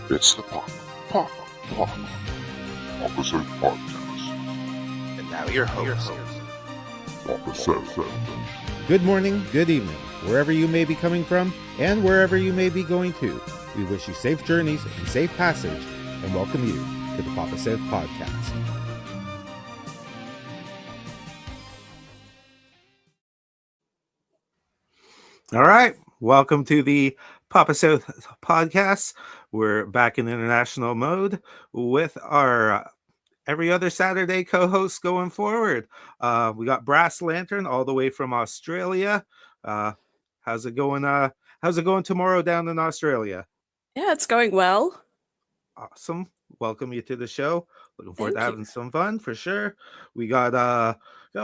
It's the Pop Episode Podcast. And now your host, Episode. Good morning, good evening, wherever you may be coming from and wherever you may be going to. We wish you safe journeys and safe passage and welcome you to the Papa South Podcast. All right, welcome to the Papa South Podcast. We're back in international mode with our every other Saturday co-host going forward. We got Brass Lantern all the way from Australia. How's it going? How's it going tomorrow down in Australia? Yeah, it's going well. Awesome. Welcome you to the show. Looking forward to Thank having some fun for sure. We got a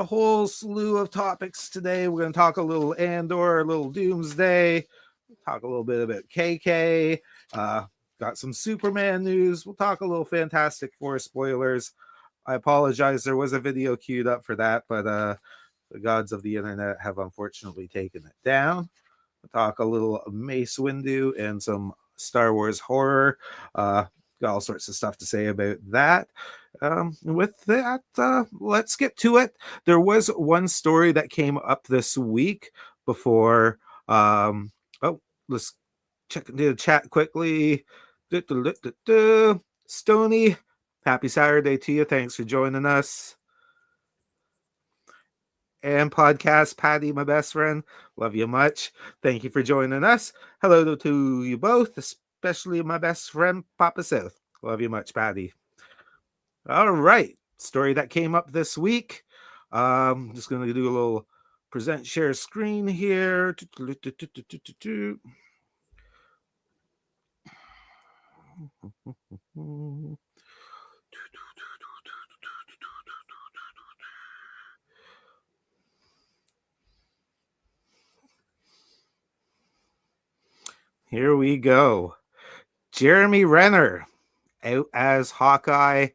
whole slew of topics today. We're going to talk a little Andor, a little Doomsday, talk a little bit about KK. Got some Superman news. We'll talk a little Fantastic Four spoilers. I apologize. There was a video queued up for that, but the gods of the internet have unfortunately taken it down. We'll talk a little Mace Windu and some Star Wars horror. Got all sorts of stuff to say about that. With that, let's get to it. There was one story that came up this week before. Let's check into the chat quickly. Stony, happy Saturday to you. Thanks for joining us. And podcast, Patti, my best friend. Love you much. Thank you for joining us. Hello to you both, especially my best friend, Papa South. Love you much, Patti. All right. Story that came up this week. Just going to do a little present share screen here. Here we go. Jeremy Renner out as Hawkeye.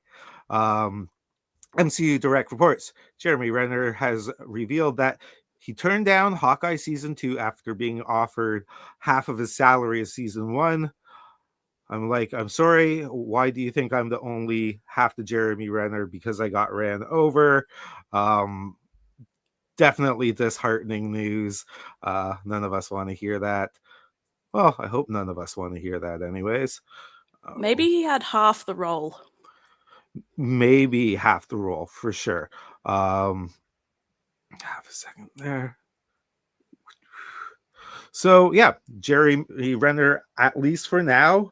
MCU Direct reports Jeremy Renner has revealed that he turned down Hawkeye Season 2 after being offered half of his salary as Season 1. I'm sorry. Why do you think I'm the only half the Jeremy Renner? Because I got ran over. Definitely disheartening news. None of us want to hear that. Well, I hope none of us want to hear that anyways. Maybe he had half the role. Maybe half the role, for sure. Half a second there. So, yeah, Jeremy Renner, at least for now,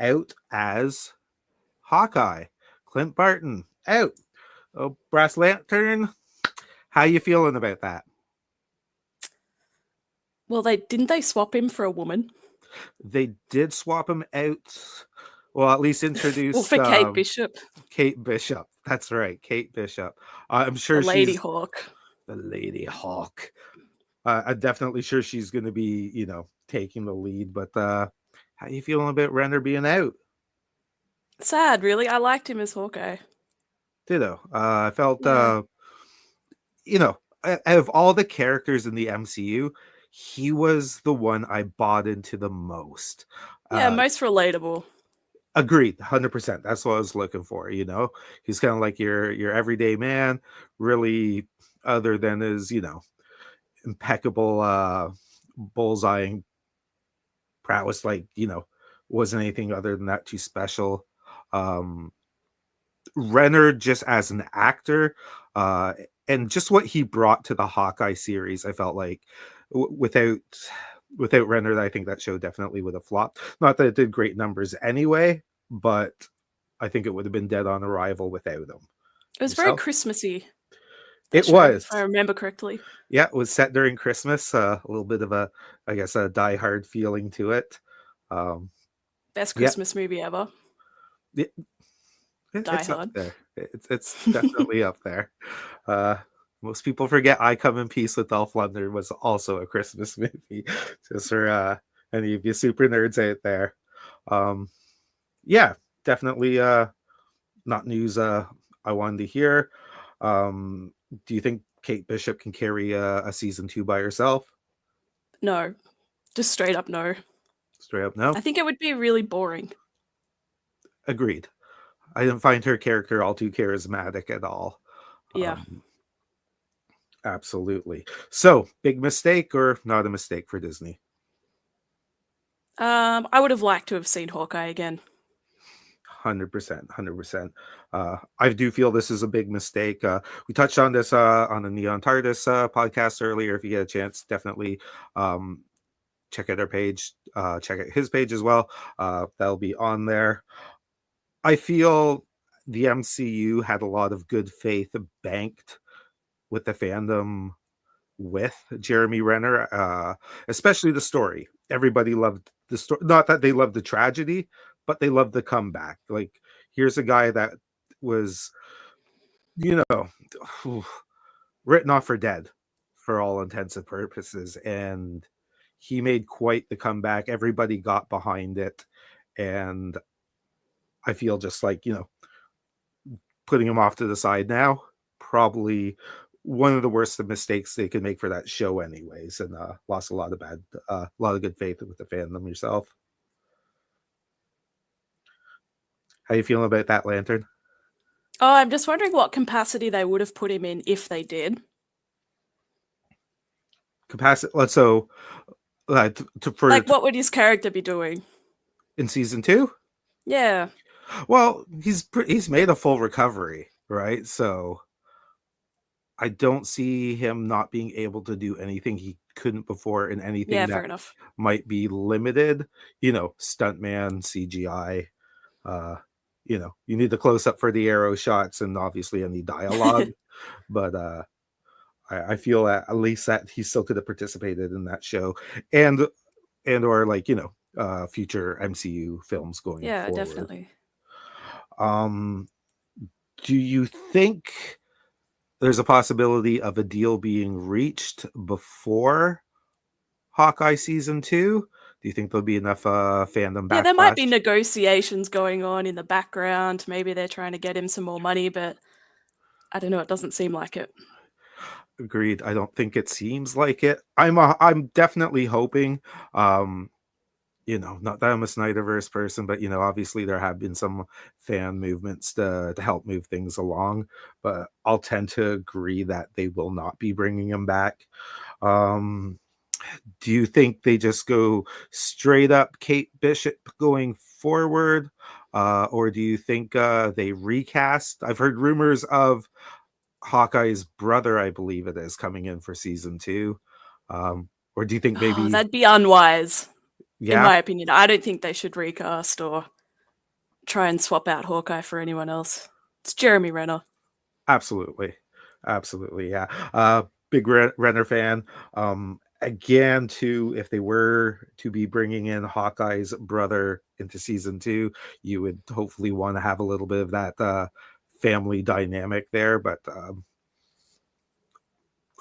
out as Hawkeye. Clint Barton, out. Oh, Brass Lantern, how you feeling about that? Well, didn't they swap him for a woman? They did swap him out. Well, at least introduce Well, for Kate Bishop. Kate Bishop. That's right, Kate Bishop. I'm sure the Lady she's Hawk. The Lady Hawk. I'm definitely sure she's going to be, taking the lead. But how you feeling about Renner being out? Sad, really. I liked him as Hawkeye. Ditto. I felt, Yeah. out of all the characters in the MCU, he was the one I bought into the most. Yeah, most relatable. Agreed, 100%. That's what I was looking for. He's kind of like your everyday man. Really, other than his impeccable bullseyeing prowess, wasn't anything other than that too special. Renner, just as an actor, and just what he brought to the Hawkeye series, I felt like without Renner, I think that show definitely would have flopped. Not that it did great numbers anyway, but I think it would have been dead on arrival without him. It was very Christmassy. It was, if I remember correctly. Yeah, it was set during Christmas. A little bit of a Die Hard feeling to it. Best Christmas movie ever. It's up there. It's definitely up there. Most people forget I Come in Peace with Dolph Lundgren was also a Christmas movie. Just for any of you super nerds out there. Yeah, definitely not news I wanted to hear. Do you think Kate Bishop can carry a Season 2 by herself? No. Just straight up no. Straight up no? I think it would be really boring. Agreed. I didn't find her character all too charismatic at all. Yeah. Absolutely. So, big mistake or not a mistake for Disney? I would have liked to have seen Hawkeye again. 100%. 100%. I do feel this is a big mistake. We touched on this on the Neon TARDIS podcast earlier. If you get a chance, definitely check out our page. Check out his page as well. That'll be on there. I feel the MCU had a lot of good faith banked with the fandom with Jeremy Renner, especially the story. Everybody loved the story. Not that they loved the tragedy, but they loved the comeback. Like, here's a guy that was, you know, written off for dead for all intents and purposes. And he made quite the comeback. Everybody got behind it. And I feel just like, putting him off to the side now, probably one of the worst of mistakes they could make for that show anyways, and lost a lot of good faith with the fandom yourself. How you feeling about that, Lantern? Oh, I'm just wondering what capacity they would have put him in if they did. Capacity. So, for Like, what would his character be doing? in season 2? Yeah. Well, he's made a full recovery, right? So I don't see him not being able to do anything he couldn't before in anything Yeah, fair that enough. might be limited. Stuntman, CGI. You need the close up for the arrow shots and obviously any dialogue. But I feel at least that he still could have participated in that show, and or like future MCU films going Yeah, forward. definitely. Do you think there's a possibility of a deal being reached before Hawkeye season 2? Do you think there'll be enough fandom backlash? Yeah, there might be negotiations going on in the background. Maybe they're trying to get him some more money, but I don't know. It doesn't seem like it. Agreed. I don't think it seems like it. I'm definitely hoping. Not that I'm a Snyderverse person, but obviously there have been some fan movements to help move things along. But I'll tend to agree that they will not be bringing him back. Do you think they just go straight up Kate Bishop going forward, or do you think they recast? I've heard rumors of Hawkeye's brother, I believe it is, coming in for season 2. Or do you think maybe that'd be unwise, yeah, in my opinion. I don't think they should recast or try and swap out Hawkeye for anyone else. It's Jeremy Renner. absolutely, yeah. Big Renner fan. Again, too, if they were to be bringing in Hawkeye's brother into season 2, you would hopefully want to have a little bit of that family dynamic there, but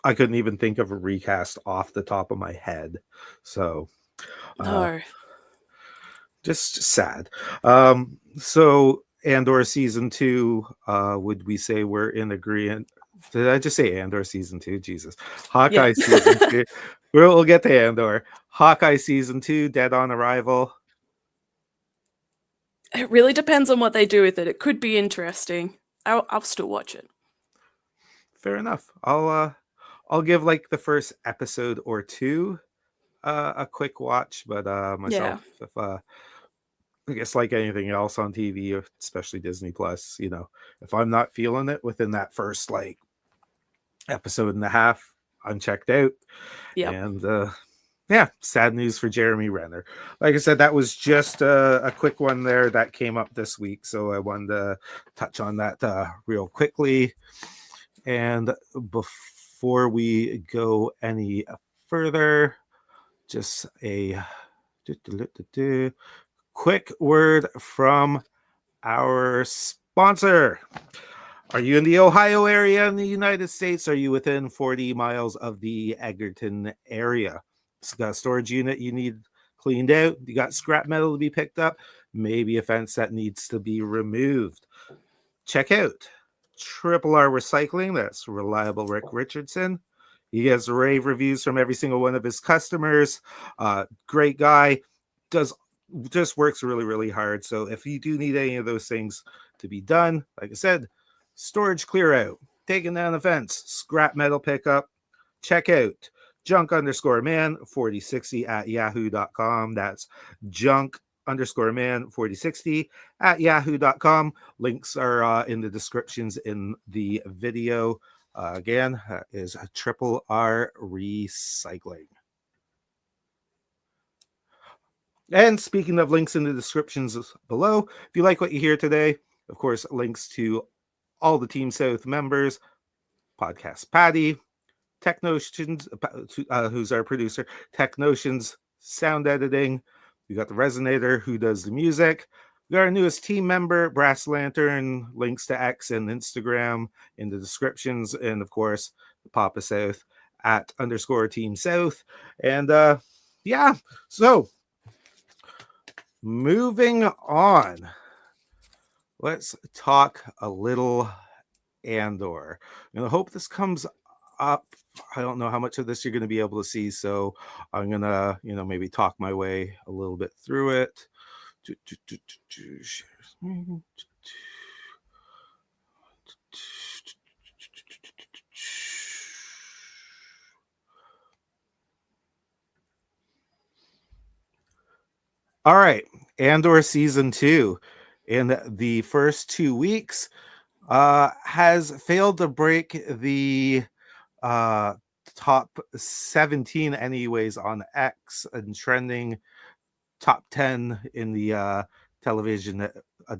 I couldn't even think of a recast off the top of my head. So No. just sad. So Andor season 2, would we say we're in agreement? Did I just say Andor season 2? Jesus. Hawkeye season 2. We'll get to Andor. Hawkeye season 2, dead on arrival. It really depends on what they do with it. It could be interesting. I'll still watch it. Fair enough. I'll give like the first episode or 2 a quick watch, but myself, if I guess like anything else on TV, especially Disney Plus, if I'm not feeling it within that first like episode and a half, I'm checked out. Yeah. And sad news for Jeremy Renner. Like I said, that was just a quick one there that came up this week, so I wanted to touch on that real quickly. And before we go any further, just a quick word from our sponsor. Are you in the Ohio area in the United States? Are you within 40 miles of the Egerton area? It's got a storage unit you need cleaned out. You got scrap metal to be picked up. Maybe a fence that needs to be removed. Check out Triple R Recycling. That's reliable Rick Richardson. He gets rave reviews from every single one of his customers. Great guy. Does just works really, really hard. So if you do need any of those things to be done, like I said, storage clear out, taking down the fence, scrap metal pickup, check out junk_man4060 at yahoo.com. That's junk_man4060 at yahoo.com. Links are in the descriptions in the video. Again, is Triple R Recycling. And speaking of links in the descriptions below, if you like what you hear today, of course, links to all the Team South members, Podcast Patti, Technotions, who's our producer, Technotions sound editing. We got the Resonator, who does the music. We got our newest team member, Brass Lantern, links to X and Instagram in the descriptions. And of course, the Papa South at _Team South. And yeah, so moving on, let's talk a little Andor. I hope this comes up. I don't know how much of this you're going to be able to see, so I'm going to, maybe talk my way a little bit through it. All right, Andor season 2 in the first 2 weeks has failed to break the top 17 anyways on X and trending top 10 in the television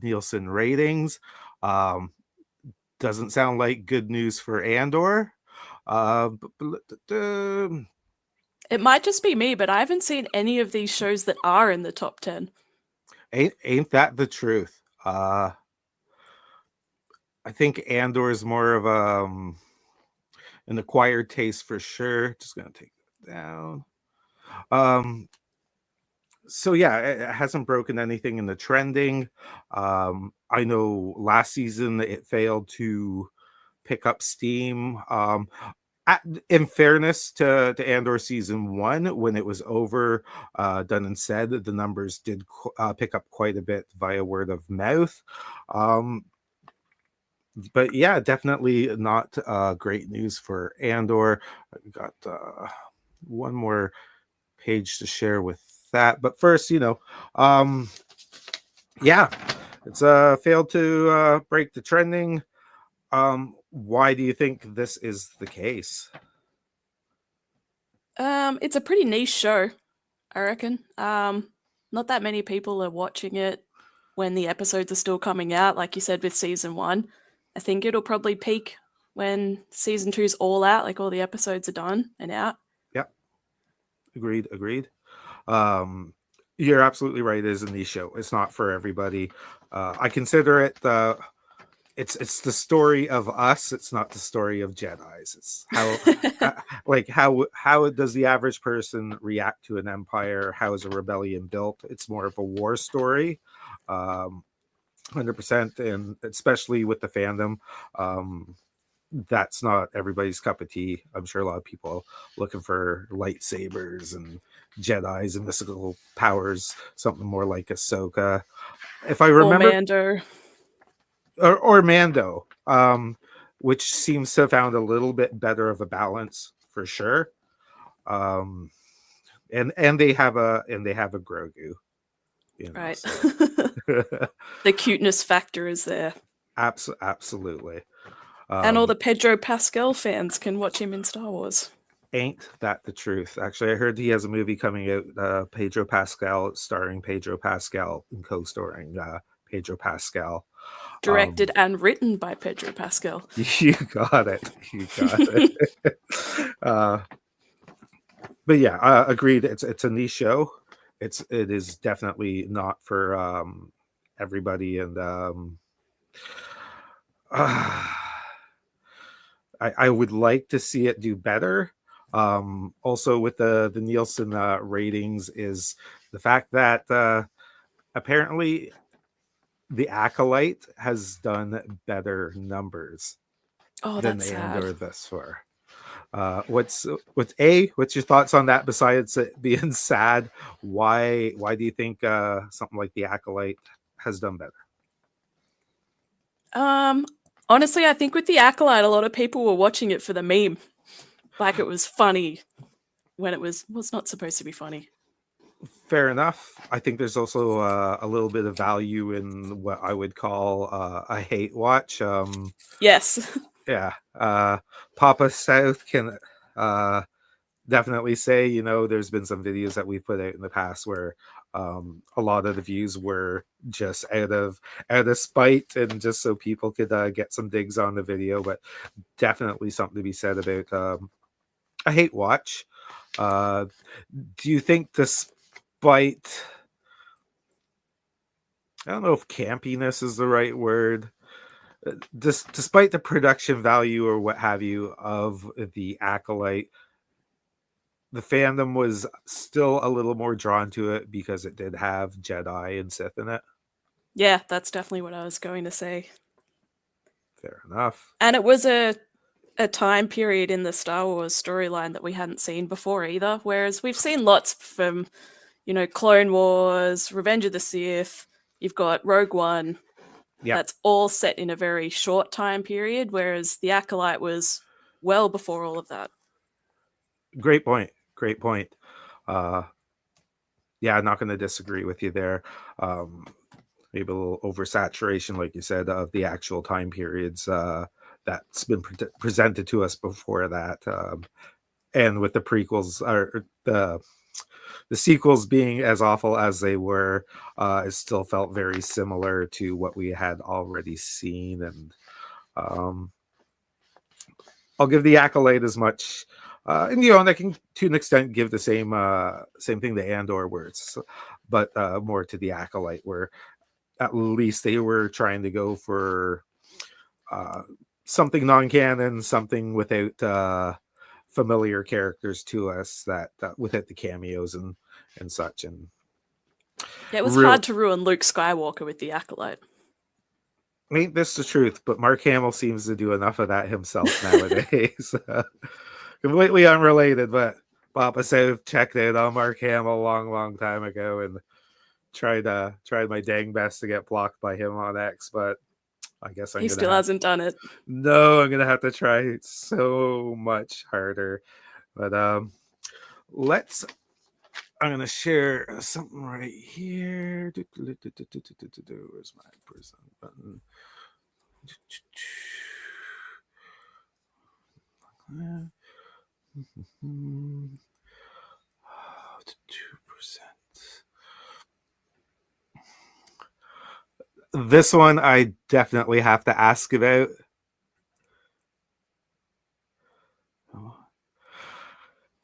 Nielsen ratings. Doesn't sound like good news for Andor. It might just be me, but I haven't seen any of these shows that are in the top 10. Ain't that the truth? I think Andor is more of an acquired taste for sure. Just gonna take it down. So yeah, it hasn't broken anything in the trending. I know last season it failed to pick up steam. In fairness to Andor season 1, when it was over, done and said, the numbers did pick up quite a bit via word of mouth. But yeah, definitely not great news for Andor. I got one more page to share with that, but first, yeah, it's failed to break the trending. Why do you think this is the case? It's a pretty niche show, I reckon. Not that many people are watching it when the episodes are still coming out, like you said with season 1. I think it'll probably peak when season 2's all out, like all the episodes are done and out. Yep. Agreed. You're absolutely right. It is a niche show. It's not for everybody. I consider it it's the story of us. It's not the story of Jedis. It's how does the average person react to an empire? How is a rebellion built? It's more of a war story, 100%, and especially with the fandom. That's not everybody's cup of tea. I'm sure a lot of people looking for lightsabers and Jedis and mystical powers, something more like Ahsoka. If I remember, Or Mando. or Mando, which seems to have found a little bit better of a balance for sure. And they have a Grogu, Right. so. The cuteness factor is there. Absolutely. And all the Pedro Pascal fans can watch him in Star Wars. Ain't that the truth? Actually, I heard he has a movie coming out, Pedro Pascal, starring Pedro Pascal and co-starring Pedro Pascal. Directed and written by Pedro Pascal. You got it. But yeah, agreed. It's a niche show. It is definitely not for everybody, and I would like to see it do better. Also, with the Nielsen ratings, is the fact that apparently the Acolyte has done better numbers Oh, than that's Andor sad. thus far. What's your thoughts on that? Besides it being sad, why do you think something like the Acolyte has done better? Honestly, I think with the Acolyte, a lot of people were watching it for the meme, like it was funny when it was not supposed to be funny. Fair enough. I think there's also a little bit of value in what I would call a hate watch. Yes. Yeah, Papa South can definitely say, there's been some videos that we've put out in the past where a lot of the views were just out of spite and just so people could get some digs on the video, but definitely something to be said about a hate watch. Do you think despite, I don't know if campiness is the right word, despite the production value or what have you of the Acolyte, the fandom was still a little more drawn to it because it did have Jedi and Sith in it? Yeah, that's definitely what I was going to say. Fair enough. And it was a time period in the Star Wars storyline that we hadn't seen before either. Whereas we've seen lots from, Clone Wars, Revenge of the Sith, you've got Rogue One. Yeah, That's all set in a very short time period, whereas the Acolyte was well before all of that. great point. Uh, yeah, I'm not going to disagree with you there. Maybe a little oversaturation, like you said, of the actual time periods that's been presented to us before that. And with the prequels or the sequels being as awful as they were, it still felt very similar to what we had already seen. And I'll give the Acolyte as much, and and I can to an extent give the same thing to Andor, where it's, but more to the Acolyte, where at least they were trying to go for something non-canon, something without familiar characters to us, that without the cameos and such. And Yeah, it was hard to ruin Luke Skywalker with the Acolyte. Ain't this the truth? But Mark Hamill seems to do enough of that himself nowadays. Completely unrelated, but Papa South checked out on Mark Hamill a long time ago and tried my dang best to get blocked by him on X, but I guess he still hasn't done it. No, I'm gonna have to try so much harder. But I'm gonna share something right here. Where's my present button? 2%. This one I definitely have to ask about.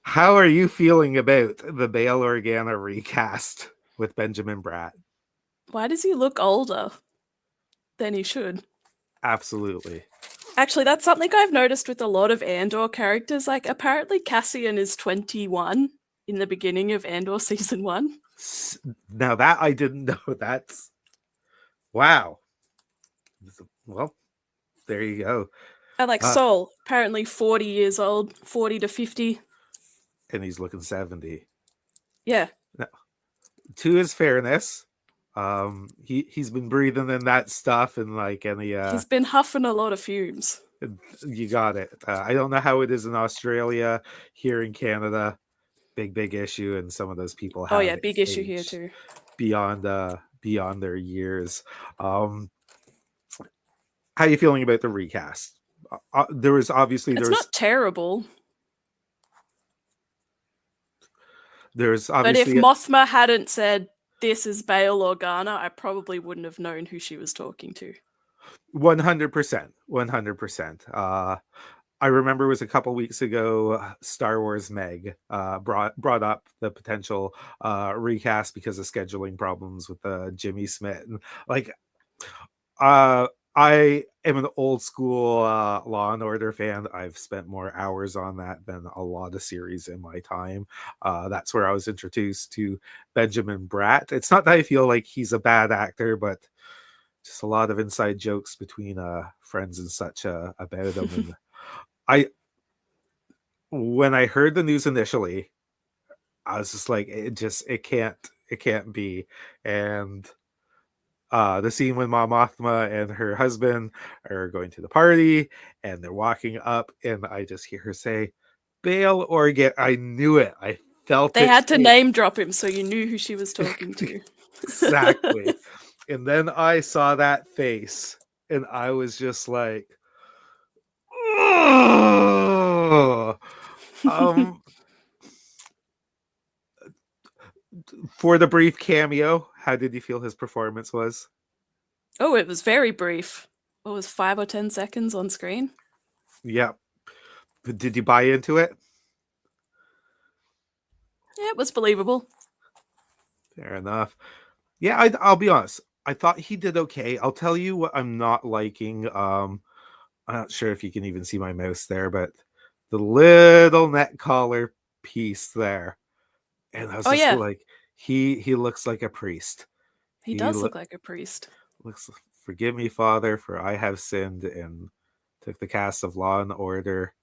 How are you feeling about the Bail Organa recast with Benjamin Bratt? Why does he look older than he should? Absolutely. Actually, that's something I've noticed with a lot of Andor characters. Like, apparently Cassian is 21 in the beginning of Andor season 1. Now that I didn't know. That's wow. Well, there you go. And like Sol, apparently 40 years old, 40 to 50. And he's looking 70. Yeah. Now, to his fairness, he's been breathing in that stuff and like any he's been huffing a lot of fumes. You got it. I don't know how it is in Australia. Here in Canada, big issue, and some of those people have big issue here too. Beyond their years. How are you feeling about the recast? There was not terrible. There's obviously, but if Mothma hadn't said this is Bail Organa, I probably wouldn't have known who she was talking to. 100%. I remember it was a couple weeks ago, Star Wars Meg brought up the potential recast because of scheduling problems with Jimmy Smith. And like, I am an old school Law and Order fan. I've spent more hours on that than a lot of series in my time. That's where I was introduced to Benjamin Bratt. It's not that I feel like he's a bad actor, but just a lot of inside jokes between friends and such about him. And when I heard the news initially, I was just like, it can't be. And the scene when Mom Mothma and her husband are going to the party and they're walking up, and I just hear her say, "Bail or get." I knew it. I felt They it. had to name drop him so you knew who she was talking to. Exactly. And then I saw that face, and I was just like, "Ugh." um, for the brief cameo, how did you feel his performance was? Oh, it was very brief. What was 5 or 10 seconds on screen? Yeah. Did you buy into it? Yeah, it was believable. Fair enough. Yeah, I'll be honest. I thought he did okay. I'll tell you what I'm not liking. I'm not sure if you can even see my mouse there, but the little neck collar piece there. And I was Oh just yeah, like, he looks like a priest. he He does look like a priest. looks, "Forgive me, Father, for I have sinned," and took the cast of Law and Order,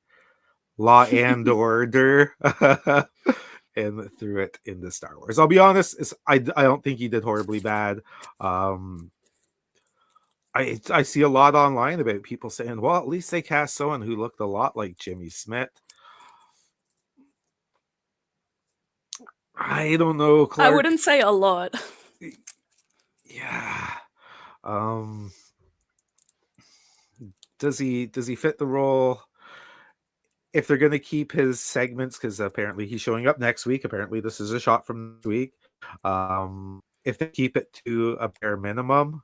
and threw it into Star Wars. I'll be honest, I don't think he did horribly bad. Um, I see a lot online about people saying, "Well, at least they cast someone who looked a lot like Jimmy Smith." I don't know, I Clark. wouldn't say a lot. Yeah. Um, does he fit the role? If they're going to keep his segments, because apparently he's showing up next week. Apparently, this is a shot from next week. If they keep it to a bare minimum,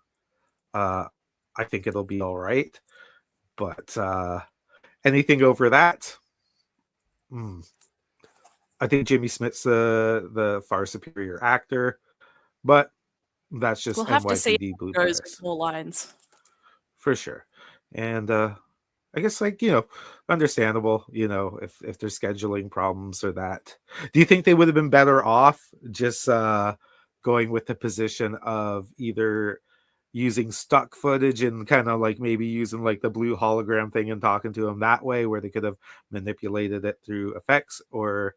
uh, I think it'll be all right. But anything over that, hmm, I think Jimmy Smith's the far superior actor. But that's just We'll have to see NYPD Blue how it goes with bias more lines. for sure. And I guess, like, understandable. If there's scheduling problems or that. Do you think they would have been better off just going with the position of either using stock footage and kind of like maybe using like the blue hologram thing and talking to him that way, where they could have manipulated it through effects? Or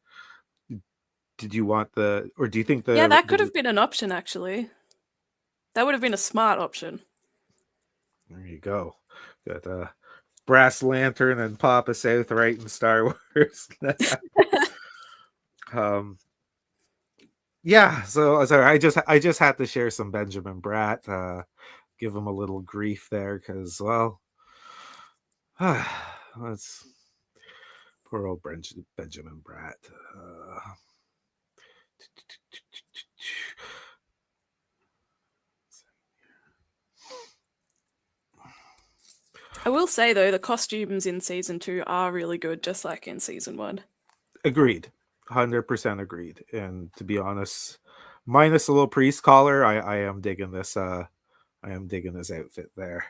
do you think Yeah, that could the have been an option, actually. That would have been a smart option. there you go. Got Brass Lantern and Papa South right in Star Wars. um yeah, so sorry, I just had to share some Benjamin Bratt, give him a little grief there, because, well, that's poor old Benjamin Bratt. I will say, though, the costumes in season 2 are really good, just like in season 1. Agreed. 100% agreed. And to be honest, minus a little priest collar, I am digging this outfit there.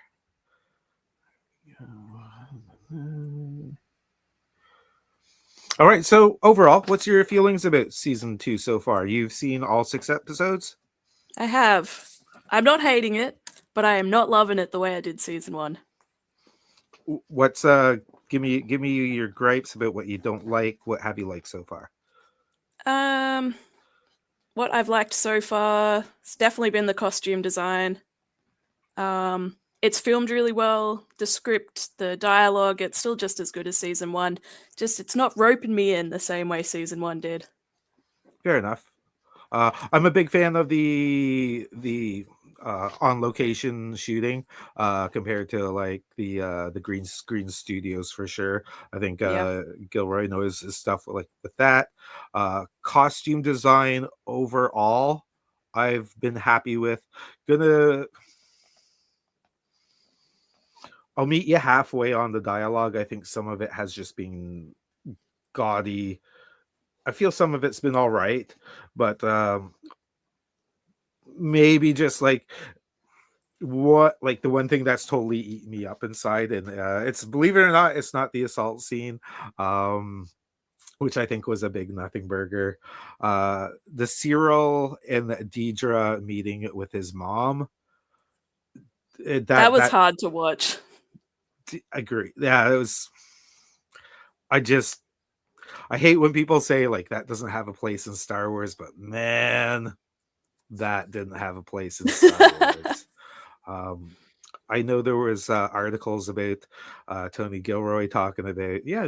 All right, so overall, what's your feelings about season 2 so far? You've seen all 6 episodes? I have. I'm not hating it, but I am not loving it the way I did season 1. What's give me your gripes about what you don't like. What have you liked so far? Um, what I've liked so far, it's definitely been the costume design. It's filmed really well. The script, the dialogue, it's still just as good as season 1. Just it's not roping me in the same way season 1 did. Fair enough. I'm a big fan of the on location shooting compared to like the green screen studios for sure. I think Yeah. Gilroy knows his stuff with that. Costume design overall, I've been happy with. Gonna I'll meet you halfway on the dialogue. I think some of it has just been gaudy. I feel some of it's been all right, but maybe just like the one thing that's totally eaten me up inside, and it's, believe it or not, it's not the assault scene, um, which I think was a big nothing burger. The Cyril and Deidre meeting with his mom. That was That hard to watch. agree. Yeah, it was. I just I hate when people say like that doesn't have a place in Star Wars, but man, that didn't have a place in Star Wars. I know there was articles about Tony Gilroy talking about, yeah,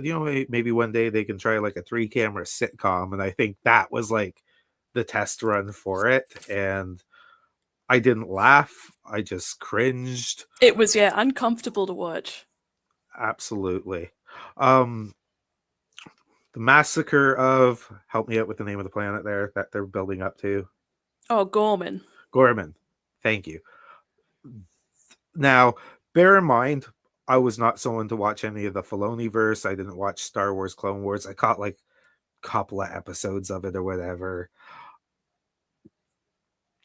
maybe one day they can try like a 3-camera sitcom, and I think that was like the test run for it, and I didn't laugh, I just cringed. It was, yeah, uncomfortable to watch. Absolutely. The massacre of, help me out with the name of the planet there that they're building up to. Oh, Gorman. Gorman. Thank you. Now, bear in mind, I was not someone to watch any of the Filoni-verse. I didn't watch Star Wars Clone Wars. I caught like a couple of episodes of it or whatever.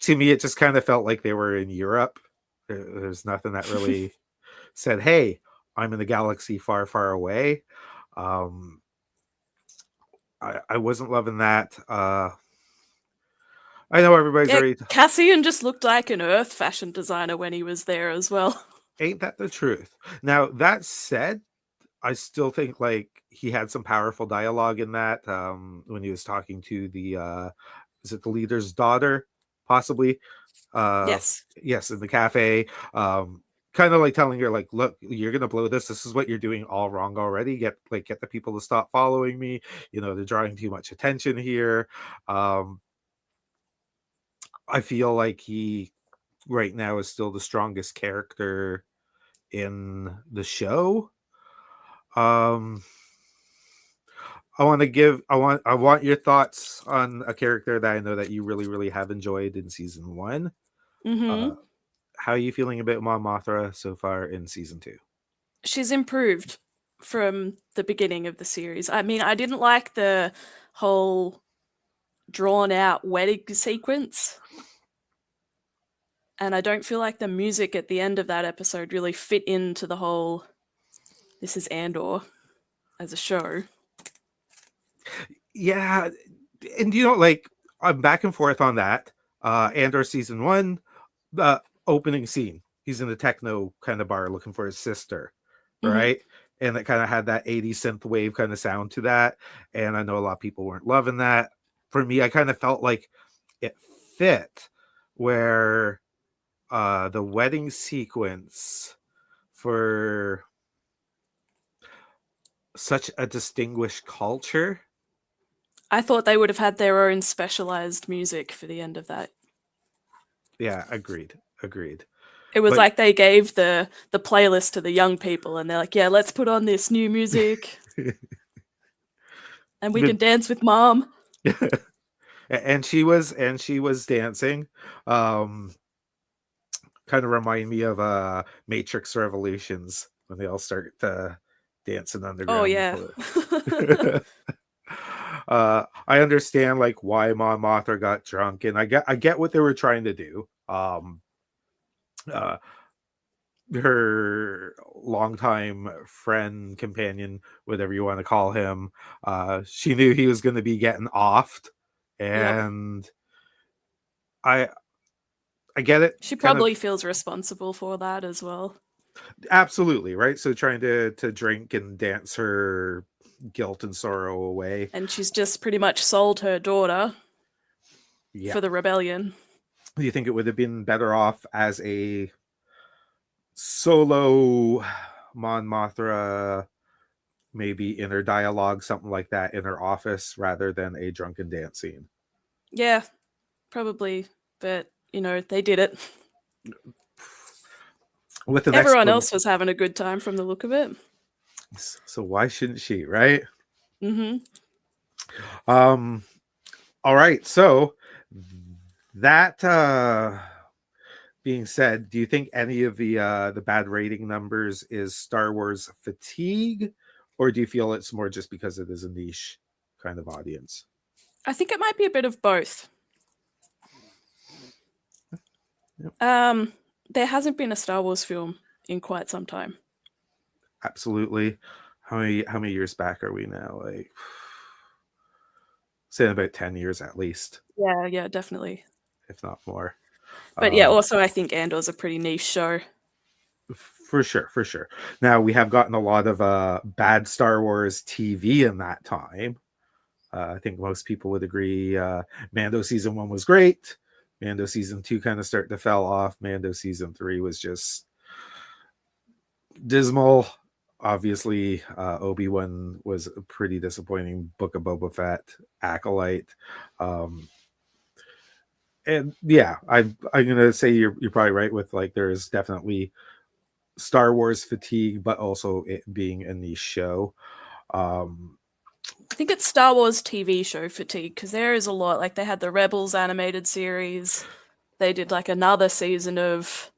To me, it just kind of felt like they were in Europe. There's nothing that really said, hey, I'm in a galaxy far, far away. I wasn't loving that. I know everybody's already... Cassian just looked like an Earth fashion designer when he was there as well. Ain't that the truth? Now, that said, I still think like he had some powerful dialogue in that when he was talking to the is it the leader's daughter, possibly? Yes, in the cafe. Kind of like telling her like, look, you're gonna blow this. This is what you're doing all wrong already. Get the people to stop following me. They're drawing too much attention here. I feel like he right now is still the strongest character in the show. I want your thoughts on a character that I know that you really, really have enjoyed in season 1. How are you feeling about Mon Mothra so far in season 2? She's improved from the beginning of the series. I mean, I didn't like the whole drawn out wedding sequence. And I don't feel like the music at the end of that episode really fit into the whole, this is Andor as a show. Yeah. And like, I'm back and forth on that. Andor season 1, the opening scene, he's in the techno kind of bar looking for his sister, right? And it kind of had that 80s synth wave kind of sound to that. And I know a lot of people weren't loving that. For me, I kind of felt like it fit where the wedding sequence for such a distinguished culture. I thought they would have had their own specialized music for the end of that. Yeah, agreed. It was like they gave the playlist to the young people, and they're like, "Yeah, let's put on this new music, and we can dance with Mom." and she was dancing. Kind of remind me of Matrix Revolutions when they all start dancing underground. Oh yeah. I understand like why Mon Mothra got drunk, and I get what they were trying to do. Her longtime friend, companion, whatever you want to call him, she knew he was going to be getting offed, and I get it. She probably feels responsible for that as well. Absolutely, right? So trying to drink and dance her guilt and sorrow away. And she's just pretty much sold her daughter for the rebellion. Do you think it would have been better off as a solo Mon Mothra, maybe in her dialogue, something like that in her office, rather than a drunken dance scene? Yeah, probably. But, they did it. With everyone else was having a good time from the look of it. So why shouldn't she, right? All right. So that being said, do you think any of the bad rating numbers is Star Wars fatigue, or do you feel it's more just because it is a niche kind of audience? I think it might be a bit of both. There hasn't been a Star Wars film in quite some time. Absolutely. How many years back are we now? Like, say about 10 years at least. Yeah, definitely. If not more. But yeah, also I think Andor's a pretty niche show. For sure. Now, we have gotten a lot of bad Star Wars TV in that time. I think most people would agree. Mando season 1 was great. Mando season 2 kind of started to fell off. Mando season 3 was just dismal. Obviously, Obi-Wan was a pretty disappointing. Book of Boba Fett, Acolyte. And yeah, I'm gonna say you're probably right with like there is definitely Star Wars fatigue, but also it being a niche show. I think it's Star Wars TV show fatigue because there is a lot. Like they had the Rebels animated series. They did like another season of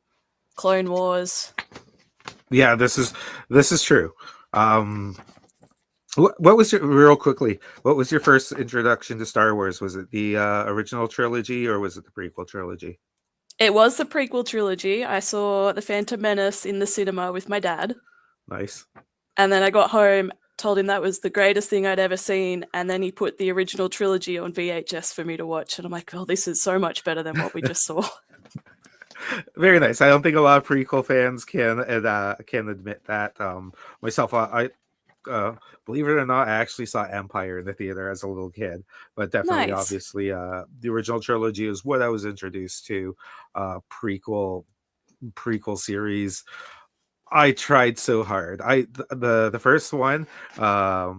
Clone Wars. Yeah, this is true. What was your real quickly? What was your first introduction to Star Wars? Was it the original trilogy or was it the prequel trilogy? It was the prequel trilogy. I saw The Phantom Menace in the cinema with my dad. Nice. And then I got home, told him that was the greatest thing I'd ever seen, and then he put the original trilogy on VHS for me to watch. And I'm like, oh, this is so much better than what we just saw. Very nice. I don't think a lot of prequel fans can admit that. Myself, I believe it or not, I actually saw Empire in the theater as a little kid, but definitely, Nice. obviously, the original trilogy is what I was introduced to. Prequel series. I tried so hard. The first one, I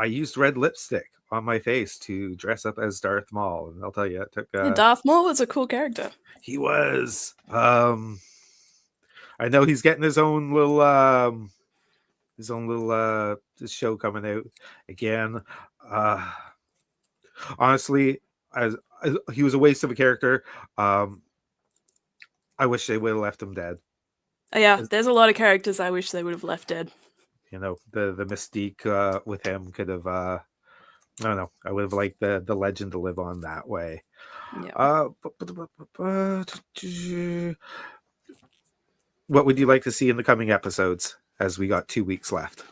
used red lipstick on my face to dress up as Darth Maul, and I'll tell you, it took. Darth Maul was a cool character. He was. I know he's getting his own little show coming out again. Honestly, as he was a waste of a character. I wish they would have left him dead. Yeah, there's a lot of characters I wish they would have left dead. You know, the mystique with him could have. I don't know. I would have liked the legend to live on that way. Yeah. What would you like to see in the coming episodes? As we got 2 weeks left.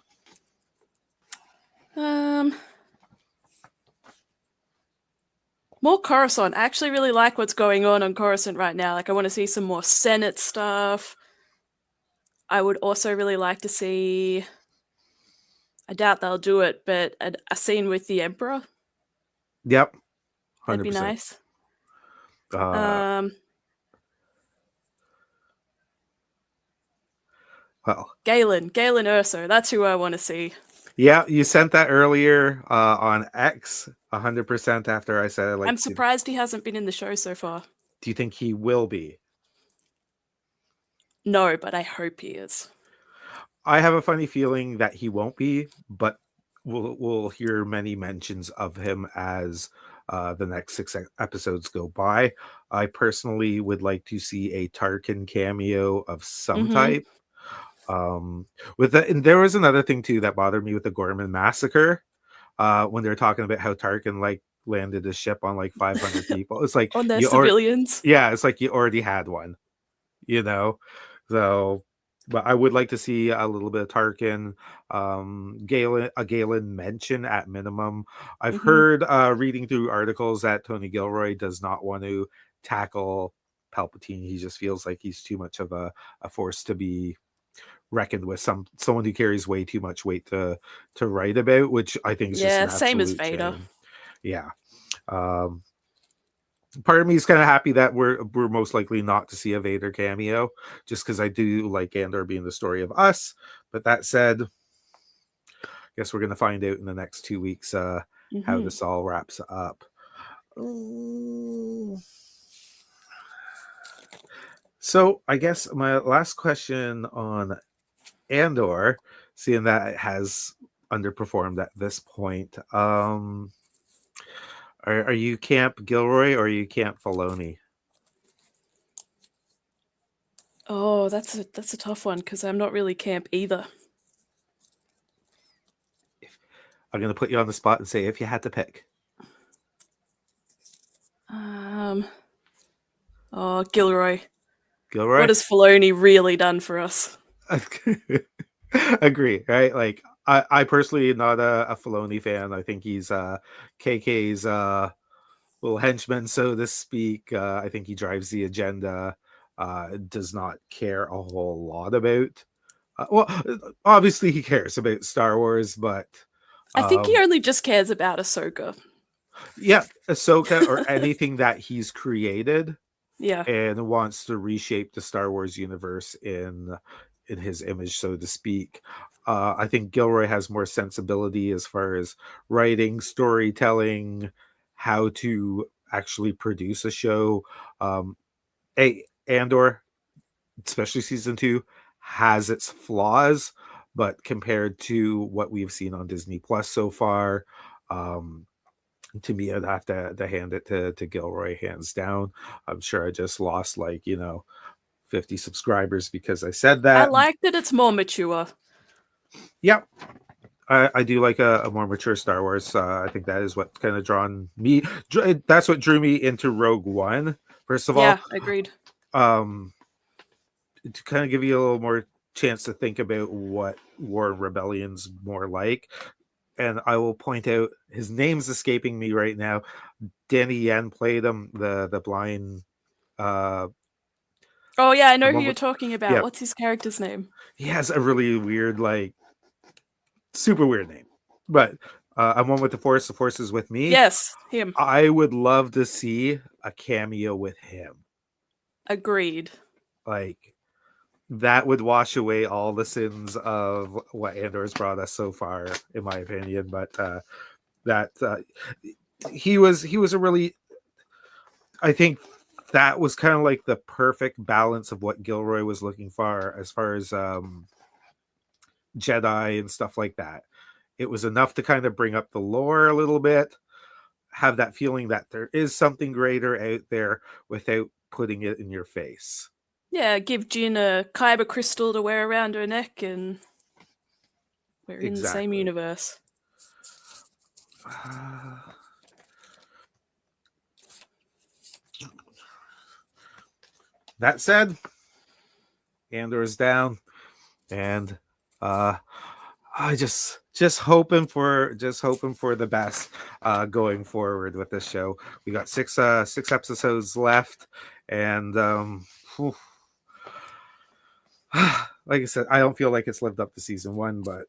More Coruscant. I actually really like what's going on Coruscant right now. Like, I want to see some more Senate stuff. I would also really like to see, I doubt they'll do it, but a scene with the Emperor. Yep. 100%. That'd be nice. Well, Galen Erso. That's who I want to see. Yeah, you sent that earlier on X 100% after I said it. I'm surprised he hasn't been in the show so far. Do you think he will be? No, but I hope he is. I have a funny feeling that he won't be, but we'll hear many mentions of him as the next 6 episodes go by. I personally would like to see a Tarkin cameo of some type. And there was another thing too that bothered me with the Gorman massacre when they're talking about how Tarkin landed a ship on 500 people. It's like on their civilians. It's like you already had one, so. But I would like to see a little bit of Tarkin, Galen mention at minimum. I've heard reading through articles that Tony Gilroy does not want to tackle Palpatine. He just feels like he's too much of a force to be reckoned with. Someone who carries way too much weight to write about, which I think is just an same as absolute Vader. shame. Yeah. Part of me is kind of happy that we're most likely not to see a Vader cameo, just because I do like Andor being the story of us. But that said, I guess we're going to find out in the next 2 weeks how this all wraps up. So I guess my last question on Andor, seeing that it has underperformed at this point, are you Camp Gilroy or are you Camp Filoni? Oh, that's a tough one because I'm not really Camp either. I'm going to put you on the spot and say if you had to pick. Gilroy. Gilroy? What has Filoni really done for us? Agree, right? Like, I personally am not a Filoni fan. I think he's KK's little henchman, so to speak. I think he drives the agenda, does not care a whole lot about... well, obviously he cares about Star Wars, but I think he only just cares about Ahsoka. Yeah, Ahsoka or anything that he's created Yeah. and wants to reshape the Star Wars universe in his image, so to speak. I think Gilroy has more sensibility as far as writing, storytelling, how to actually produce a show. Andor, especially season 2, has its flaws, but compared to what we've seen on Disney Plus so far, to me, I'd have to hand it to Gilroy hands down. I'm sure I just lost 50 subscribers because I said I that. like that it's more mature. Yep. I do like a more mature Star Wars. I think that is what kind of drawn me. That's what drew me into Rogue One. First of all, Agreed. To kind of give you a little more chance to think about what War and Rebellion's more like. And I will point out his name's escaping me right now. Danny Yen played him, the blind. Oh yeah, I know who you're talking about. Yeah. What's his character's name? He has a really weird, super weird name. But I'm one with the Force. The Force is with me. Yes, him. I would love to see a cameo with him. Agreed. That would wash away all the sins of what Andor's brought us so far, in my opinion. But he was a really, I think that was kind of like the perfect balance of what Gilroy was looking for as far as Jedi and stuff like that. It was enough to kind of bring up the lore a little bit, have that feeling that there is something greater out there without putting it in your face. Yeah, give Jin a kyber crystal to wear around her neck, and we're in the same universe. That said, Andor's down, and I just hoping for the best going forward with this show. We got six episodes left, and like I said, I don't feel like it's lived up to season 1, but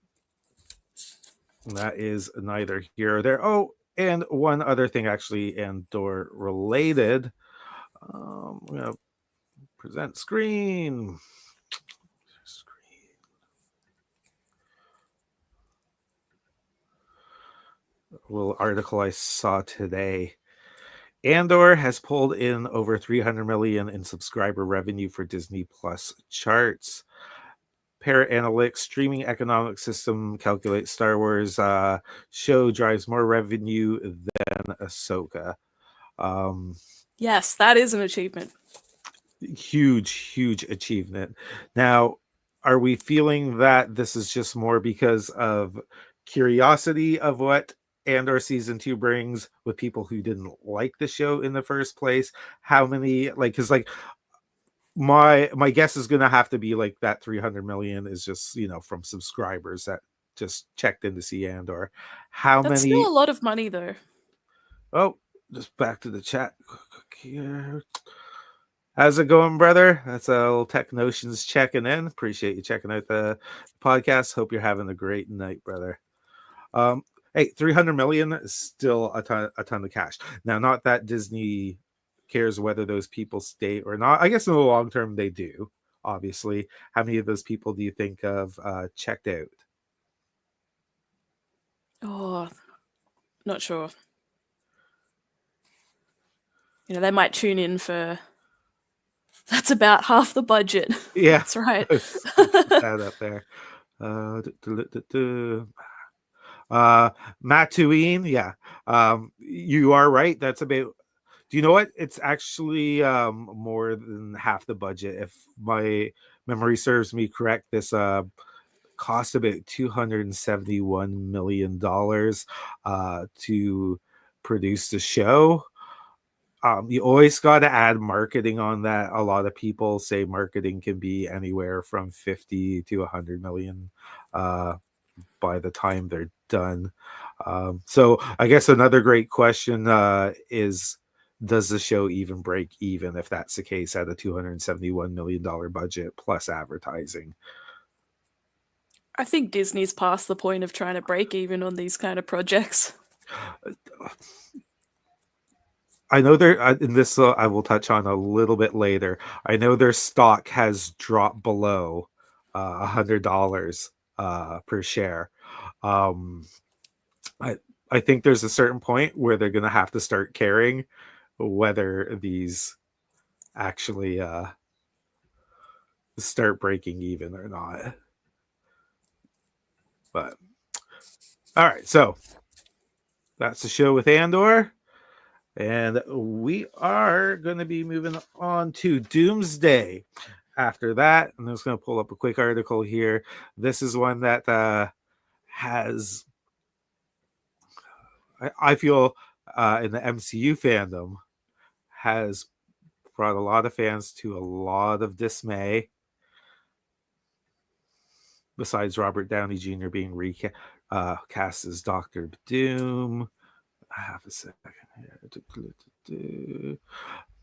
that is neither here or there. Oh, and one other thing, actually, Andor related. I'm gonna present screen. A little article I saw today. Andor has pulled in over 300 million in subscriber revenue for Disney Plus charts. Parrot Analytics streaming economic system calculates Star Wars show drives more revenue than Ahsoka. Yes, that is an achievement. Huge achievement. Now, are we feeling that this is just more because of curiosity of what Andor season 2 brings with people who didn't like the show in the first place? How many, because my guess is gonna have to be that 300 million is just from subscribers that just checked in to see Andor. That's still a lot of money though. Oh, just back to the chat here. How's it going, brother? That's a little Tech Notions checking in. Appreciate you checking out the podcast. Hope you're having a great night, brother. Hey, 300 million is still a ton of cash. Now, not that Disney cares whether those people stay or not. I guess in the long term they do, obviously. How many of those people do you think of checked out? Oh, not sure. They might tune in for... That's about half the budget. Yeah. That's right. That up there. Mattuine, yeah. You are right. That's about... Do you know what? It's actually more than half the budget. If my memory serves me correct, this cost about $271 million to produce the show. You always got to add marketing on that. A lot of people say marketing can be anywhere from 50 to 100 million by the time they're done. So I guess another great question is, does the show even break even if that's the case at a $271 million budget plus advertising? I think Disney's past the point of trying to break even on these kind of projects. I know in this I will touch on a little bit later. I know their stock has dropped below $100 per share. Um, I think there's a certain point where they're going to have to start caring whether these actually start breaking even or not. But all right, so that's the show with Andor. And we are going to be moving on to Doomsday. After that, I'm just going to pull up a quick article here. This is one that has, I feel, in the MCU fandom, has brought a lot of fans to a lot of dismay. Besides Robert Downey Jr. being cast as Doctor Doom. I have a second here.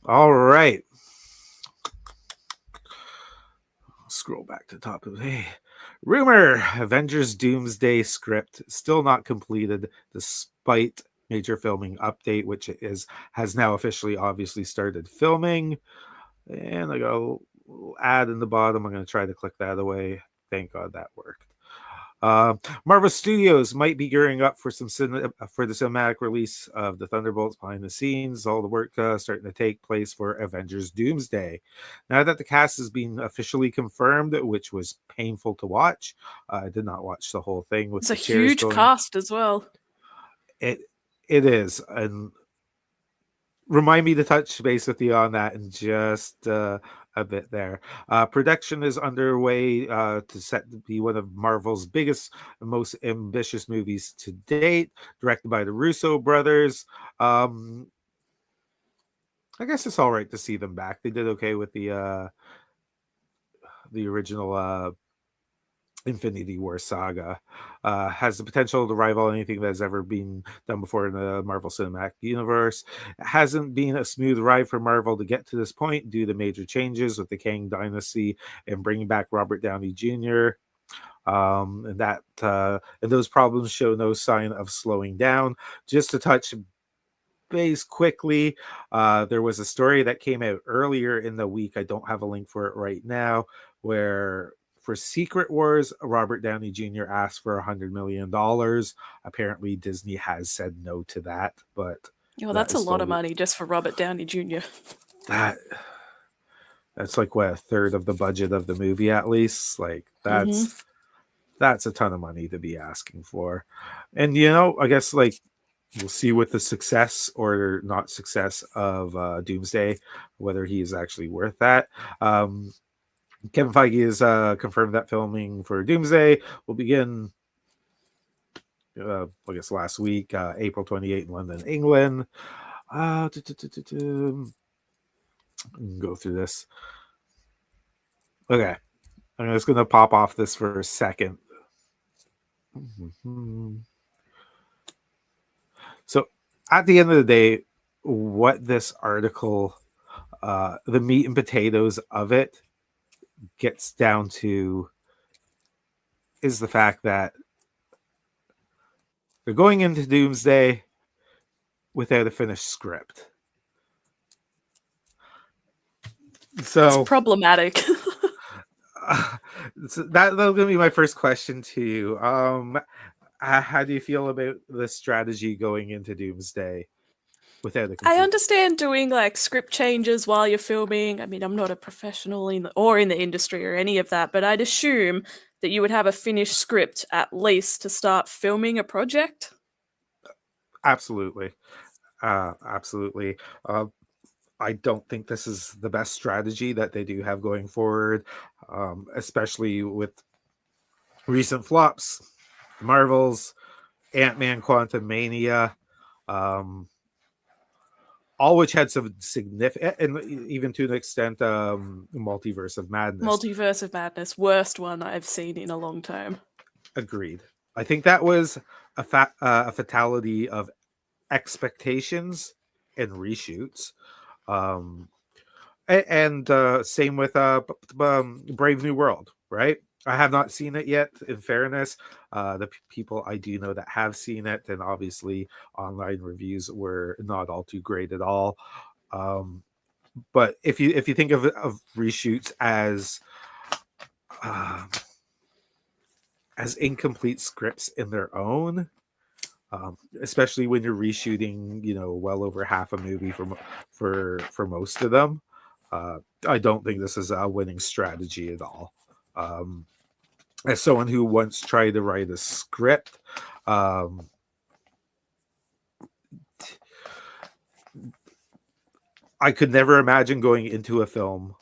All right. Scroll back to the top of the rumor. Avengers Doomsday script still not completed despite major filming update, which has now officially obviously started filming. And I got a little ad in the bottom. I'm going to try to click that away. Thank God that worked. Marvel Studios might be gearing up for for the cinematic release of the Thunderbolts behind the scenes. All the work starting to take place for Avengers Doomsday. Now that the cast has been officially confirmed, which was painful to watch, I did not watch the whole thing with It's a the chairs huge going. cast as well. It is, and remind me to touch base with you on that in just a bit there. Production is underway to set to be one of Marvel's biggest and most ambitious movies to date, directed by the Russo brothers. I guess it's all right to see them back. They did okay with the original Infinity War saga. Has the potential to rival anything that has ever been done before in the Marvel Cinematic Universe. It hasn't been a smooth ride for Marvel to get to this point due to major changes with the Kang Dynasty and bringing back Robert Downey Jr. And those problems show no sign of slowing down. Just to touch base quickly, there was a story that came out earlier in the week. I don't have a link for it right now, where for Secret Wars, Robert Downey Jr. asked for $100 million. Apparently, Disney has said no to that, but Well, that's a lot of money just for Robert Downey Jr. That's like what, a third of the budget of the movie, at least. Like that's a ton of money to be asking for. And I guess like we'll see with the success or not success of Doomsday, whether he is actually worth that. Kevin Feige has confirmed that filming for Doomsday will begin, I guess, last week, April 28th in London, England. Go through this. Okay. I'm just going to pop off this for a second. So at the end of the day, what this article, the meat and potatoes of it, gets down to is the fact that they're going into Doomsday without a finished script. So it's problematic. So that's going to be my first question to you. How do you feel about the strategy going into Doomsday without a I understand doing like script changes while you're filming. I mean, I'm not a professional in the industry or any of that, but I'd assume that you would have a finished script at least to start filming a project. Absolutely. Absolutely. I don't think this is the best strategy that they do have going forward, especially with recent flops, Marvel's Ant-Man Quantumania, all which had some significant, and even to an extent, Multiverse of Madness. Multiverse of Madness, worst one I've seen in a long time. Agreed. I think that was a fatality of expectations and reshoots. And same with Brave New World, right? I have not seen it yet. In fairness, people I do know that have seen it, and obviously online reviews were not all too great at all. Um, but if you think of reshoots uh, as incomplete scripts in their own, especially when you're reshooting, well over half a movie for most of them, uh, I don't think this is a winning strategy at all. Um, as someone who once tried to write a script, um, I could never imagine going into a film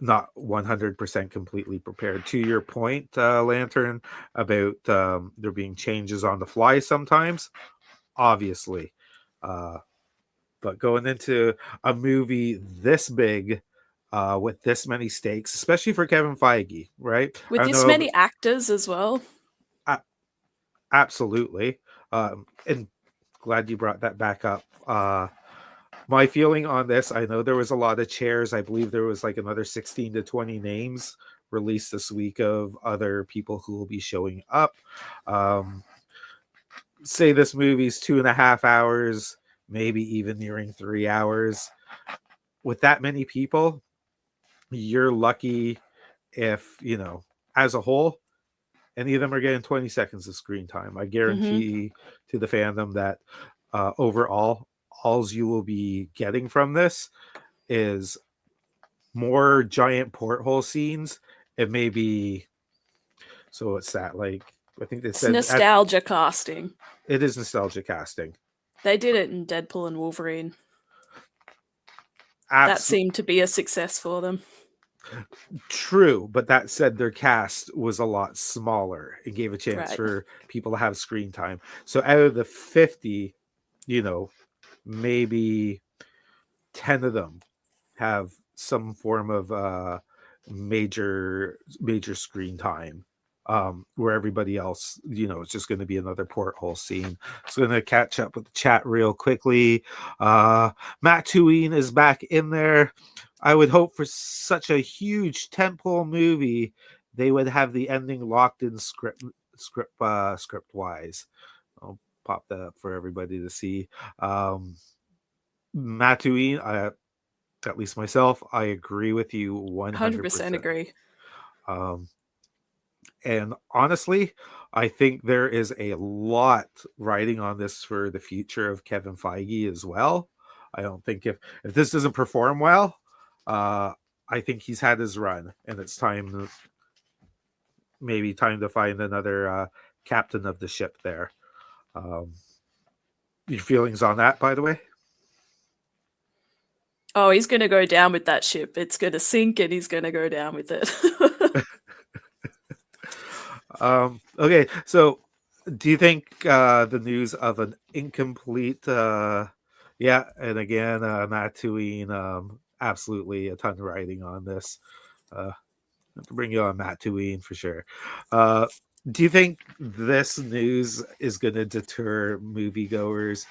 not 100% completely prepared. To your point, Lantern, about there being changes on the fly sometimes, obviously. Uh, but going into a movie this big, with this many stakes, especially for Kevin Feige, right? I With don't this know. many actors as well. Absolutely. And glad you brought that back up. My feeling on this, I know there was a lot of chairs. I believe there was like another 16 to 20 names released this week of other people who will be showing up. Um, say this movie's 2.5 hours, maybe even nearing 3 hours. With that many people, you're lucky if, as a whole, any of them are getting 20 seconds of screen time. I Hmm. guarantee to the fandom that overall, alls you will be getting from this is more giant porthole scenes. It may be, so it's that, like, I think they It's said at, nostalgia casting. it is nostalgia casting. They did it in Deadpool and Wolverine. That Absolutely seemed to be a success for them. true, but that said, their cast was a lot smaller and gave a chance Right. for people to have screen time. So out of the 50, you know, maybe 10 of them have some form of major screen time, where everybody else, it's just going to be another porthole scene. So going to catch up with the chat real quickly. Matt Tuine is back in there. I would hope for such a huge tentpole movie they would have the ending locked in script wise. I'll pop that up for everybody to see. Matt Tuine, at least myself, I agree with you 100% 100%. agree. Um, and honestly, I think there is a lot riding on this for the future of Kevin Feige as well. I don't think if this doesn't perform well, uh, I think he's had his run, and it's maybe time to find another captain of the ship there. Um, your feelings on that, by the way? Oh, he's going to go down with that ship. It's going to sink and he's going to go down with it. Okay, so do you think the news of an incomplete, yeah, and again, Matt Tuine, absolutely a ton of writing on this. Have to bring you on Matt Tuine for sure. Uh, do you think this news is going to deter moviegoers?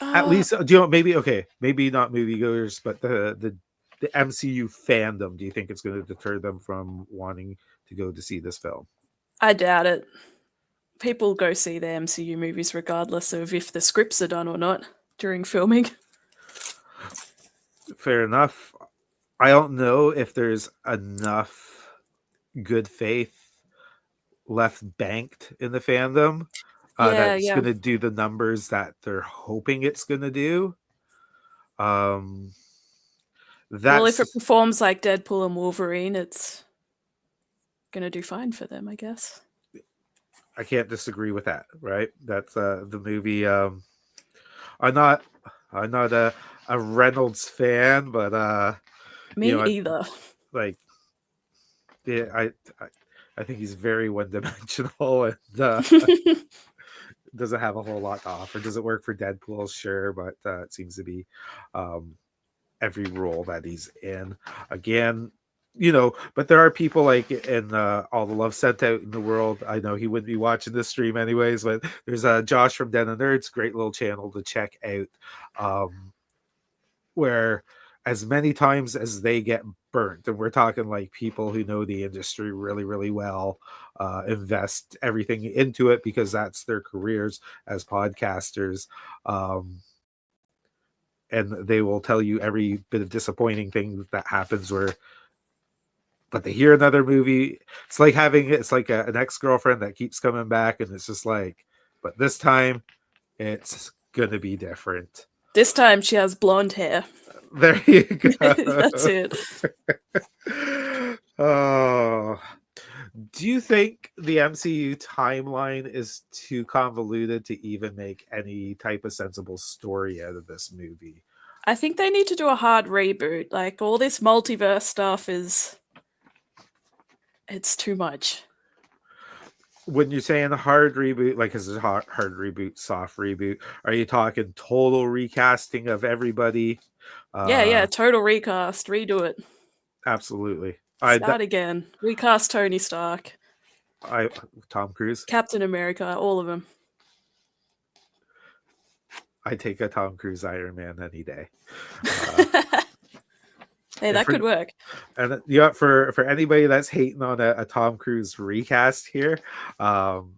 At uh, least, do you know, maybe, okay, maybe not moviegoers, but the MCU fandom, do you think it's going to deter them from wanting to go to see this film? I doubt it. People go see the MCU movies regardless of if the scripts are done or not during filming. Fair enough. I don't know if there's enough good faith left banked in the fandom Yeah, that's yeah. going to do the numbers that they're hoping it's going to do. Um, Well, if it that's performs like Deadpool and Wolverine, it's going to do fine for them, I guess. I can't disagree with that. Right? That's the movie. I'm not I'm not a Reynolds fan, but you Me know, either. like yeah, I think he's very one dimensional and doesn't have a whole lot to offer. Does it work for Deadpool? Sure, but it seems to be um, every role that he's in. Again, but there are people like in all the love sent out in the world. I know he wouldn't be watching this stream anyways, but there's Josh from Den of Nerds, great little channel to check out, where as many times as they get burnt, and we're talking like people who know the industry really, really well, invest everything into it because that's their careers as podcasters. And they will tell you every bit of disappointing thing that happens but they hear another movie. It's like an ex-girlfriend that keeps coming back, and it's just like, but this time it's gonna be different. This time she has blonde hair. There you go. That's it. Oh, do you think the MCU timeline is too convoluted to even make any type of sensible story out of this movie? I think they need to do a hard reboot. Like, all this multiverse stuff it's too much. When you're saying a hard reboot, like, is it a hard reboot, soft reboot? Are you talking total recasting of everybody? Yeah, total recast, redo it. Absolutely. Start again. Recast Tony Stark. Tom Cruise. Captain America, all of them. I take a Tom Cruise Iron Man any day. Hey, that could work. And for anybody that's hating on a Tom Cruise recast here, I'm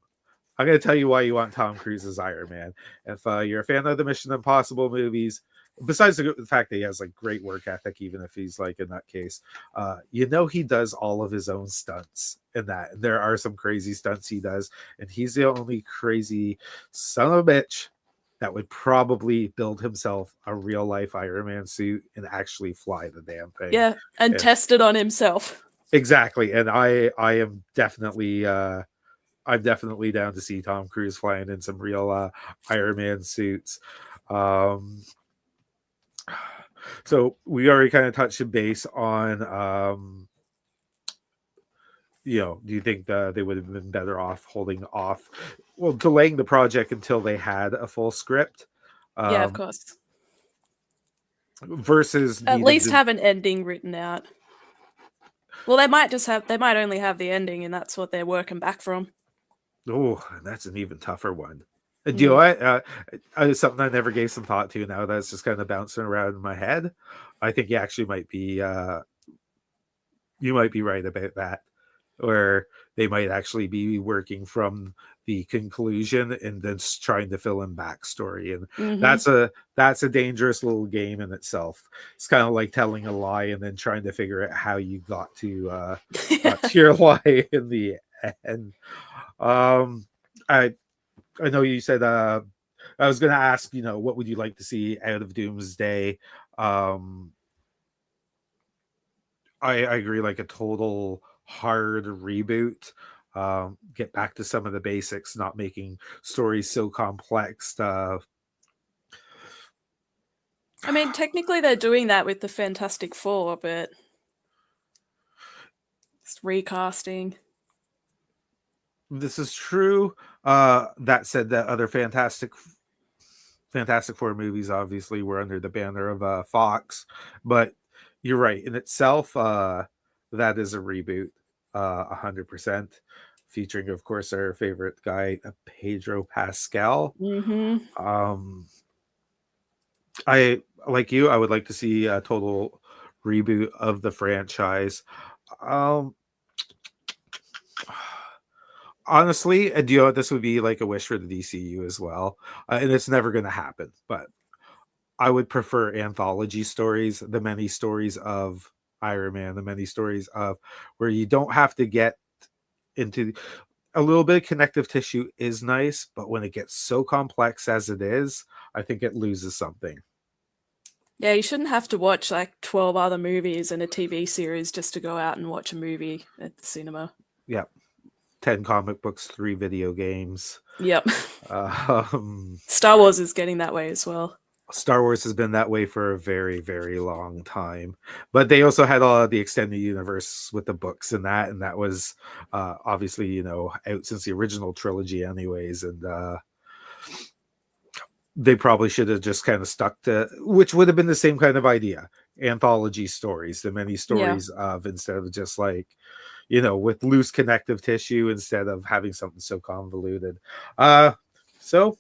going to tell you why you want Tom Cruise as Iron Man. If you're a fan of the Mission Impossible movies, besides the fact that he has like great work ethic, even if he's like in that case, he does all of his own stunts in that. There are some crazy stunts he does, and he's the only crazy son of a bitch that would probably build himself a real life Iron Man suit and actually fly the damn thing. Yeah, and test it on himself. Exactly. And I am definitely I'm definitely down to see Tom Cruise flying in some real Iron Man suits. So we already kind of touched base on do you think they would have been better off delaying the project until they had a full script? Yeah, of course. Versus at least have an ending written out. Well, they might only have the ending, and that's what they're working back from. Oh, that's an even tougher one. Do you know what? Something I never gave some thought to now that's just kind of bouncing around in my head. I think you actually might be right about that. Or they might actually be working from the conclusion and then trying to fill in backstory, and that's a dangerous little game in itself. It's kind of like telling a lie and then trying to figure out how you got to your lie in the end. I know you said I was going to ask, what would you like to see out of Doomsday? I agree, like a total hard reboot. Get back to some of the basics, not making stories so complex. I mean, technically they're doing that with the Fantastic Four, but it's recasting. This is true. That said, that other Fantastic Four movies obviously were under the banner of Fox, but you're right. In itself, that is a reboot, 100%, featuring, of course, our favorite guy, Pedro Pascal. I like you. I would like to see a total reboot of the franchise. Honestly, this would be like a wish for the DCU as well, and it's never going to happen. But I would prefer anthology stories, the many stories of Iron Man, the many stories of where you don't have to get into a little bit of connective tissue is nice, but when it gets so complex as it is, I think it loses something. Yeah, you shouldn't have to watch like 12 other movies and a TV series just to go out and watch a movie at the cinema. Yep. 10 comic books, 3 video games. Yep. Star Wars is getting that way as well. Star Wars has been that way for a very, very long time. But they also had all of the extended universe with the books and that was obviously, out since the original trilogy anyways. And they probably should have just kind of stuck to, which would have been the same kind of idea. Anthology stories, the many stories of, instead of just like, with loose connective tissue, instead of having something so convoluted. So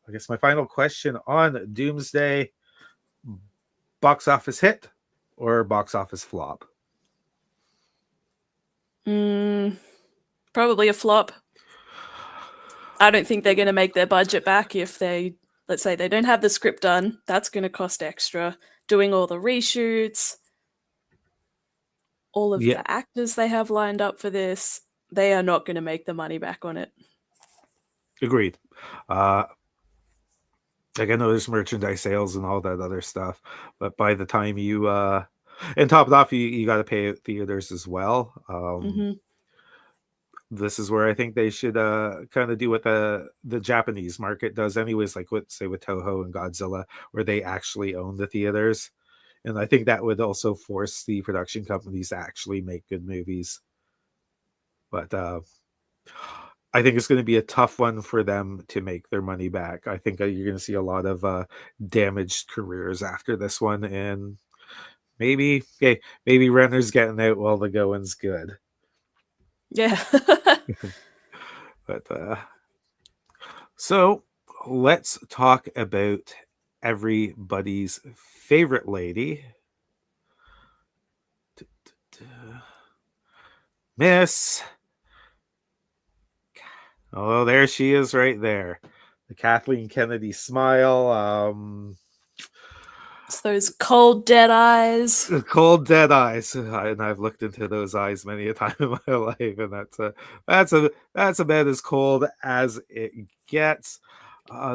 I guess my final question on Doomsday: box office hit, or box office flop? Probably a flop. I don't think they're going to make their budget back if they, let's say, they don't have the script done. That's going to cost extra. Doing all the reshoots, all of Yeah, the actors they have lined up for this, they are not going to make the money back on it. agreed. Like I know there's merchandise sales and all that other stuff, but by the time you and top it off, you got to pay out theaters as well. This is where I think they should kind of do what the Japanese market does, anyways. Like with say with Toho and Godzilla, where they actually own the theaters, and I think that would also force the production companies to actually make good movies. But I think it's going to be a tough one for them to make their money back. I think you're going to see a lot of damaged careers after this one, and maybe Renner's getting out while the going's good. Yeah. But so let's talk about everybody's favorite lady, Miss. Oh, there she is right there. The Kathleen Kennedy smile. It's those cold, dead eyes. Cold dead eyes, and I've looked into those eyes many a time in my life, and that's about as cold as it gets.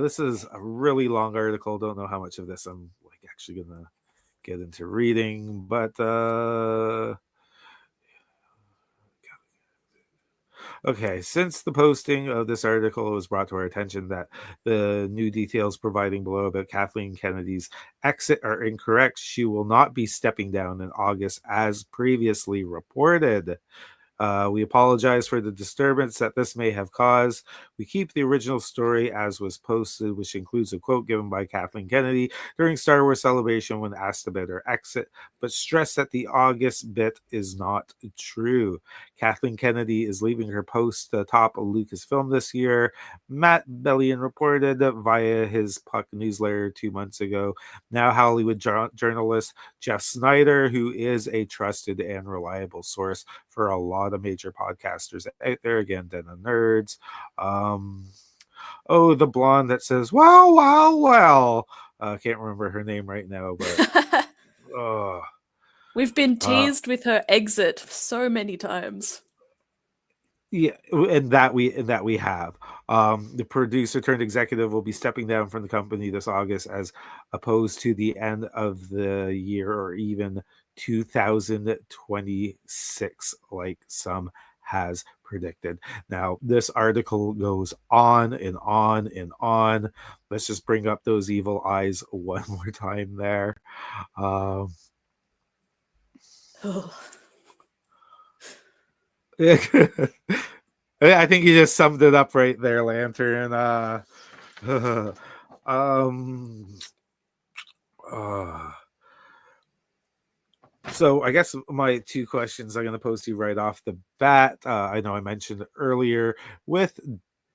This is a really long article. Don't know how much of this I'm like actually gonna get into reading, but okay, since the posting of this article, it was brought to our attention that the new details providing below about Kathleen Kennedy's exit are incorrect. She will not be stepping down in August as previously reported. We apologize for the disturbance that this may have caused. We keep the original story as was posted, which includes a quote given by Kathleen Kennedy during Star Wars Celebration when asked about her exit, but stress that the August bit is not true. Kathleen Kennedy is leaving her post atop Lucasfilm this year. Matt Bellion reported via his Puck newsletter 2 months ago. Now Hollywood journalist Jeff Snyder, who is a trusted and reliable source for a lot of major podcasters out there, again, Den of Nerds. The blonde that says, well. Can't remember her name right now, but We've been teased with her exit so many times. Yeah, and that we have. The producer turned executive will be stepping down from the company this August, as opposed to the end of the year or even 2026, like some has predicted. Now, this article goes on and on and on. Let's just bring up those evil eyes one more time there. I think you just summed it up right there, Lantern. So I guess my two questions I'm going to pose to you right off the bat. I know I mentioned earlier with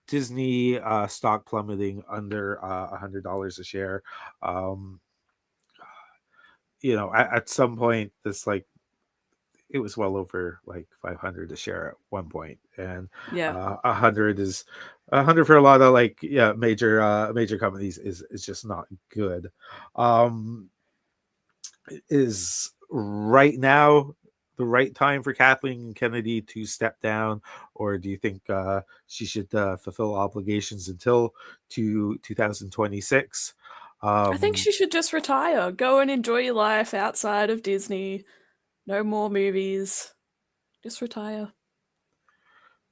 Disney stock plummeting under $100 a share. At some point, this it was well over like 500 a share at one point, and 100 is 100 for a lot of major companies is just not good. Is right now the right time for Kathleen Kennedy to step down, or do you think she should fulfill obligations until 2026? I think she should just retire. Go and enjoy your life outside of Disney. No more movies. Just retire.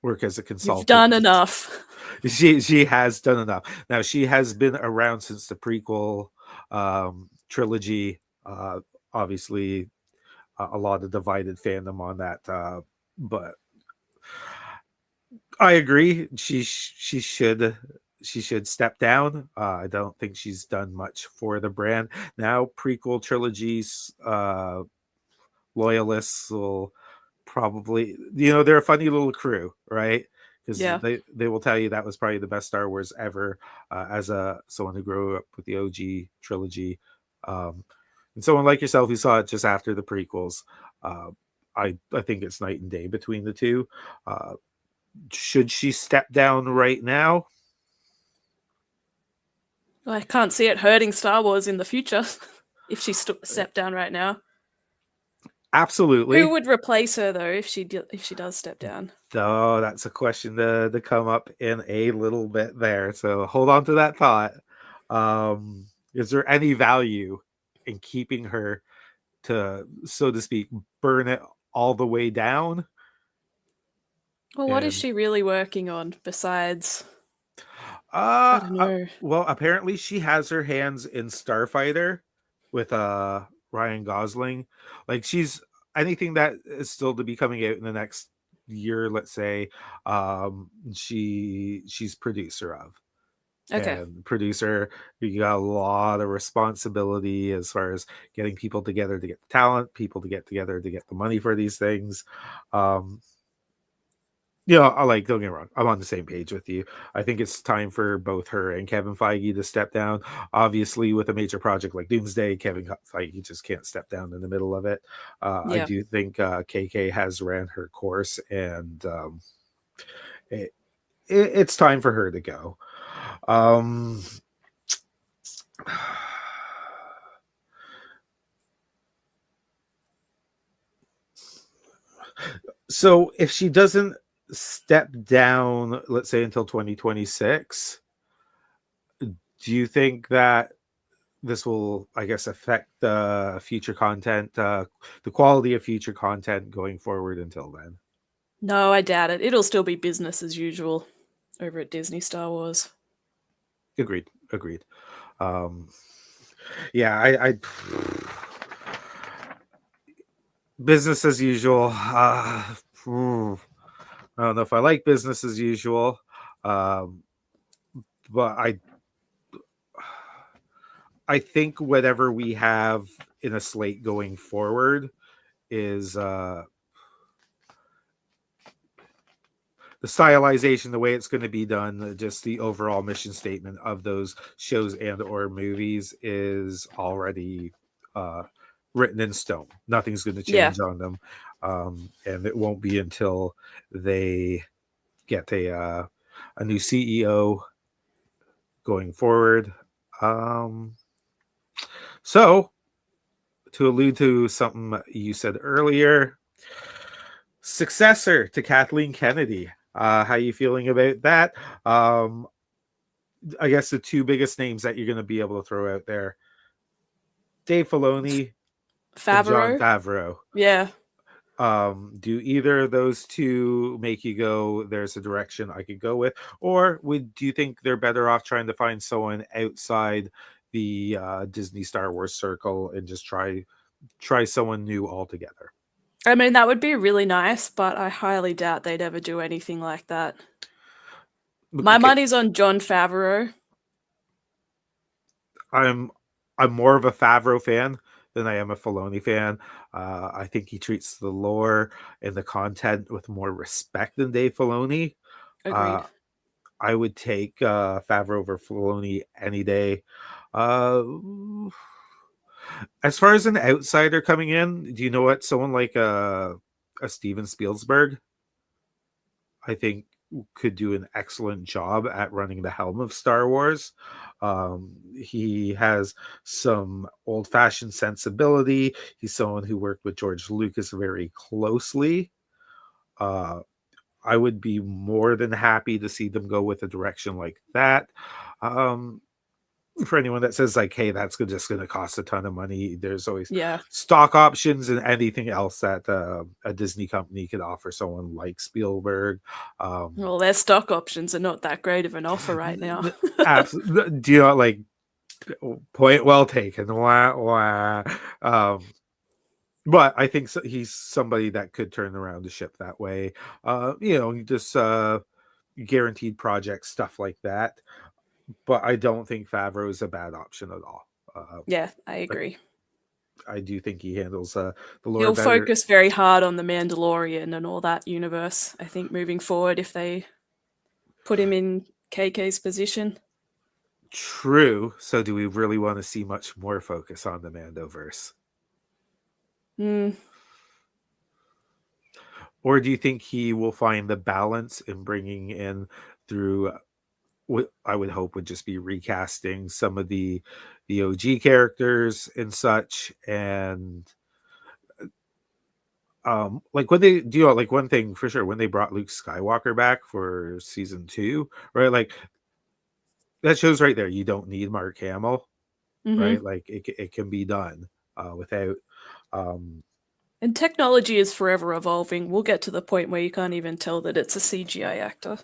Work as a consultant. You've done enough. She has done enough. Now, she has been around since the prequel trilogy. Obviously, a lot of divided fandom on that. But I agree. She should step down. I don't think she's done much for the brand. Now, prequel trilogies, loyalists will probably, they're a funny little crew, right? Because they will tell you that was probably the best Star Wars ever. As someone who grew up with the OG trilogy, And someone like yourself who saw it just after the prequels, uh, I think it's night and day between the two. Should she step down right now? I can't see it hurting Star Wars in the future if she stepped down right now. Absolutely. Who would replace her though if she does step down? Oh, that's a question to come up in a little bit there. So hold on to that thought. Is there any value in keeping her to, so to speak, burn it all the way down? Well, what is And she really working on besides? I don't know. well, apparently she has her hands in Starfighter with Ryan Gosling. Like she's anything that is still to be coming out in the next year, let's say, she's producer of. Okay. And producer, you got a lot of responsibility as far as getting people together to get the talent, people to get together to get the money for these things. I like, don't get me wrong, I'm on the same page with you. I think it's time for both her and Kevin Feige to step down. Obviously, with a major project like Doomsday, Kevin Feige just can't step down in the middle of it. I Yeah. do think KK has ran her course, and it's time for her to go. So if she doesn't step down, let's say until 2026, do you think that this will, I guess, affect the future content, the quality of future content going forward until then? No, I doubt it. It'll still be business as usual over at Disney Star Wars. Agreed. Yeah, I business as usual. I don't know if I like business as usual, but I think whatever we have in a slate going forward is the stylization, the way it's going to be done, just the overall mission statement of those shows and or movies is already written in stone. Nothing's going to change on them, and it won't be until they get a new CEO going forward. So, to allude to something you said earlier, successor to Kathleen Kennedy. How you feeling about that? I guess the two biggest names that you're going to be able to throw out there: Dave Filoni and Jon Favreau? Favreau. Yeah. Do either of those two make you go, there's a direction I could go with? Or do you think they're better off trying to find someone outside the Disney Star Wars circle and just try someone new altogether? I mean, that would be really nice, but I highly doubt they'd ever do anything like that. My money's on Jon Favreau. I'm more of a Favreau fan than I am a Filoni fan. I think he treats the lore and the content with more respect than Dave Filoni. Agreed. I would take Favreau over Filoni any day. As far as an outsider coming in, do you know what? Someone like a Steven Spielberg, I think, could do an excellent job at running the helm of Star Wars. He has some old-fashioned sensibility. He's someone who worked with George Lucas very closely. I would be more than happy to see them go with a direction like that. For anyone that says like, hey, that's just going to cost a ton of money, there's always stock options and anything else that a Disney company could offer someone like Spielberg. Well, their stock options are not that great of an offer right now. Absolutely. Do you know, like, point well taken. Wah, wah. But I think he's somebody that could turn around the ship that way. Just guaranteed projects, stuff like that. But I don't think Favreau is a bad option at all. Yeah, I agree. I do think he handles the lore He'll better. focus very hard on the Mandalorian and all that universe, I think, moving forward if they put him in KK's position. True. So do we really want to see much more focus on the Mandoverse? Hmm. Or do you think he will find the balance in bringing in through what I would hope would just be recasting some of the OG characters and such, and like when they do, like one thing for sure, when they brought Luke Skywalker back for season 2, right? Like that shows right there you don't need Mark Hamill, right? Hmm. Like it can be done without um And technology is forever evolving. We'll get to the point where you can't even tell that it's a CGI actor.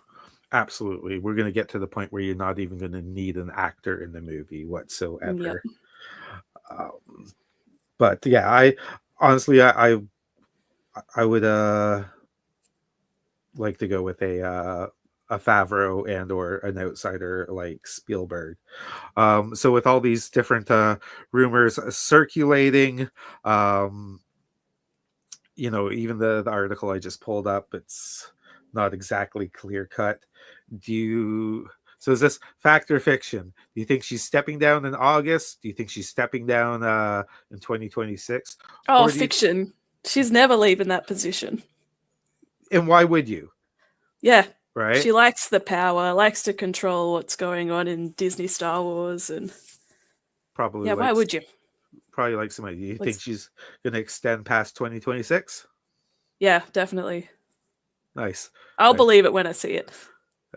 absolutely. We're going to get to the point where you're not even going to need an actor in the movie Yep. whatsoever. Um, but yeah, I honestly, I would like to go with a Favreau and or an outsider like Spielberg. So with all these different rumors circulating, um, even the article I just pulled up, it's not exactly clear cut. Do you? So is this fact or fiction? Do you think she's stepping down in August? Do you think she's stepping down in 2026? Oh, Or do you? fiction. She's never leaving that position. And why would you? Yeah. Right? She likes the power, likes to control what's going on in Disney Star Wars, and Probably yeah, why likes would you? probably like somebody. Do you think Let's she's going to extend past 2026? yeah, definitely. Nice. I'll Nice. believe it when I see it.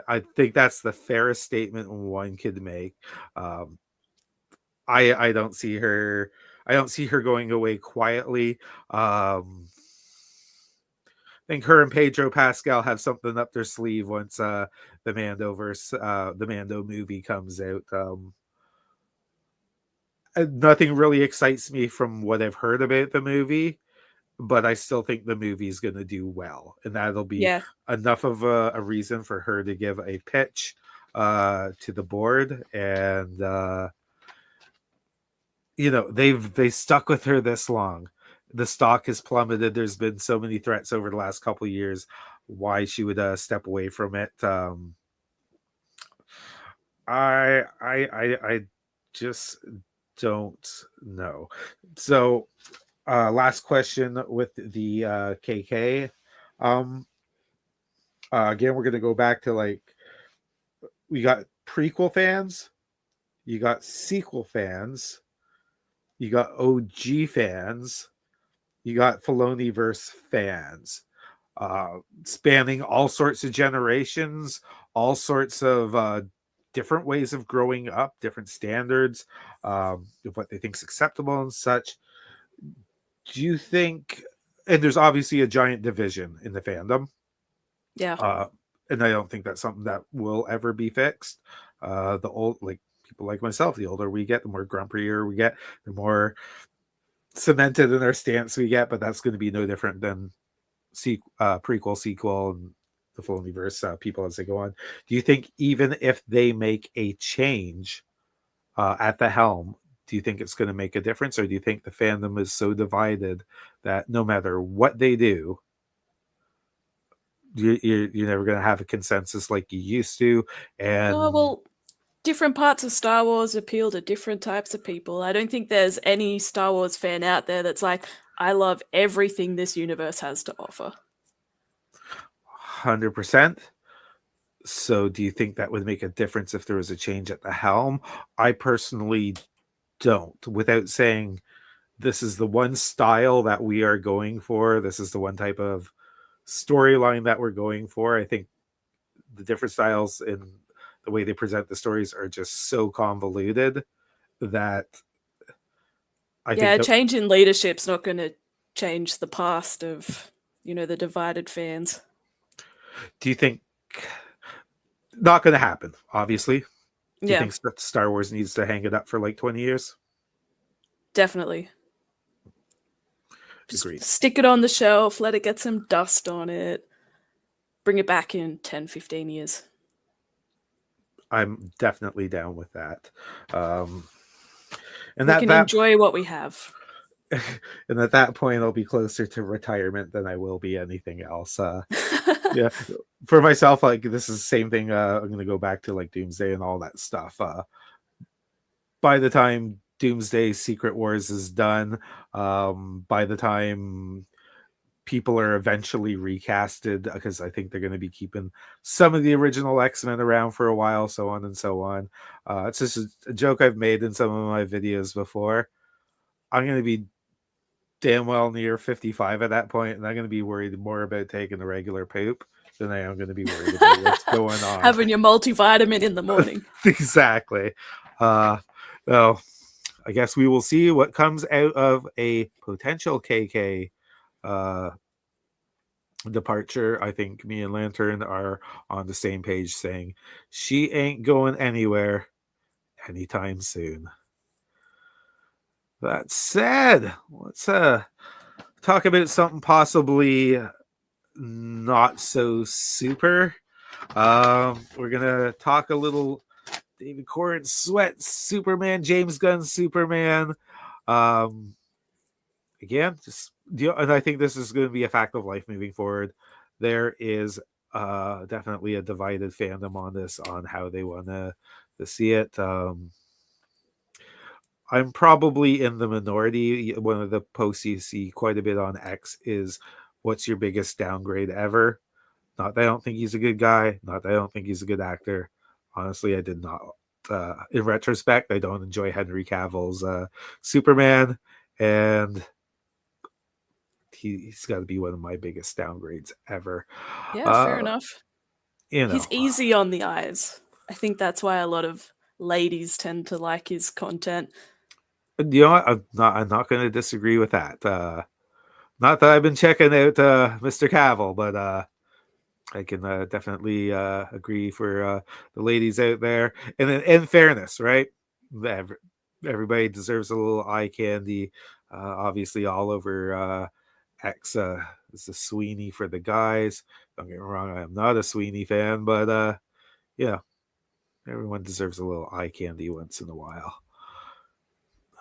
I think that's the fairest statement one could make. Um, I don't see her. I don't see her going away quietly. I think her and Pedro Pascal have something up their sleeve once the Mando movie comes out. Nothing really excites me from what I've heard about the movie, but I still think the movie's going to do well, and that'll be Yeah. enough of a reason for her to give a pitch to the board. And they stuck with her this long. The stock has plummeted. There's been so many threats over the last couple of years why she would step away from it. I just don't know. So last question with the KK. Um, again, we're gonna go back to like we got prequel fans, you got sequel fans, you got OG fans, you got Filoniverse fans, spanning all sorts of generations, all sorts of different ways of growing up, different standards of what they think is acceptable and such. Do you think? And there's obviously a giant division in the fandom, Yeah. and I don't think that's something that will ever be fixed. The old like people like myself, the older we get, the more grumpier we get, the more cemented in our stance we get. But that's going to be no different than prequel, sequel, and the full universe people as they go on. Do you think even if they make a change at the helm, do you think it's going to make a difference, or do you think the fandom is so divided that no matter what they do, you're never going to have a consensus like you used to? Oh, And well, different parts of Star Wars appeal to different types of people. I don't think there's any Star Wars fan out there that's like, I love everything this universe has to offer. 100%. So, do you think that would make a difference if there was a change at the helm? I personally don't. Without saying this is the one style that we are going for, this is the one type of storyline that we're going for. I think the different styles and the way they present the stories are just so convoluted that I Yeah, think a that. change in leadership's not going to change the past of, the divided fans. Do you think not going to happen? Obviously. Do you Yeah, think Star Wars needs to hang it up for like 20 years? definitely. Just Agreed. stick it on the shelf, let it get some dust on it, bring it back in 10, 15 years. I'm definitely down with that. And We that can that enjoy what we have. and at that point I'll be closer to retirement than I will be anything else. Yeah, for myself, like this is the same thing. I'm gonna go back to like Doomsday and all that stuff. by the time Doomsday Secret Wars is done, by the time people are eventually recasted, because I think they're going to be keeping some of the original X-Men around for a while, so on and so on. It's just a joke I've made in some of my videos before. I'm going to be damn well near 55 at that point, and I'm going to be worried more about taking the regular poop than I am going to be worried about what's going on. Having your multivitamin in the morning. Exactly. Well, I guess we will see what comes out of a potential KK departure. I think me and Lantern are on the same page saying she ain't going anywhere anytime soon. That said, let's talk about something possibly not so super. We're gonna talk a little David Corn Sweat Superman, James Gunn Superman. Again, just and I think this is going to be a fact of life moving forward. There is definitely a divided fandom on this, on how they want to see it. I'm probably in the minority. One of the posts you see quite a bit on X is, "What's your biggest downgrade ever?" Not that I don't think he's a good guy. Not that I don't think he's a good actor. Honestly, I did not. In retrospect, I don't enjoy Henry Cavill's Superman, and he's got to be one of my biggest downgrades ever. Yeah, fair enough. He's easy on the eyes. I think that's why a lot of ladies tend to like his content. You know what? I'm not going to disagree with that. Not that I've been checking out Mr. Cavill, but I can definitely agree for the ladies out there. And in fairness, right? Everybody deserves a little eye candy. Obviously, all over X is a Sweeney for the guys. Don't get me wrong, I am not a Sweeney fan, but yeah, everyone deserves a little eye candy once in a while.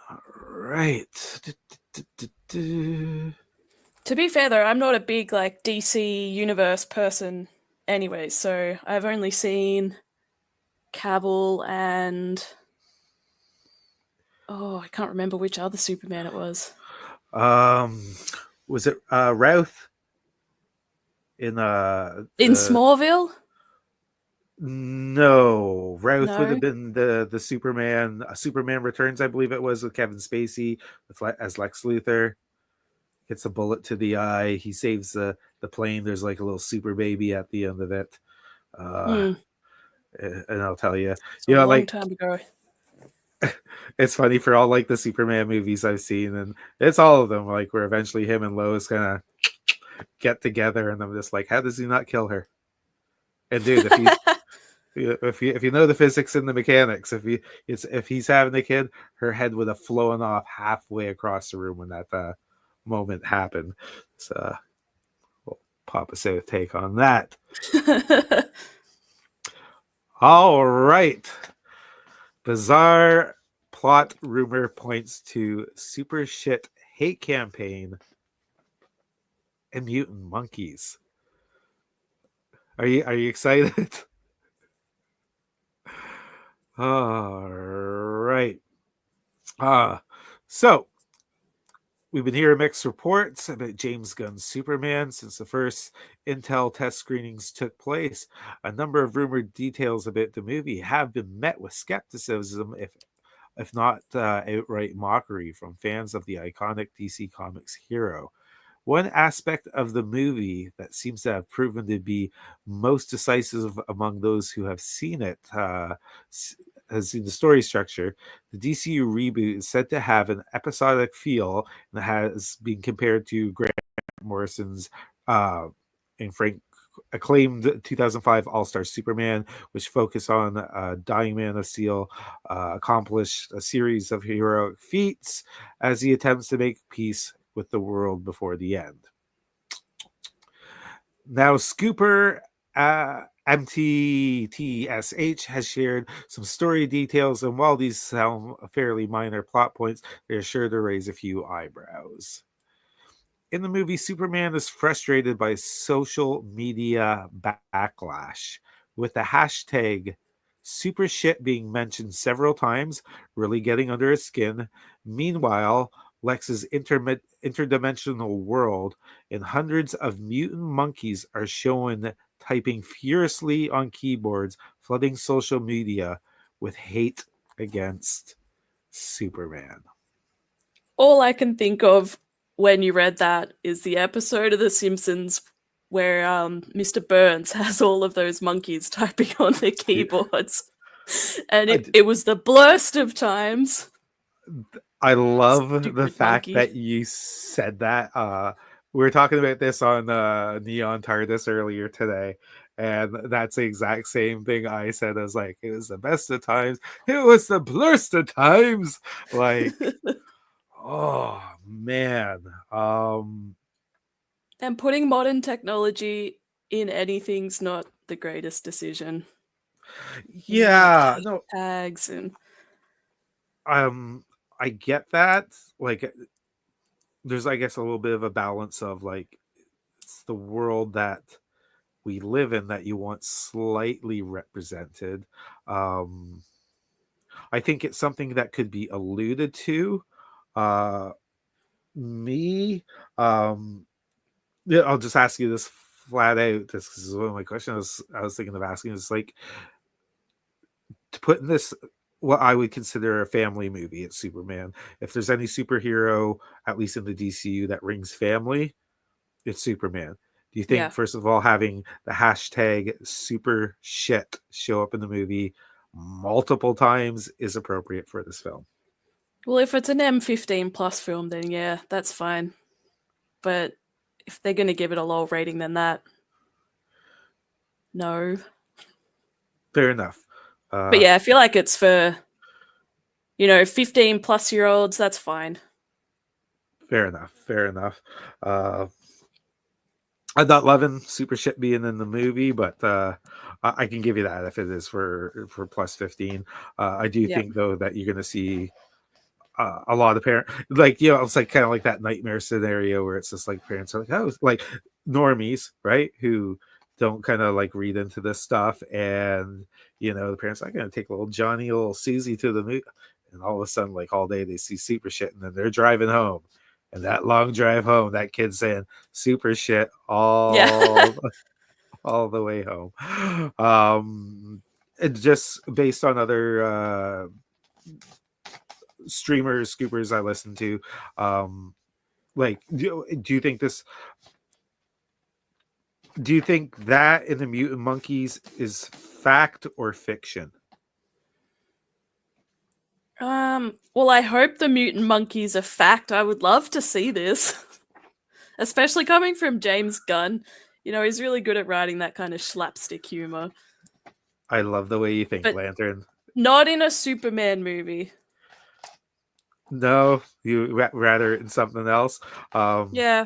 All right. To be fair, though, I'm not a big like DC universe person anyway, so I've only seen Cavill and I can't remember which other Superman it was. Was it Routh in Smallville? No, Routh No? would have been the Superman. Superman Returns, I believe it was, with Kevin Spacey as Lex Luthor. Hits a bullet to the eye. He saves the plane. There's like a little super baby at the end of it. And I'll tell you, it's a long time ago. It's funny, for all like the Superman movies I've seen, and it's all of them, like where eventually him and Lois kind of get together, and I'm just like, how does he not kill her? And dude, if you know the physics and the mechanics, if he's having a kid, her head would have flown off halfway across the room when that moment happened. So we'll pop a South take on that. All right. Bizarre plot rumor points to super shit hate campaign and mutant monkeys. Are you excited? All right. So we've been hearing mixed reports about James Gunn's Superman since the first Intel test screenings took place. A number of rumored details about the movie have been met with skepticism, if not outright mockery, from fans of the iconic DC Comics hero. One aspect of the movie that seems to have proven to be most decisive among those who have seen it has seen the story structure. The DCU reboot is said to have an episodic feel and has been compared to Grant Morrison's and Frank acclaimed 2005 All-Star Superman, which focused on dying Man of Steel accomplished a series of heroic feats as he attempts to make peace with the world before the end. Now, Scooper MTTSH has shared some story details, and while these sound fairly minor plot points, they're sure to raise a few eyebrows. In the movie, Superman is frustrated by social media backlash with the hashtag super shit being mentioned several times, really getting under his skin. Meanwhile, Lex's interdimensional world and hundreds of mutant monkeys are shown typing furiously on keyboards, flooding social media with hate against Superman. All I can think of when you read that is the episode of The Simpsons where Mr. Burns has all of those monkeys typing on their keyboards. And it was the blurst of times. I love the Stupid fact monkey. that you said that. We were talking about this on Neon TARDIS earlier today, and that's the exact same thing I said. I was like, it was the best of times. It was the blurst of times. Like, oh man. And putting modern technology in anything's not the greatest decision. Yeah, no, Tags and I get that. Like, there's, I guess, a little bit of a balance of like, it's the world that we live in that you want slightly represented. I think it's something that could be alluded to. Uh, me, yeah, I'll just ask you this flat out. This is one of my questions I was thinking of asking. Is like, to put in this what I would consider a family movie. It's Superman. If there's any superhero, at least in the DCU, that rings family, it's Superman. Do you think, yeah. first of all, having the hashtag super shit show up in the movie multiple times is appropriate for this film? Well, if it's an M15 plus film, then yeah, that's fine. But if they're going to give it a lower rating than that, no. Fair enough. But yeah, I feel like it's for, 15 plus year olds, that's fine. Fair enough. Fair enough. I'm not loving super shit being in the movie, but I can give you that if it is for plus 15. I do think though that you're going to see a lot of parents, like, it's like kind of like that nightmare scenario where it's just like parents are like, oh, like normies, right, who don't kind of like read into this stuff, and the parents are going to take little Johnny, little Susie to the movie, and all of a sudden, like, all day they see super shit, and then they're driving home, and that long drive home, that kid's saying super shit all the way home. And just based on other streamers, scoopers I listen to, like, do you think that in the Mutant Monkeys is fact or fiction? Well, I hope the mutant monkeys are fact. I would love to see this. Especially coming from James Gunn. He's really good at writing that kind of slapstick humor. I love the way you think, but Lantern. Not in a Superman movie. No, rather in something else. Yeah.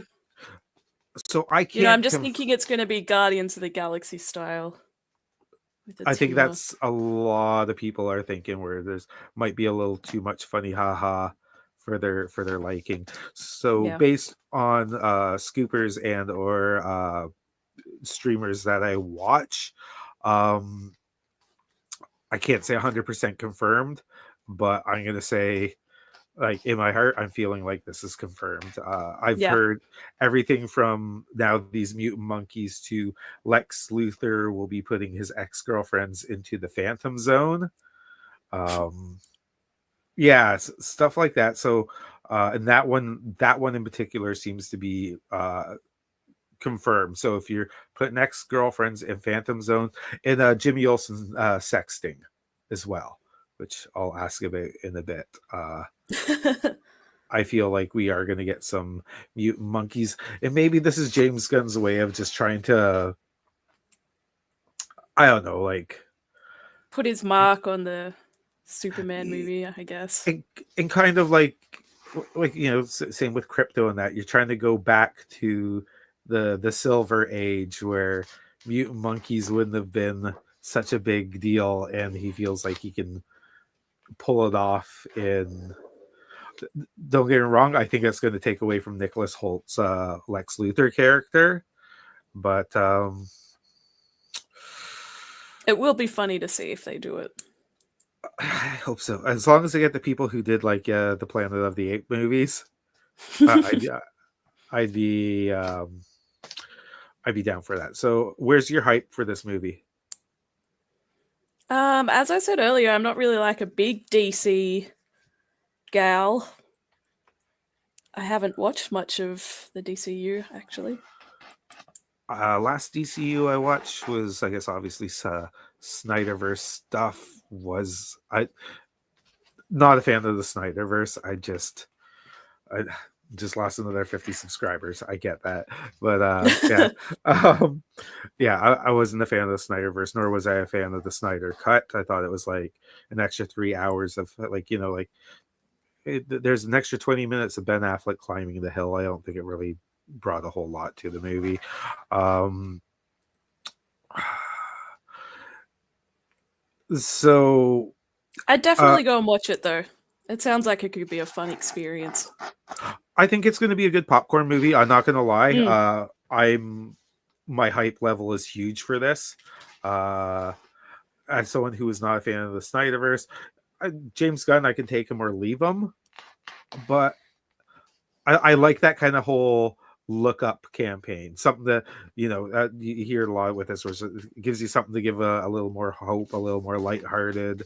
So I can't. I'm just thinking it's going to be Guardians of the Galaxy style. I think that's a lot of people are thinking, where there's might be a little too much funny haha for their liking. So based on scoopers and or streamers that I watch, I can't say 100% confirmed, but I'm gonna say, like, in my heart, I'm feeling like this is confirmed. I've heard everything from now these mutant monkeys to Lex Luthor will be putting his ex-girlfriends into the Phantom Zone. Stuff like that. So, and that one in particular seems to be confirmed. So if you're putting ex-girlfriends in Phantom Zone, and Jimmy Olsen sexting as well, which I'll ask about in a bit. I feel like we are going to get some mutant monkeys, and maybe this is James Gunn's way of just trying to, I don't know, like, put his mark on the Superman movie, I guess. And kind of like same with Crypto and that. You're trying to go back to the Silver Age where mutant monkeys wouldn't have been such a big deal, and he feels like he can pull it off in. Don't get me wrong, I think that's going to take away from Nicholas Holt's Lex Luthor character, but It will be funny to see if they do it. I hope so. As long as they get the people who did like the Planet of the Apes movies, I'd be I'd be down for that. So, where's your hype for this movie? As I said earlier, I'm not really like a big DC gal. I haven't watched much of the DCU actually. Last DCU I watched was, I guess, obviously Snyderverse stuff. Was I not a fan of the Snyderverse? I just lost another 50 subscribers. I get that, but yeah, yeah, I wasn't a fan of the Snyderverse, nor was I a fan of the Snyder Cut. I thought it was like an extra 3 hours of like there's an extra 20 minutes of Ben Affleck climbing the hill. I don't think it really brought a whole lot to the movie. So I'd definitely go and watch it though. It sounds like it could be a fun experience. I think it's going to be a good popcorn movie. I'm not going to lie. My hype level is huge for this. As someone who is not a fan of the Snyderverse, James Gunn, I can take him or leave him, but I like that kind of whole look up campaign. Something that you hear a lot with this, where it gives you something to give a little more hope, a little more lighthearted.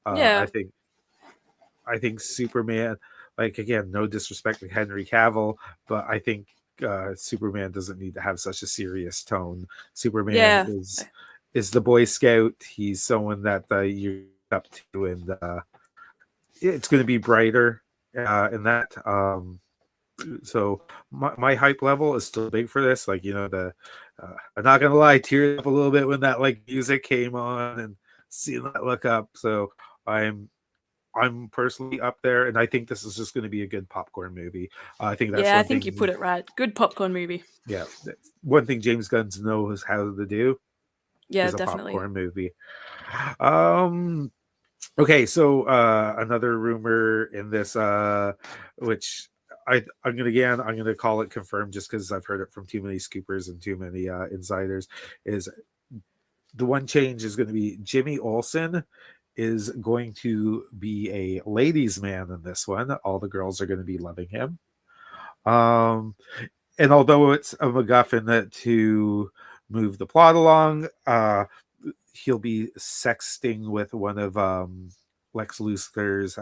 Yeah. I think Superman, like, again, no disrespect to Henry Cavill, but I think Superman doesn't need to have such a serious tone. Superman is the Boy Scout. He's someone that you up to, and it's going to be brighter in that. So my hype level is still big for this. Like, I'm not gonna lie, teared up a little bit when that like music came on and seeing that look up. So I'm personally up there, and I think this is just going to be a good popcorn movie. I think that's I think you put it right. Good popcorn movie. Yeah, one thing James Gunn knows how to do. Yeah, is a definitely. Popcorn movie. Okay, so another rumor in this, which I'm gonna call it confirmed just because I've heard it from too many scoopers and too many insiders, is the one change is going to be Jimmy Olsen is going to be a ladies' man in this one. All the girls are going to be loving him. And although it's a MacGuffin to move the plot along, he'll be sexting with one of Lex Luthor's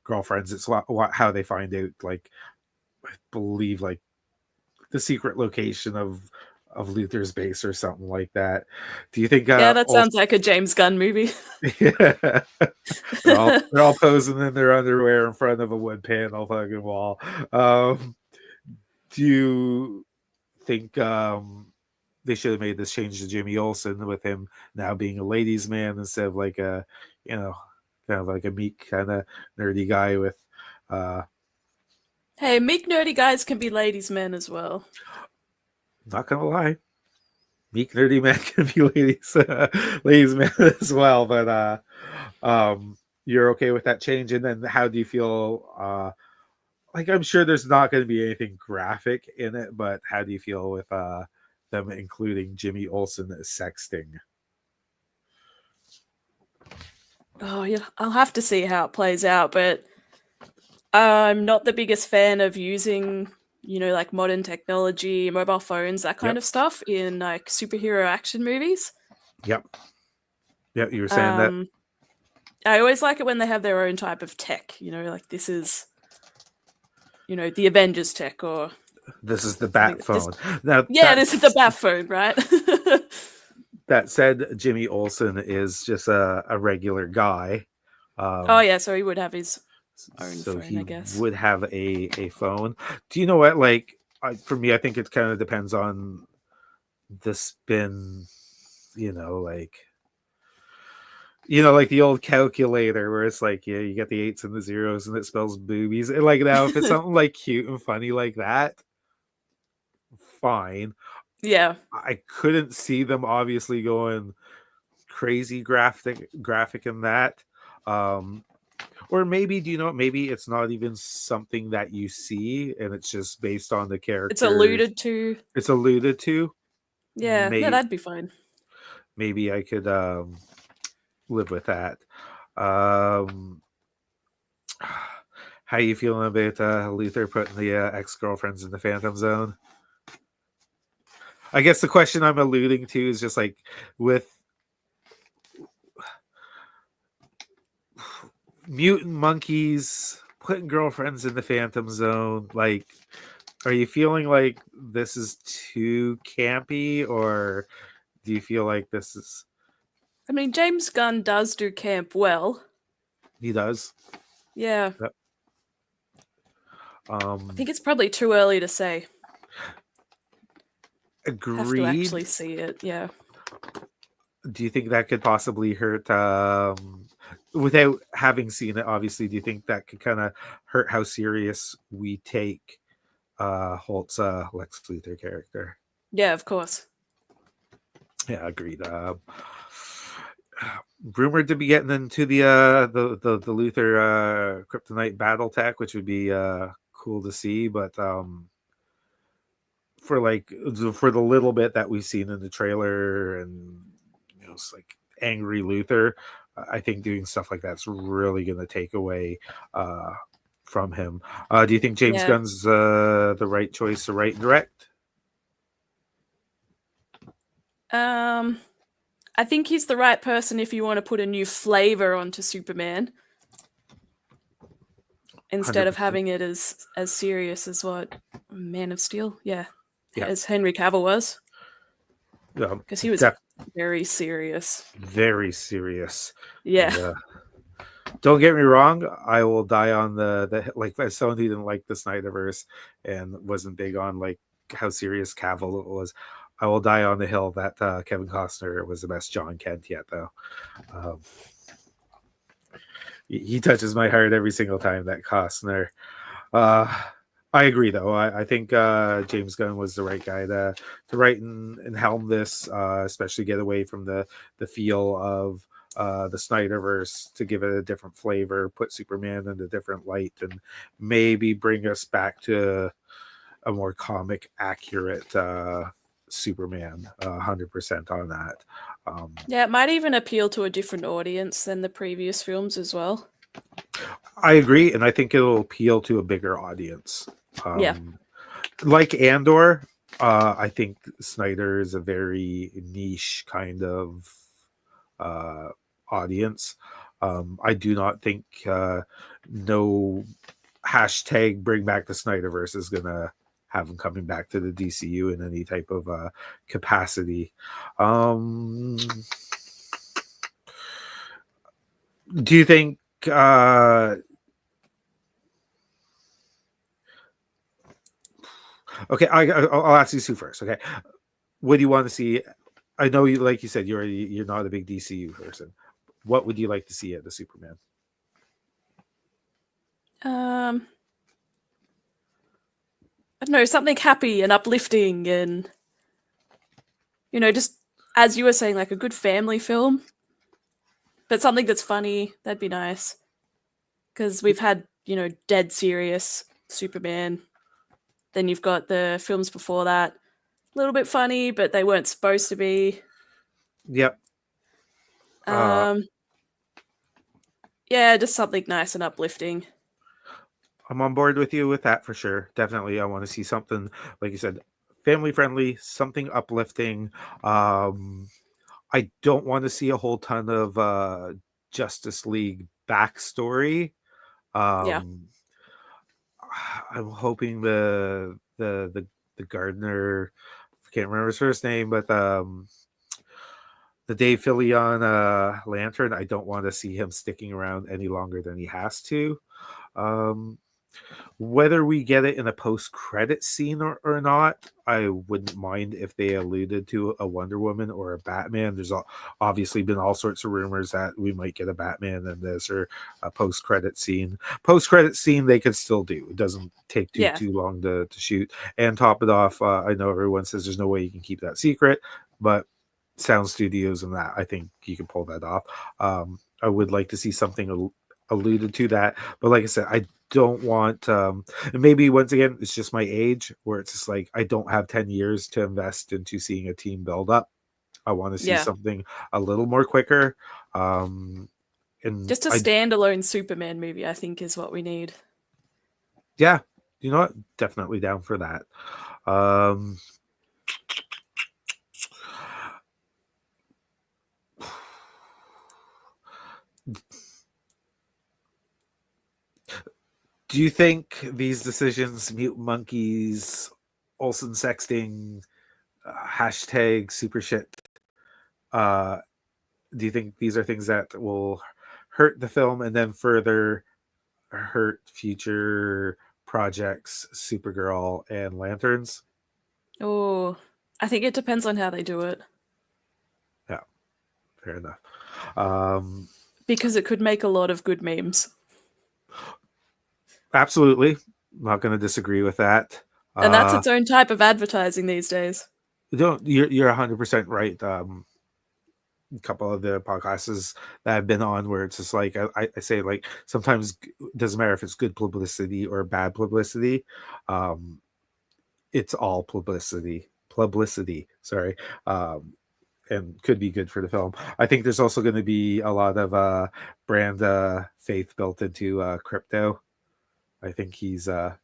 girlfriends. It's how they find out, like, I believe, like, the secret location of Luthor's base or something like that. Do you think? That sounds like a James Gunn movie. Yeah, they're all posing in their underwear in front of a wood panel fucking wall. Do you think they should have made this change to Jimmy Olsen, with him now being a ladies' man instead of like a, kind of like a meek, kind of nerdy guy with. Hey, meek nerdy guys can be ladies' men as well. Not gonna lie, meek nerdy man can be ladies' man as well. But you're okay with that change, and then how do you feel? Like, I'm sure there's not going to be anything graphic in it, but how do you feel with them including Jimmy Olsen as sexting? Oh, yeah, I'll have to see how it plays out, but I'm not the biggest fan of using, like modern technology, mobile phones, that kind of stuff in like superhero action movies. Yep, you were saying that. I always like it when they have their own type of tech, like this is, the Avengers tech, or this is the Bat phone. This is the Bat phone, right? That said, Jimmy Olsen is just a regular guy. So he would have his own phone, I guess. Would have a phone. Do you know what? Like, for me, I think it kind of depends on the spin. Like the old calculator where it's like, you get the 8s and the 0s and it spells boobies. And like, now if it's something like cute and funny like that, fine. Yeah. I couldn't see them obviously going crazy graphic in that. Or maybe, do you know what? Maybe it's not even something that you see and it's just based on the character. It's alluded to. Yeah, that'd be fine. maybe I could live with that. Um, how you feeling about Luther putting the ex-girlfriends in the Phantom Zone? I guess the question I'm alluding to is just like with mutant monkeys putting girlfriends in the Phantom Zone. Like, are you feeling like this is too campy, or do you feel like this is? I mean, James Gunn does do camp well. He does. Yeah. Yep. I think it's probably too early to say. Agreed. Have to actually see it. Yeah. Do you think that could possibly hurt? Without having seen it, obviously, do you think that could kind of hurt how serious we take Holt's Lex Luthor character? Yeah, of course. Yeah, agreed. Rumored to be getting into the Luthor kryptonite battle tech, which would be cool to see, but for the little bit that we've seen in the trailer, and it's like angry Luthor, I think doing stuff like that's really going to take away from him. Do you think James Gunn's the right choice to write and direct? I think he's the right person if you want to put a new flavor onto Superman instead 100%. of having it as serious as what Man of Steel, as Henry Cavill was. Because he was very serious. Very serious. Yeah. And, don't get me wrong, I will die on the like, as someone who didn't like the Snyderverse and wasn't big on like how serious Cavill was, I will die on the hill that Kevin Costner was the best John Kent yet, though. He touches my heart every single time, that Costner. I agree, though. I think James Gunn was the right guy to write and helm this, especially get away from the feel of the Snyderverse, to give it a different flavor, put Superman in a different light, and maybe bring us back to a more comic accurate Superman. 100% on that. It might even appeal to a different audience than the previous films as well. I agree, and I think it'll appeal to a bigger audience. Like Andor, I think Snyder is a very niche kind of audience. I do not think no hashtag bring back the Snyderverse is gonna have him coming back to the DCU in any type of capacity. Do you think okay, I'll ask you two first. Okay, what do you want to see? I know you, like you said, you're not a big DCU person. What would you like to see at the Superman? I don't know, something happy and uplifting, and just as you were saying, like a good family film, but something that's funny. That'd be nice, because we've had dead serious Superman. Then you've got the films before that, a little bit funny, but they weren't supposed to be. Yep. Just something nice and uplifting. I'm on board with you with that for sure. Definitely, I want to see something, like you said, family friendly, something uplifting. I don't want to see a whole ton of Justice League backstory. I'm hoping the gardener, I can't remember his first name, but the Dave Fillion Lantern, I don't want to see him sticking around any longer than he has to. Whether we get it in a post-credit scene or not, I wouldn't mind if they alluded to a Wonder Woman or a Batman. There's obviously been all sorts of rumors that we might get a Batman in this, or a post-credit scene. Post-credit scene they could still do. It doesn't take too long to shoot. And top it off, I know everyone says there's no way you can keep that secret, but Sound Studios and that, I think you can pull that off. I would like to see something alluded to that, but like I said, I don't want and maybe once again it's just my age, where it's just like I don't have 10 years to invest into seeing a team build up. I want to see Yeah. something a little more quicker. And Just a standalone Superman movie, I think, is what we need. yeah, you know what? Definitely down for that. Um, do you think these decisions, Mutant Monkeys, Olsen sexting, hashtag super shit, do you think these are things that will hurt the film and then further hurt future projects, Supergirl and Lanterns? Oh, I think it depends on how they do it. Yeah, fair enough. Um, Because it could make a lot of good memes. absolutely. Not going to disagree with that. And that's its own type of advertising these days. You're 100% right. A couple of the podcasts that I've been on where it's just like I say, like, sometimes it doesn't matter if it's good publicity or bad publicity. It's all publicity. Sorry. And could be good for the film. I think there's also going to be a lot of brand faith built into crypto. I think he's going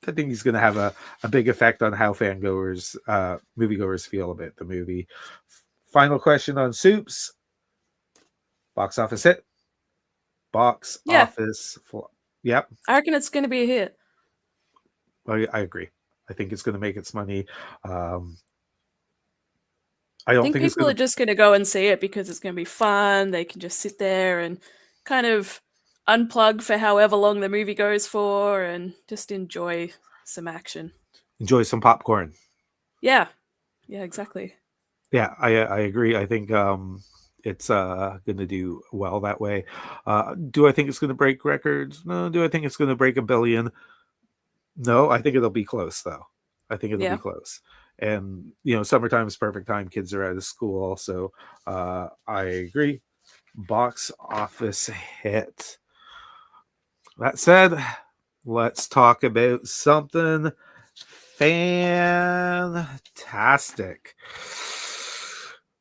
to have a big effect on how moviegoers feel about the movie. Final question on Soups. Box office hit. Yeah. Yep. I reckon it's going to be a hit. I agree. I think it's going to make its money. I don't think people are just going to go and see it because it's going to be fun. They can just sit there and kind of unplug for however long the movie goes for and just enjoy some action. Enjoy some popcorn. Yeah. Yeah, exactly. Yeah, I agree. I think it's going to do well that way. Do I think it's going to break records? No. Do I think it's going to break 1 billion? No, I think it'll be close, though. I think it'll be close. And, summertime is perfect time. Kids are out of school. So I agree. Box office hit. That said, let's talk about something fantastic.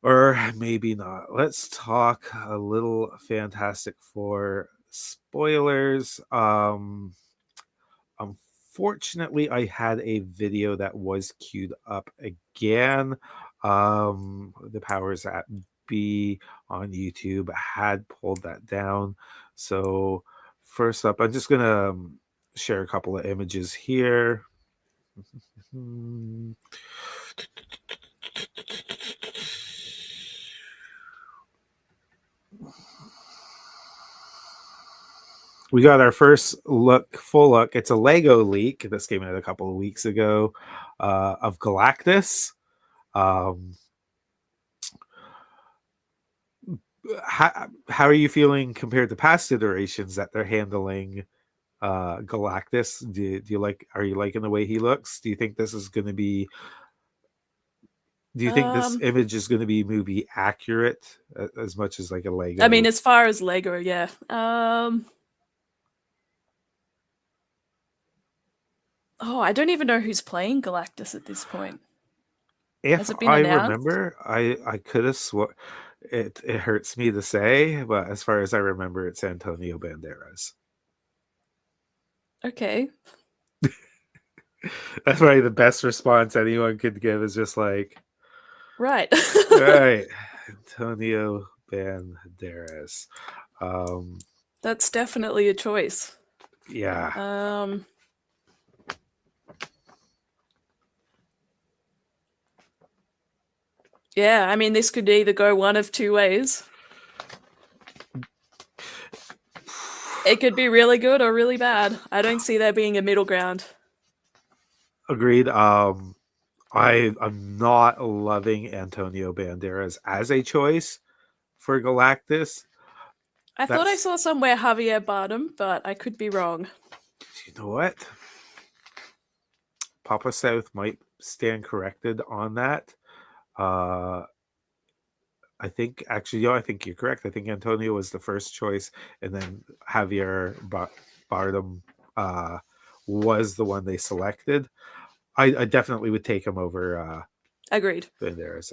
Or maybe not. Let's talk a little Fantastic Four spoilers. Unfortunately, I had a video that was queued up again. The powers that be on YouTube had pulled that down. So first up, I'm just gonna share a couple of images here. We got our first full look. It's a Lego leak. This came out a couple of weeks ago of Galactus. How are you feeling compared to past iterations that they're handling Galactus? Do you like? Are you liking the way he looks? Do you think this is going to be? Do you think this image is going to be movie accurate as much as like a Lego? I mean, as far as Lego, yeah. I don't even know who's playing Galactus at this point. If I remember, I could have swore it hurts me to say, but as far as I remember, it's Antonio Banderas. Okay. That's probably the best response anyone could give is just like, right. Right. Antonio Banderas. That's definitely a choice. Yeah. Yeah, I mean, this could either go one of two ways. It could be really good or really bad. I don't see there being a middle ground. Agreed. I'm not loving Antonio Banderas as a choice for Galactus. I thought I saw somewhere Javier Bardem, but I could be wrong. You know what? Papa South might stand corrected on that. I think actually, I think you're correct. I think Antonio was the first choice, and then Javier Bardem was the one they selected. I definitely would take him over Agreed. And there's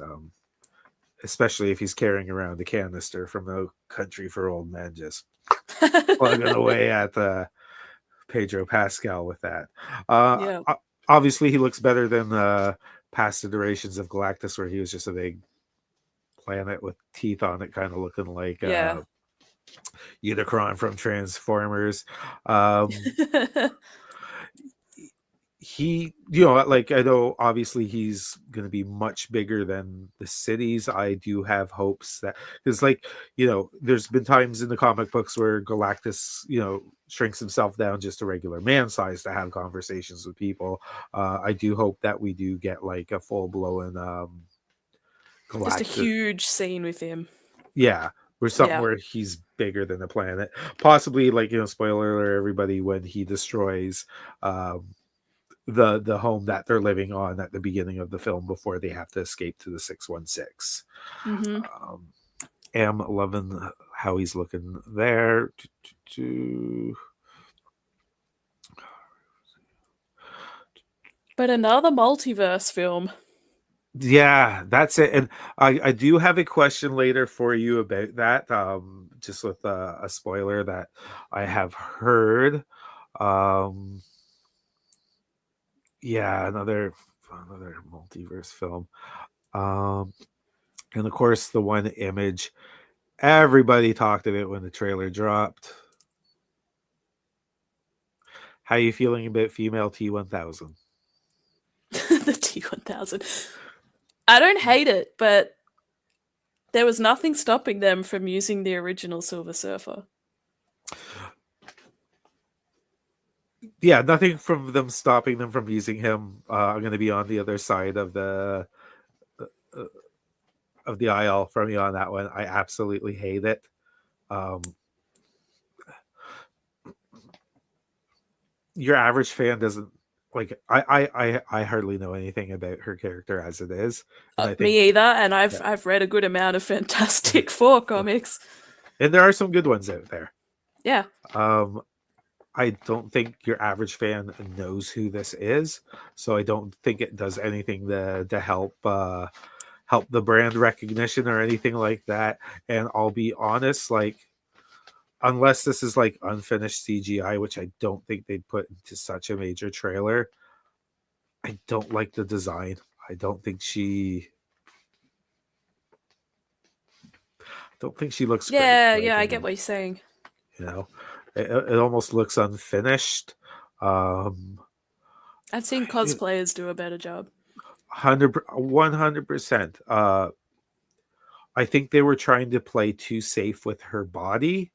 especially if he's carrying around a canister from No Country for Old Men, just plugging away at Pedro Pascal with that. Yeah. Obviously, he looks better than past iterations of Galactus, where he was just a big planet with teeth on it, kind of looking like Yeah. Unicron from Transformers. He, like, I know obviously he's going to be much bigger than the cities. I do have hopes that, because, like, there's been times in the comic books where Galactus, shrinks himself down just a regular man size to have conversations with people. I do hope that we do get like a full blown Galactus. Just a huge scene with him. Yeah, or something Yeah. where he's bigger than the planet. Possibly, like, spoiler alert, everybody, when he destroys the home that they're living on at the beginning of the film before they have to escape to the 616. Am loving how he's looking there. But another multiverse film. Yeah, that's it. And I do have a question later for you about that. Just with a spoiler that I have heard. Yeah, another multiverse film. And of course, the one image everybody talked about when the trailer dropped. How are you feeling about female T-1000? The T-1000. I don't hate it, but there was nothing stopping them from using the original Silver Surfer. Yeah, nothing from them stopping them from using him. I'm going to be on the other side of the aisle from you on that one. I absolutely hate it. Your average fan doesn't like. I hardly know anything about her character as it is. And I think, me either, and I've read a good amount of Fantastic Four comics, and there are some good ones out there. Yeah. I don't think your average fan knows who this is, so I don't think it does anything to help the brand recognition or anything like that. And I'll be honest, like, unless this is like unfinished CGI, which I don't think they'd put into such a major trailer, I don't like the design. I don't think she looks great. Yeah, I get what you're saying. It almost looks unfinished. I've seen cosplayers do a better job. 100%. I think they were trying to play too safe with her body.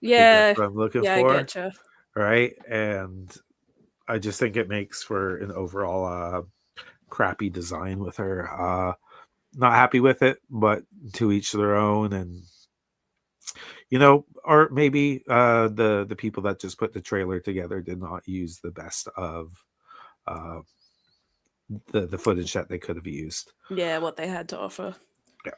Yeah, that's what I'm looking for. I getcha. Right, and I just think it makes for an overall crappy design with her. Not happy with it, but to each their own. And or maybe the people that just put the trailer together did not use the best of the footage that they could have used. Yeah, what they had to offer. Yeah.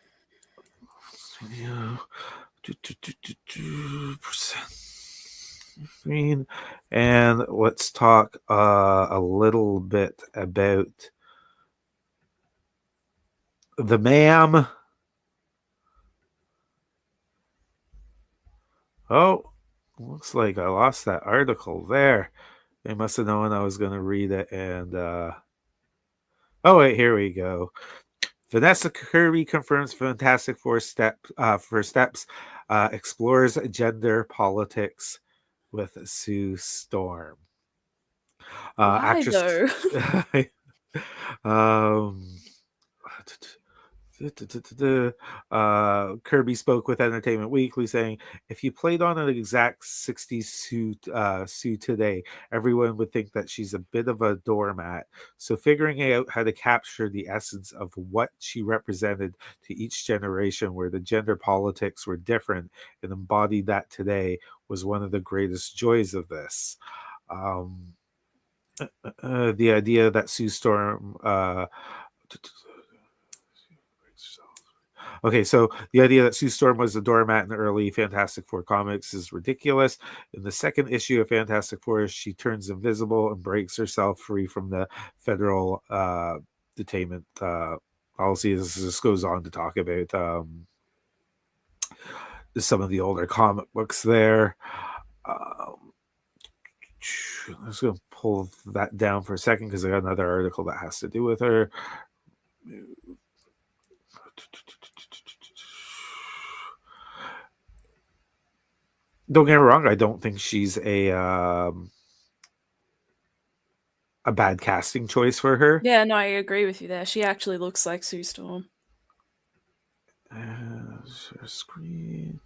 And let's talk a little bit about the ma'am. Oh, looks like I lost that article there. They must have known I was going to read it. And oh wait, here we go. Vanessa Kirby confirms Fantastic Four first steps, explores gender politics with Sue Storm. Why though? Kirby spoke with Entertainment Weekly, saying, "If you played on an exact 60s suit today, everyone would think that she's a bit of a doormat. So figuring out how to capture the essence of what she represented to each generation, where the gender politics were different, and embodied that today, was one of the greatest joys of this." The idea that Sue Storm Okay, so the idea that Sue Storm was a doormat in the early Fantastic Four comics is ridiculous. In the second issue of Fantastic Four, she turns invisible and breaks herself free from the federal detainment policies. This goes on to talk about some of the older comic books there. I'm just going to pull that down for a second because I got another article that has to do with her. Don't get me wrong, I don't think she's a bad casting choice for her. Yeah, no, I agree with you there. She actually looks like Sue Storm. Screen.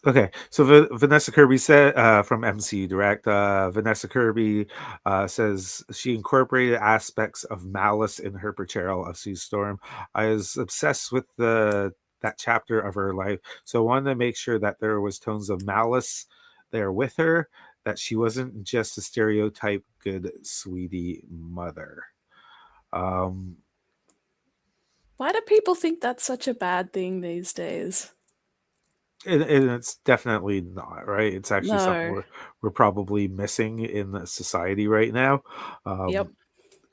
Okay, so Vanessa Kirby said from MCU Direct, Vanessa Kirby says she incorporated aspects of malice in her portrayal of Sue Storm. I was obsessed with that chapter of her life, so I wanted to make sure that there was tones of malice there with her, that she wasn't just a stereotype good sweetie mother. Why do people think that's such a bad thing these days? And it's definitely not, right? It's actually something No. we're probably missing in the society right now. Yep.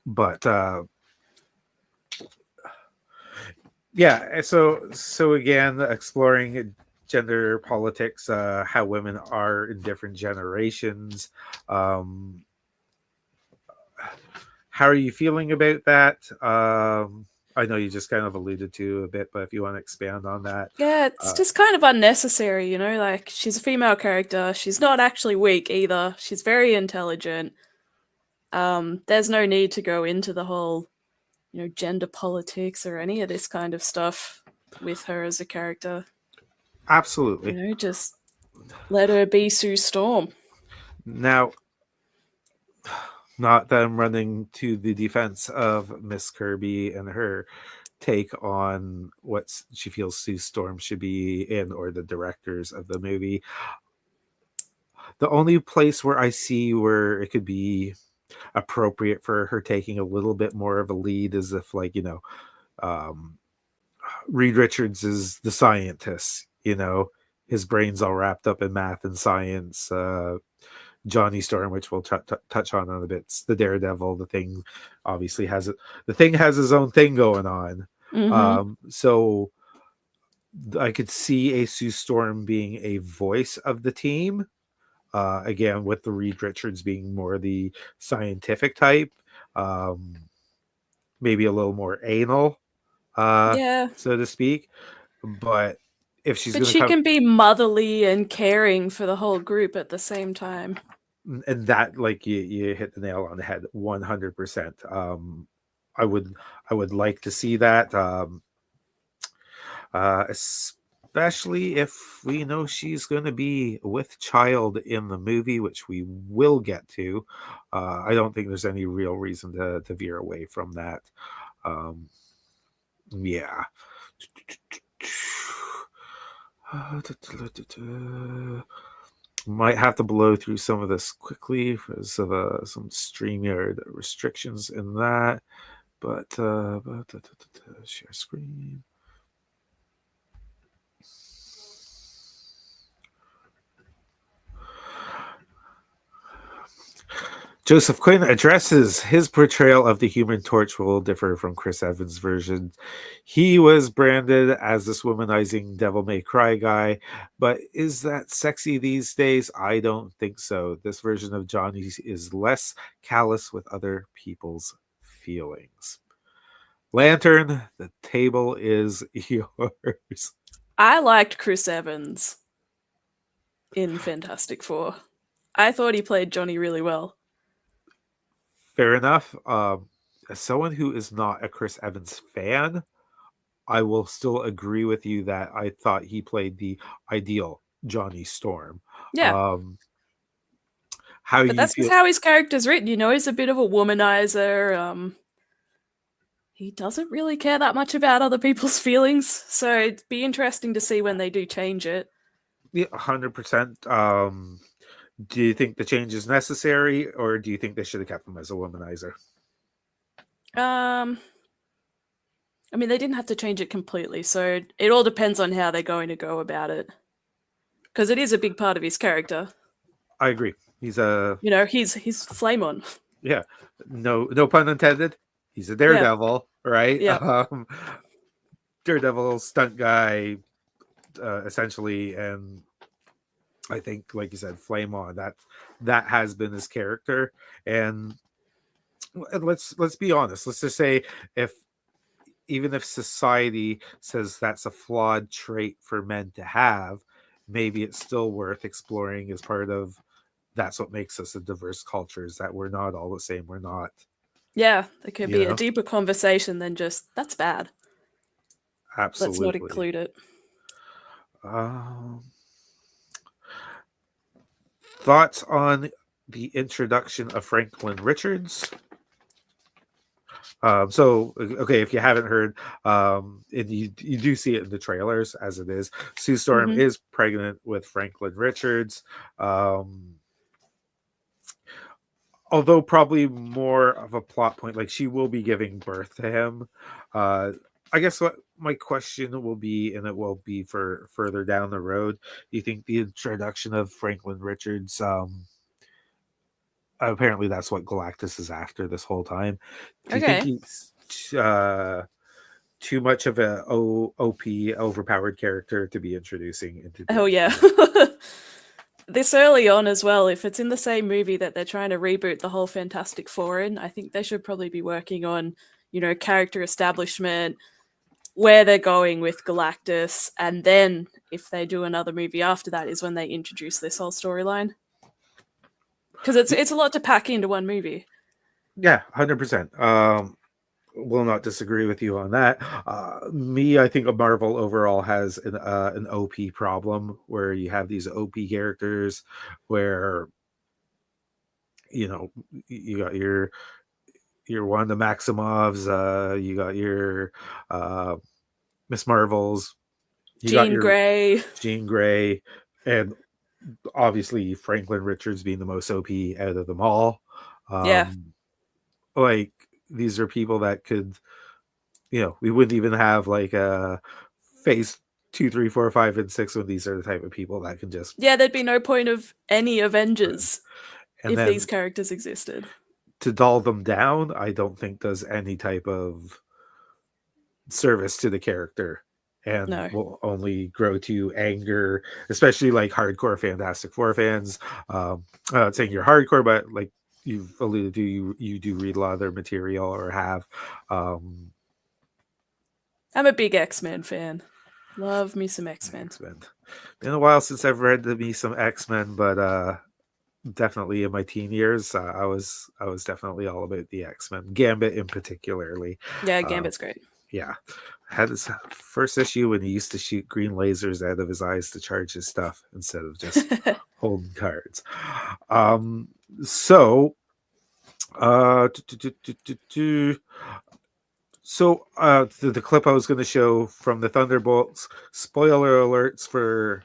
But yeah, so again, exploring gender politics, how women are in different generations. How are you feeling about that? I know you just kind of alluded to a bit, but if you want to expand on that. Yeah, it's just kind of unnecessary, you know? Like, she's a female character. She's not actually weak either. She's very intelligent. There's no need to go into the whole, gender politics or any of this kind of stuff with her as a character. Absolutely. Just let her be Sue Storm. Now, not that I'm running to the defense of Miss Kirby and her take on what she feels Sue Storm should be in, or the directors of the movie. The only place where I see where it could be appropriate for her taking a little bit more of a lead is if, like, Reed Richards is the scientist, his brain's all wrapped up in math and science. Johnny Storm, which we'll touch on in a bit, the Daredevil. The Thing obviously has it. The Thing has his own thing going on. Mm-hmm. So I could see a Sue Storm being a voice of the team. Again, with the Reed Richards being more the scientific type, maybe a little more anal, Yeah. so to speak. But if she's But going to she come, can be motherly and caring for the whole group at the same time. and that, like, you hit the nail on the head, 100%. I would like to see that, especially if we know she's going to be with child in the movie, which we will get to. I don't think there's any real reason to veer away from that. Yeah. Might have to blow through some of this quickly because of some StreamYard restrictions in that. But share screen. Joseph Quinn addresses his portrayal of the Human Torch will differ from Chris Evans' version. He was branded as this womanizing devil may cry guy, but is that sexy these days? I don't think so. This version of Johnny is less callous with other people's feelings. Lantern, the table is yours. I liked Chris Evans in Fantastic Four. I thought he played Johnny really well. Fair enough. As someone who is not a Chris Evans fan, I will still agree with you that I thought he played the ideal Johnny Storm. Yeah. How But you that's just feel? how his character's written. He's a bit of a womanizer. He doesn't really care that much about other people's feelings. So it'd be interesting to see when they do change it. Yeah, 100%. Do you think the change is necessary, or do you think they should have kept him as a womanizer? I mean, they didn't have to change it completely, so it all depends on how they're going to go about it. Because it is a big part of his character. I agree. He's a You know, he's flame on. yeah, no pun intended. He's a Yeah, daredevil, right? yeah. Daredevil stunt guy, essentially, and I think, like you said, flame on. That has been his character, and let's be honest. Let's just say if even if society says that's a flawed trait for men to have, maybe it's still worth exploring as part of that's what makes us a diverse culture is that we're not all the same. We're not, Yeah, there could you be a know, deeper conversation than just, that's bad. Let's not absolutely. include it. Um, Thoughts on the introduction of Franklin Richards? Okay, if you haven't heard, and you do see it in the trailers as it is, Sue Storm Mhm. is pregnant with Franklin Richards. Although probably more of a plot point, like she will be giving birth to him. I guess what my question will be, and it will be for further down the road. Do you think the introduction of Franklin Richards, apparently that's what Galactus is after this whole time. Do you think Okay. he's too much of a OP overpowered character to be introducing into Oh, yeah. Doomsday? This early on as well, if it's in the same movie that they're trying to reboot the whole Fantastic Four in, I think they should probably be working on, you know, character establishment, where they're going with Galactus, and then if they do another movie after that is when they introduce this whole storyline. Because it's a lot to pack into one movie. Yeah, 100%. Will not disagree with you on that. Me, I think a Marvel overall has an OP problem where you have these OP characters where you know you got your one of the Maximovs, you got your uh, Miss Marvels, you got Jean your Grey. Jean Grey, and obviously Franklin Richards being the most OP out of them all. Yeah. Um, like these are people that could, we wouldn't even have like a phase 2, 3, 4, 5, and 6 when these are the type of people that can just Yeah, there'd be no point of any Avengers and if these then characters existed. to dull them down, I don't think does any type of service to the character and No. will only grow to anger, especially like hardcore Fantastic Four fans. I'm not saying you're hardcore, but like you've alluded to, you do read a lot of their material or have. Um, I'm a big X-Men fan. Love me some X-Men. X-Men. Been a while since I've read me some X-Men, but definitely in my teen years, I was definitely all about the X-Men, Gambit in particularly. Yeah, Uh, Gambit's great. yeah, had his first issue when he used to shoot green lasers out of his eyes to charge his stuff instead of just holding cards. Um, so, uh, do, do, do, do, do. The clip I was going to show from the Thunderbolts. Spoiler alerts for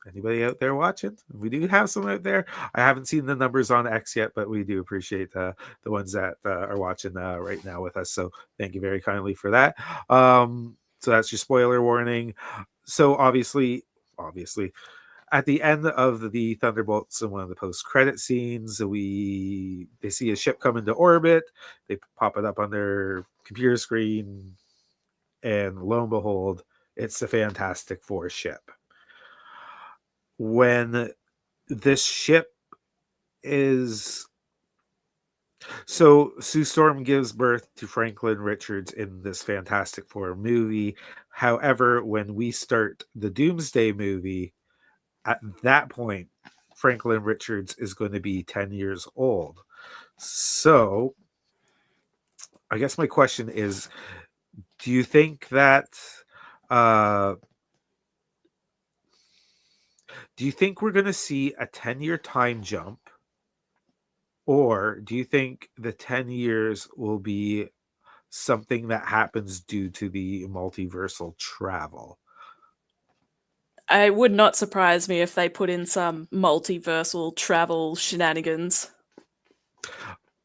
anybody out there watching. We do have some out there. I haven't seen the numbers on X yet, but we do appreciate the ones that are watching right now with us. So thank you very kindly for that. So that's your spoiler warning. So obviously, at the end of the Thunderbolts in one of the post-credit scenes, they see a ship come into orbit. They pop it up on their computer screen, and lo and behold, it's the Fantastic Four ship. When this ship is Sue Storm gives birth to Franklin Richards in this Fantastic Four movie. However, when we start the Doomsday movie, at that point, Franklin Richards is going to be 10 years old. So, I guess my question is, do you think that uh do you think we're going to see a 10-year time jump, or do you think the 10 years will be something that happens due to the multiversal travel? It would not surprise me if they put in some multiversal travel shenanigans.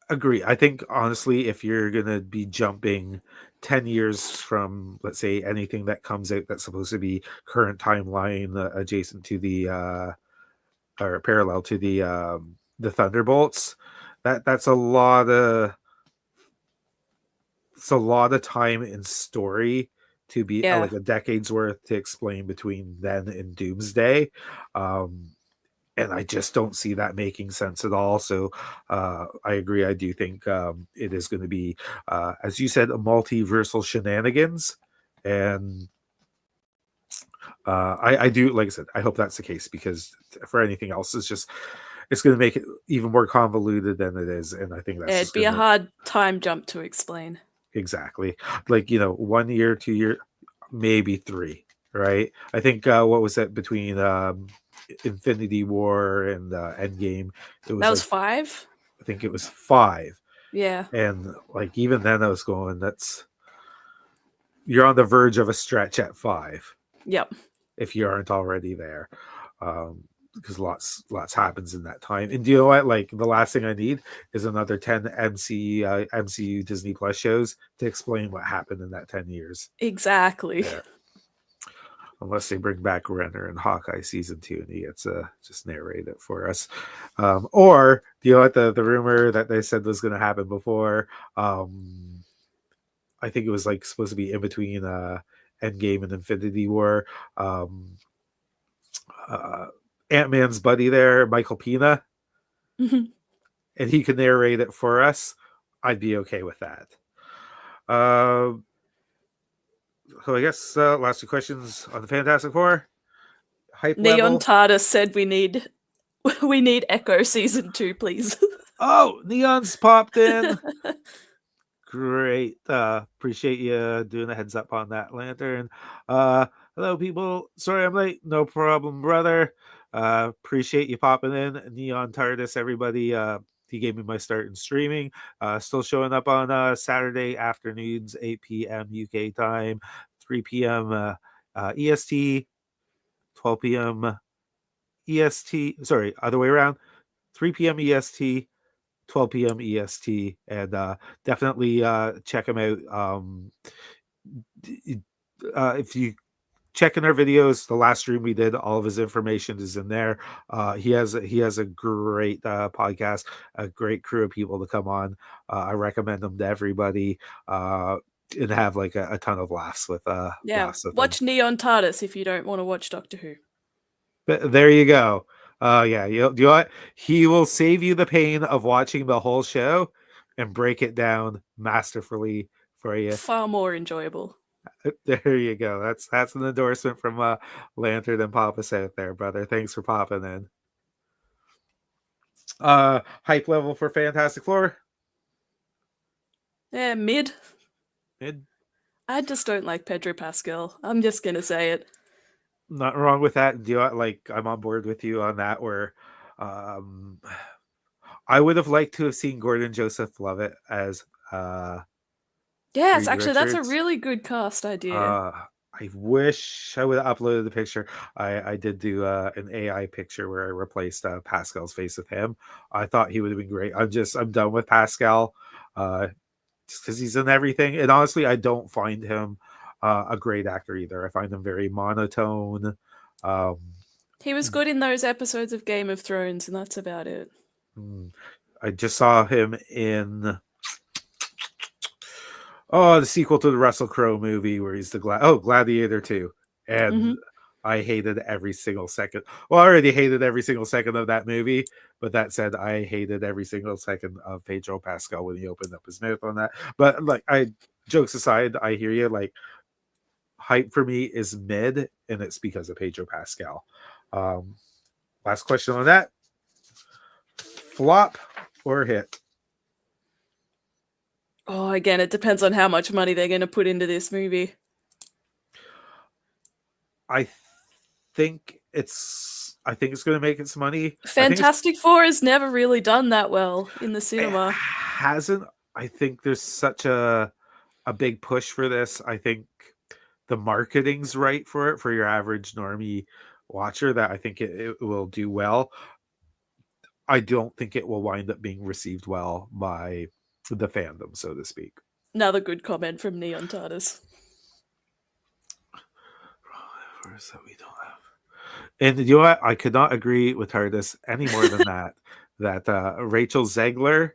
Agree. I think honestly, if you're gonna be jumping 10 years from, let's say, anything that comes out that's supposed to be current timeline adjacent to the or parallel to the Thunderbolts, that's a lot of it's a lot of time in story to be Yeah. like a decade's worth to explain between then and Doomsday. Um, and I just don't see that making sense at all. So I agree. I do think it is going to be, as you said, a multiversal shenanigans, and I do, like I said, I hope that's the case because for anything else, it's going to make it even more convoluted than it is, and I think that's It'd just be going a to hard time jump to explain. exactly like 1 year, 2 year, maybe three. Right? I think what was that between Infinity War and Endgame? It That was was like 5? I think it was 5. Yeah. And like even then I was going, that's you're on the verge of a stretch at 5 Yep. if you aren't already there. Because lots happens in that time. And do you know what? Like the last thing I need is another 10 MCU Disney Plus shows to explain what happened in that 10 years. Exactly. Yeah. Unless they bring back Renner and Hawkeye season 2 and he gets just narrate it for us. Or do you know what the rumor that they said was going to happen before? I think it was like supposed to be in between Endgame and Infinity War. Um, Ant-Man's buddy there, Michael Pena, and he can narrate it for us. I'd be okay with that. So I guess last two questions on the Fantastic Four. Hype Neon level. TARDIS said we need Echo season 2, please. Oh, Neon's popped in. Great. Appreciate you doing a heads up on that, Lantern. Hello, people. Sorry I'm late. No problem, brother. Appreciate you popping in. Neon TARDIS, everybody. He gave me my start in streaming. Still showing up on Saturday afternoons, 8 p.m. UK time, 3 p.m. EST, 12 p.m. EST. Sorry, other way around. 3 p.m. EST, 12 p.m. EST, and definitely check him out. If you check in our videos, the last stream we did, all of his information is in there. He has a great podcast, a great crew of people to come on. I recommend them to everybody. And have like a ton of laughs with Yeah. them. Watch Neon TARDIS if you don't want to watch Doctor Who. But there you go. Yeah, you know what? He will save you the pain of watching the whole show and break it down masterfully for you. Far more enjoyable. There you go. That's an endorsement from Lantern and Pappas out there, brother. Thanks for popping in. Hype level for Fantastic Four? Yeah, mid. Mid. I just don't like Pedro Pascal. I'm just gonna say it. Not wrong with that. Do you like? I'm on board with you on that. Where, um, I would have liked to have seen Gordon Joseph Levitt as Yes, Reed actually, that's a Richards. really good cast idea. I wish I would have uploaded the picture. I did do an AI picture where I replaced Pascal's face with him. I thought he would have been great. I'm done with Pascal, just because he's in everything. And honestly, I don't find him a great actor either. I find him very monotone. He was good in those episodes of Game of Thrones, and that's about it. I just saw him in the sequel to the Russell Crowe movie where he's the Gladiator 2. And I hated every single second. Well, I already hated every single second of that movie, but that said, I hated every single second of Pedro Pascal when he opened up his mouth on that. But like, jokes aside, I hear you. Like, hype for me is mid, and it's because of Pedro Pascal. Last question on that: flop or hit? Oh, again, it depends on how much money they're going to put into this movie. I think it's going to make its money. Fantastic Four has never really done that well in the cinema. It hasn't. I think there's such a big push for this. I think the marketing's right for it for your average normie watcher that I think it will do well. I don't think it will wind up being received well by the fandom, so to speak. Another good comment from Neon TARDIS. So we don't have. And you know what? I could not agree with TARDIS any more than that. That Rachel Zegler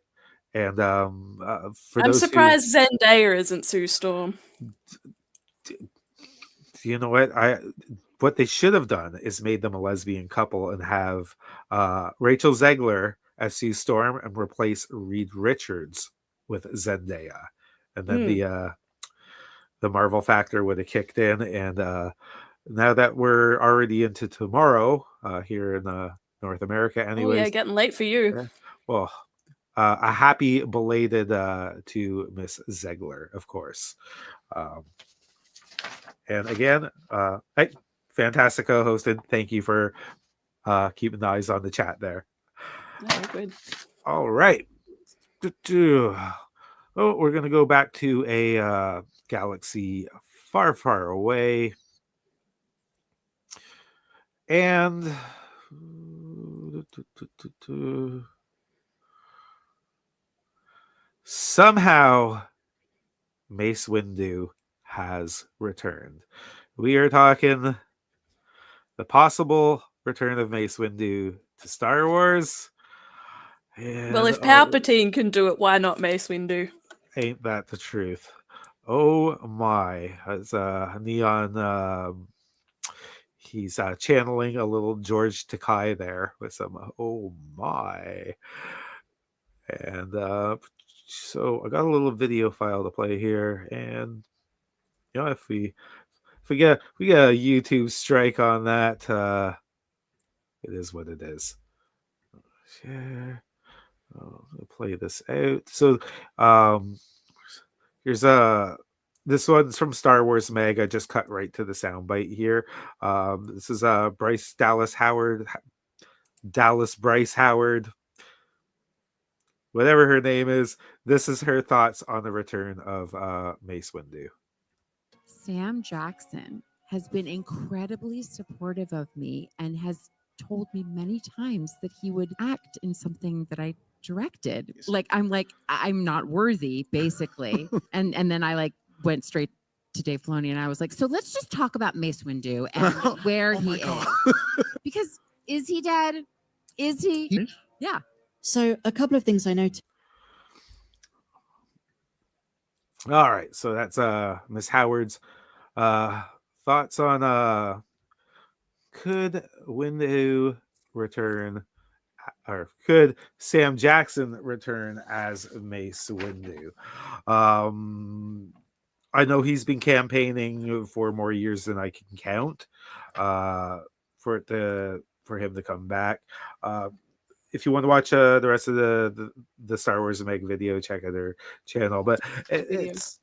and for I'm those surprised Zendaya isn't Sue Storm. you know what they should have done is made them a lesbian couple and have Rachel Zegler as Sue Storm and replace Reed Richards with Zendaya, and then the Marvel factor would have kicked in. And now that we're already into tomorrow here in North America, anyways. Oh yeah, getting late for you. Well, a happy belated to Miss Zegler, of course. And again, hey, fantastic co-hosted. Thank you for keeping the eyes on the chat there. Oh, good. All right. Oh, we're going to go back to a galaxy far, far away. And somehow Mace Windu has returned. We are talking the possible return of Mace Windu to Star Wars. And, well, if Palpatine can do it, why not Mace Windu? Ain't that the truth? Oh my! As Neon, he's channeling a little George Takei there with some oh my. And so I got a little video file to play here, and you know, if we get a YouTube strike on that, it is what it is. Share. I'll play this out. So here's this one's from Star Wars Mag. I just cut right to the soundbite here. This is Dallas Bryce Howard, whatever her name is. This is her thoughts on the return of Mace Windu. Sam Jackson has been incredibly supportive of me and has told me many times that he would act in something that I directed. I'm not worthy, basically. and then I went straight to Dave Filoni and I was like, so let's just talk about Mace Windu and where he is. Because is he dead? Is he? Yeah. So a couple of things I noticed. All right, so that's Miss Howard's thoughts on could Windu return, or could Sam Jackson return as Mace Windu? I know he's been campaigning for more years than I can count for him to come back. If you want to watch the rest of the Star Wars Meg video, check out their channel. But it's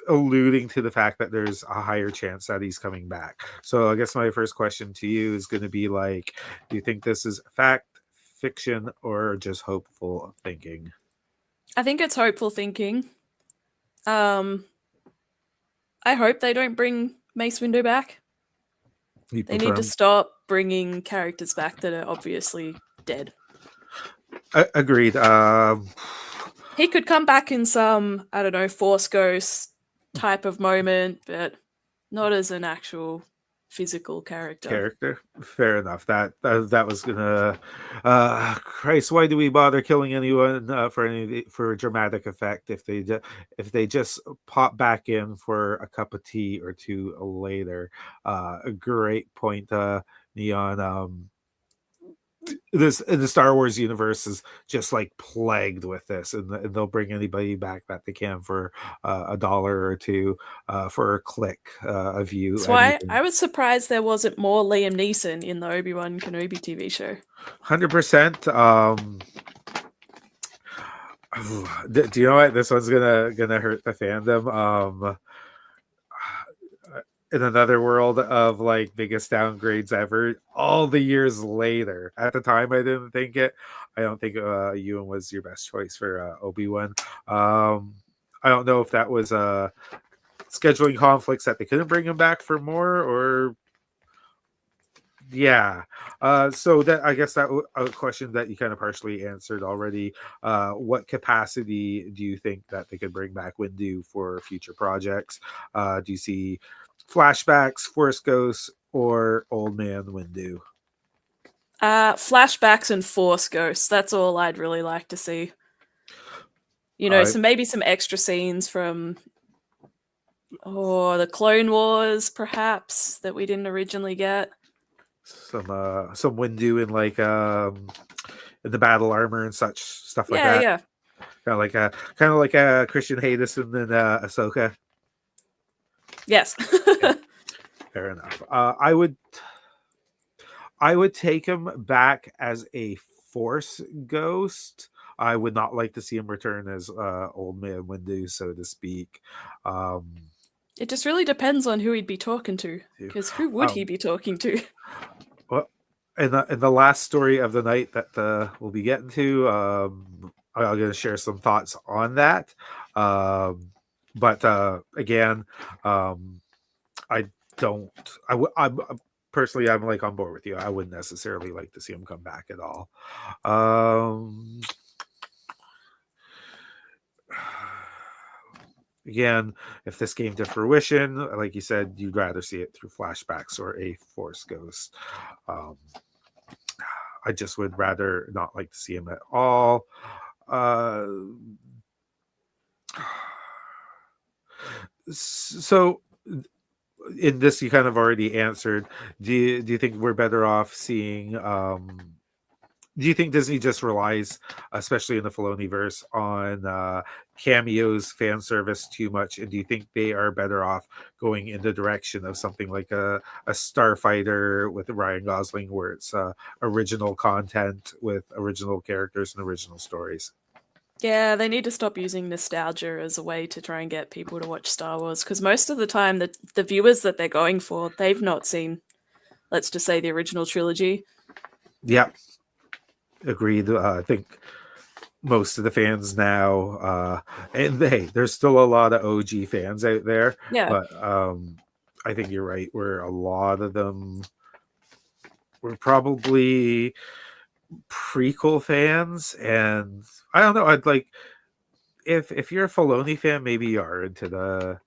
alluding to the fact that there's a higher chance that he's coming back. So I guess my first question to you is going to be like, do you think this is fact, fiction, or just hopeful thinking? I think it's hopeful thinking. I hope they don't bring Mace Windu back. They need to stop bringing characters back that are obviously dead. Agreed. He could come back in some, I don't know, Force Ghost type of moment, but not as an actual physical character. Fair enough. That was gonna. Christ, why do we bother killing anyone for dramatic effect if they just pop back in for a cup of tea or two later? A great point, Neon. This in the Star Wars universe is just like plagued with this, and they'll bring anybody back that they can for $1 or $2 for a click of view. That's why I was surprised there wasn't more Liam Neeson in the Obi-Wan Kenobi TV show. 100%. Do you know what? This one's gonna hurt the fandom. In another world of like biggest downgrades ever, all the years later. At the time, I didn't think it. I don't think Ewan was your best choice for Obi-Wan. I don't know if that was scheduling conflicts that they couldn't bring him back for more, or Yeah. So that I guess that a question that you kind of partially answered already. What capacity do you think that they could bring back Windu for future projects? Do you see flashbacks, Force Ghosts, or Old Man Windu? Flashbacks and Force Ghosts. That's all I'd really like to see. I Maybe some extra scenes from the Clone Wars, perhaps, that we didn't originally get. some Windu in the battle armor and such stuff like Yeah, that. yeah. Kind of like Christian Hayes and then Ahsoka. Yes. Fair enough. I would take him back as a Force ghost. I would not like to see him return as Old Man Windu, so to speak. Um, It just really depends on who he'd be talking to. Because who would he be talking to? Well, in the last story of the night that we'll be getting to, I'm going to share some thoughts on that. But again, I don't. I'm personally, I'm like on board with you. I wouldn't necessarily like to see him come back at all. Again, if this came to fruition, like you said, you'd rather see it through flashbacks or a Force Ghost. I just would rather not like to see him at all. So in this, you kind of already answered. Do you think we're better off seeing? Do you think Disney just relies, especially in the Filoni-verse, on cameos, fan service too much? And do you think they are better off going in the direction of something like a Starfighter with Ryan Gosling, where it's original content with original characters and original stories? Yeah, they need to stop using nostalgia as a way to try and get people to watch Star Wars. Because most of the time, the viewers that they're going for, they've not seen, let's just say, the original trilogy. Yep. Agreed. I think most of the fans now, and hey, there's still a lot of OG fans out there. Yeah. But I think you're right. Where a lot of them were probably prequel fans, and I don't know. I'd like if you're a Filoni fan, maybe you are into the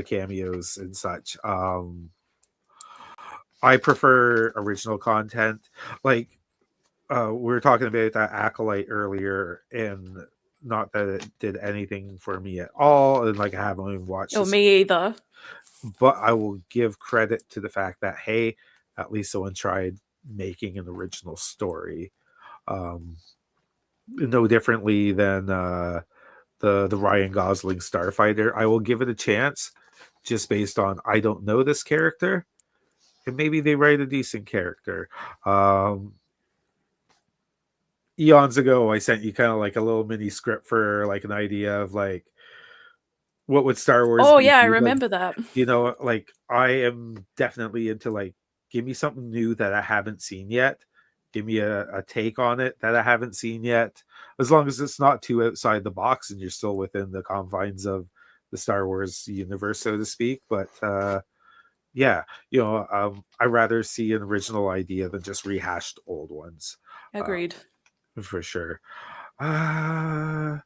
cameos and such. I prefer original content, like. We were talking about that Acolyte earlier, and not that it did anything for me at all, and like I haven't even watched this, me either. but I will give credit to the fact that, hey, at least someone tried making an original story. No differently than the Ryan Gosling Starfighter. I will give it a chance just based on I don't know this character, and maybe they write a decent character. Eons ago, I sent you kind of like a little mini script for like an idea of like what would Star Wars Oh be? yeah, I Like, remember that. like I am definitely into like give me something new that I haven't seen yet. Give me a take on it that I haven't seen yet. As long as it's not too outside the box and you're still within the confines of the Star Wars universe, so to speak. But yeah, I'd rather see an original idea than just rehashed old ones. Agreed. For sure. Do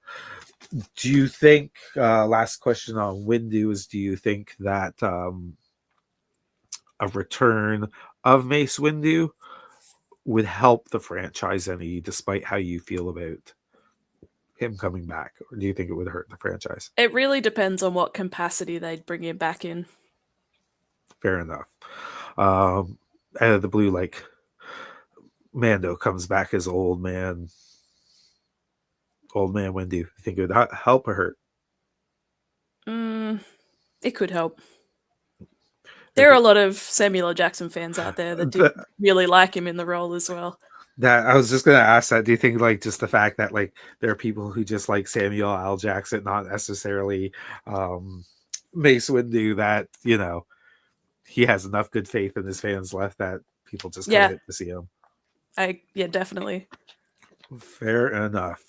you think last question on Windu is, do you think that a return of Mace Windu would help the franchise any, despite how you feel about him coming back, or do you think it would hurt the franchise? It really depends on what capacity they'd bring him back in. Fair enough. Out of the blue, like Mando comes back as old man Windu. You think it would help or hurt? It could help. There are a lot of Samuel L. Jackson fans out there that do really like him in the role as well. That I was just going to ask that. Do you think like just the fact that like there are people who just like Samuel L. Jackson, not necessarily Mace Windu, that he has enough good faith in his fans left that people just come out to see him? Yeah, definitely. Fair enough.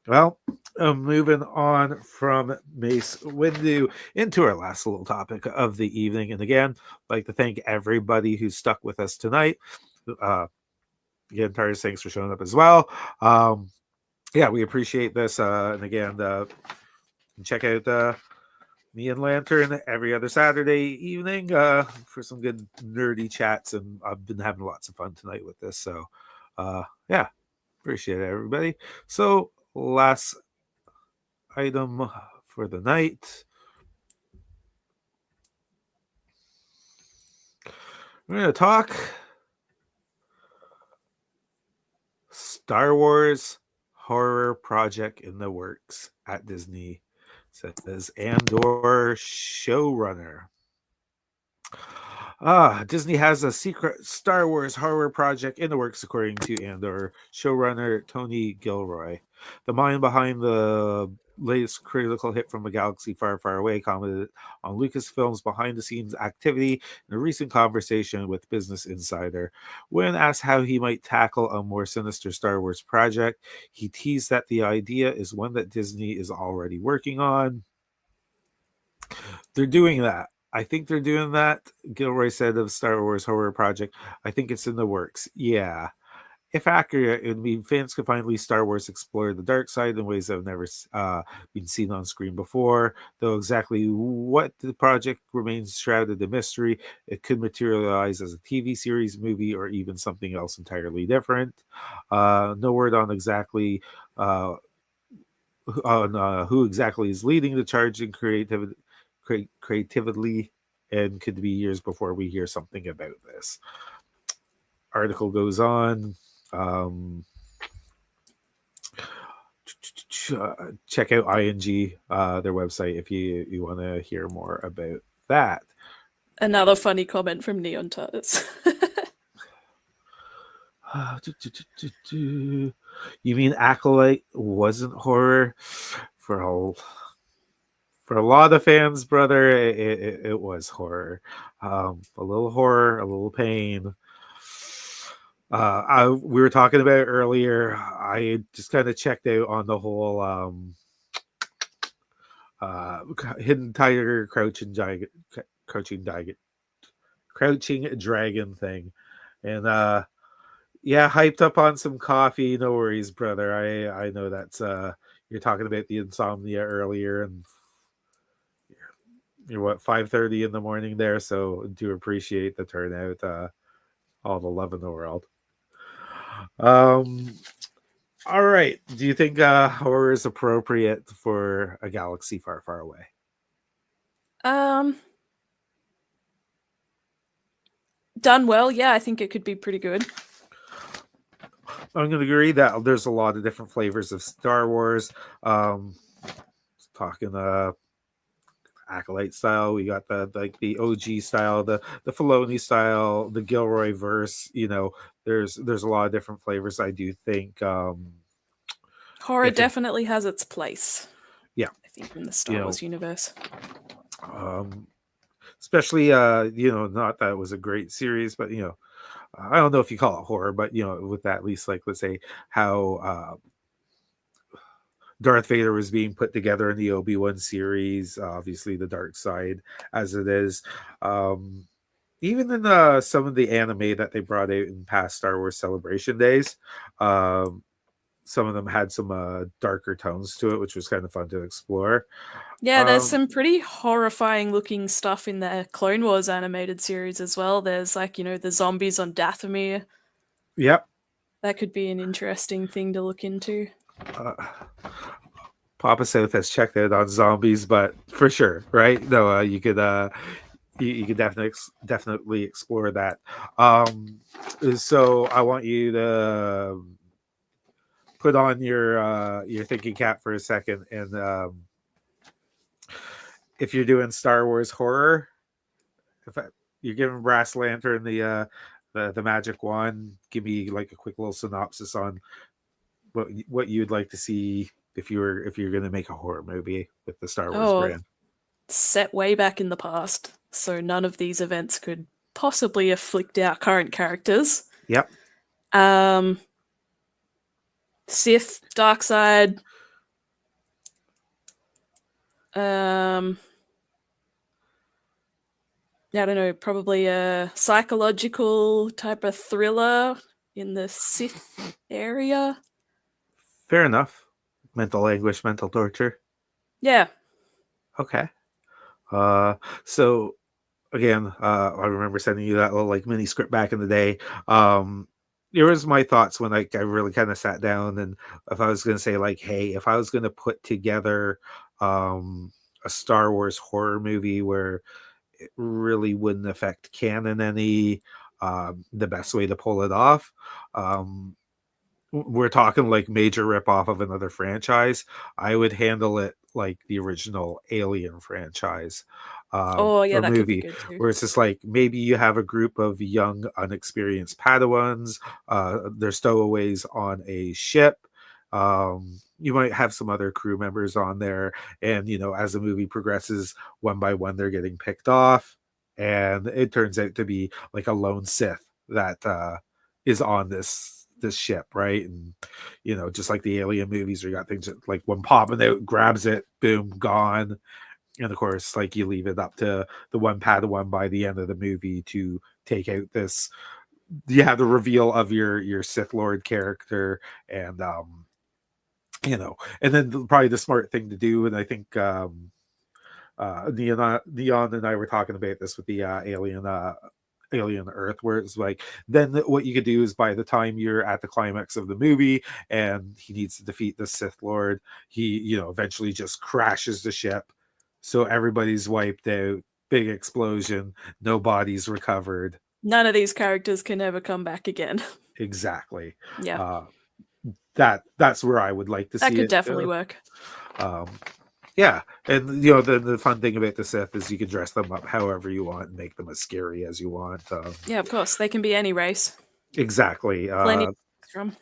Well, moving on from Mace Windu into our last little topic of the evening. And again, I'd like to thank everybody who stuck with us tonight. Again, Tars, thanks for showing up as well. Yeah, we appreciate this. And again, check out me and Lantern every other Saturday evening for some good nerdy chats. And I've been having lots of fun tonight with this. So, yeah, appreciate it, everybody. So, last item for the night. We're going to talk Star Wars horror project in the works at Disney, says Andor showrunner. Disney has a secret Star Wars horror project in the works, according to Andor showrunner Tony Gilroy. The mind behind the latest critical hit from a galaxy far, far away commented on Lucasfilm's behind-the-scenes activity in a recent conversation with Business Insider. When asked how he might tackle a more sinister Star Wars project, he teased that the idea is one that Disney is already working on. They're doing that. I think they're doing that. Gilroy said of Star Wars horror project, I think it's in the works. Yeah. If accurate, it would mean fans could finally Star Wars explore the dark side in ways that have never been seen on screen before. Though exactly what the project remains shrouded in mystery. It could materialize as a TV series, movie, or even something else entirely different. No word on exactly who exactly is leading the charge in creatively, and could be years before we hear something about this. Article goes on. Check out ING, their website, if you want to hear more about that. Another funny comment from Neon Tars. You mean Acolyte wasn't horror? For a lot of fans, brother, it was horror. A little horror, a little pain. We were talking about it earlier. I just kind of checked out on the whole hidden tiger, crouching dragon thing, and yeah, hyped up on some coffee. No worries, brother. I know that's you're talking about the insomnia earlier, and you're what 5:30 in the morning there, so do appreciate the turnout. All the love in the world. All right. Do you think horror is appropriate for a galaxy far, far away? Done well, yeah, I think it could be pretty good. I'm going to agree that there's a lot of different flavors of Star Wars. Talking Acolyte style, we got the OG style, the Filoni style, the Gilroy verse. There's a lot of different flavors. I do think horror definitely has its place. Yeah, I think in the Star Wars universe. Especially not that it was a great series, but I don't know if you call it horror, but with that, at least let's say how Darth Vader was being put together in the Obi-Wan series, obviously the dark side as it is. Even in some of the anime that they brought out in past Star Wars Celebration days, some of them had some darker tones to it, which was kind of fun to explore. Yeah, there's some pretty horrifying looking stuff in the Clone Wars animated series as well. There's the zombies on Dathomir. Yep. That could be an interesting thing to look into. Papa South has checked out on zombies, but for sure, right? No, you could you could definitely explore that. So I want you to put on your thinking cap for a second, and if you're doing Star Wars horror, you're giving Brass Lantern the magic wand, give me a quick little synopsis on what you'd like to see if you're going to make a horror movie with the Star Wars brand. Set way back in the past, so none of these events could possibly afflict our current characters. Yep. Sith, dark side. I don't know, probably a psychological type of thriller in the Sith area. Fair enough. Mental anguish, mental torture. Yeah. Okay. So again, I remember sending you that little like mini script back in the day. Here was my thoughts when I really kind of sat down, and if I was going to say like, hey, if I was going to put together a Star Wars horror movie where it really wouldn't affect canon any, the best way to pull it off, we're talking like major rip off of another franchise, I would handle it like the original Alien franchise, Oh, yeah, or that could be movie, good too. where it's just like maybe you have a group of young, unexperienced Padawans. They're stowaways on a ship. You might have some other crew members on there, and as the movie progresses, one by one, they're getting picked off, and it turns out to be like a lone Sith that is on this ship, right? And just like the Alien movies, where you got things that, like, one popping out, grabs it, boom, gone. And of course, like, you leave it up to the one Padawan by the end of the movie to take out this. You have the reveal of your Sith Lord character, and and then probably the smart thing to do, and I think Neon and I were talking about this with the Alien Earth, where it's like, then what you could do is, by the time you're at the climax of the movie and he needs to defeat the Sith Lord, he eventually just crashes the ship, so everybody's wiped out, big explosion, no bodies recovered. None of these characters can ever come back again. Exactly. Yeah. That's where I would like to see That could it definitely go. work. Yeah, and the fun thing about the Sith is you can dress them up however you want and make them as scary as you want. Yeah, of course. They can be any race. Exactly. Plenty from.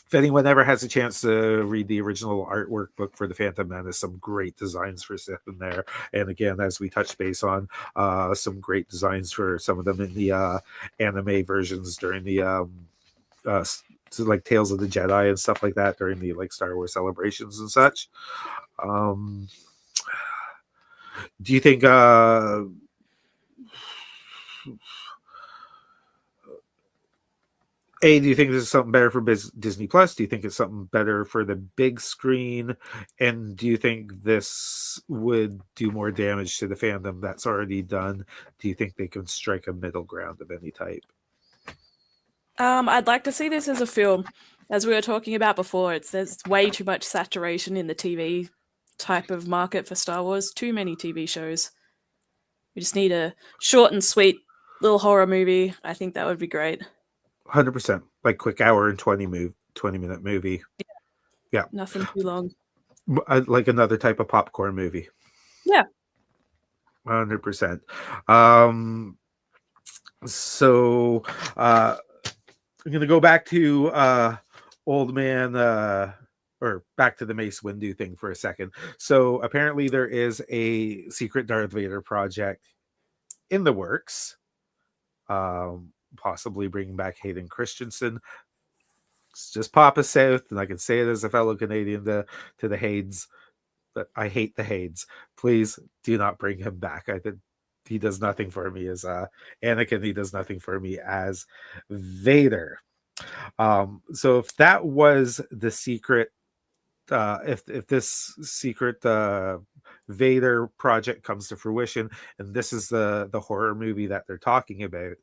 If anyone ever has a chance to read the original artwork book for the Phantom Menace, some great designs for Sith in there. And again, as we touched base on, some great designs for some of them in the anime versions during the so like Tales of the Jedi and stuff like that during the like Star Wars celebrations and such. Do you think do you think this is something better for Disney Plus? Do you think it's something better for the big screen? And do you think this would do more damage to the fandom that's already done? Do you think they can strike a middle ground of any type? I'd like to see this as a film. As we were talking about before, there's way too much saturation in the TV type of market for Star Wars. Too many TV shows. We just need a short and sweet little horror movie. I think that would be great. 100%. Like quick hour and 20-minute movie. Yeah. Nothing too long. Like another type of popcorn movie. Yeah. 100%. So I'm going to go back to Old Man, or back to the Mace Windu thing for a second. So apparently there is a secret Darth Vader project in the works, possibly bringing back Hayden Christensen. It's just Papa South, and I can say it as a fellow Canadian to the Haydes, that I hate the Haydes. Please do not bring him back. I think he does nothing for me as Anakin. He does nothing for me as Vader. So if that was the secret, if this secret Vader project comes to fruition, and this is the horror movie that they're talking about,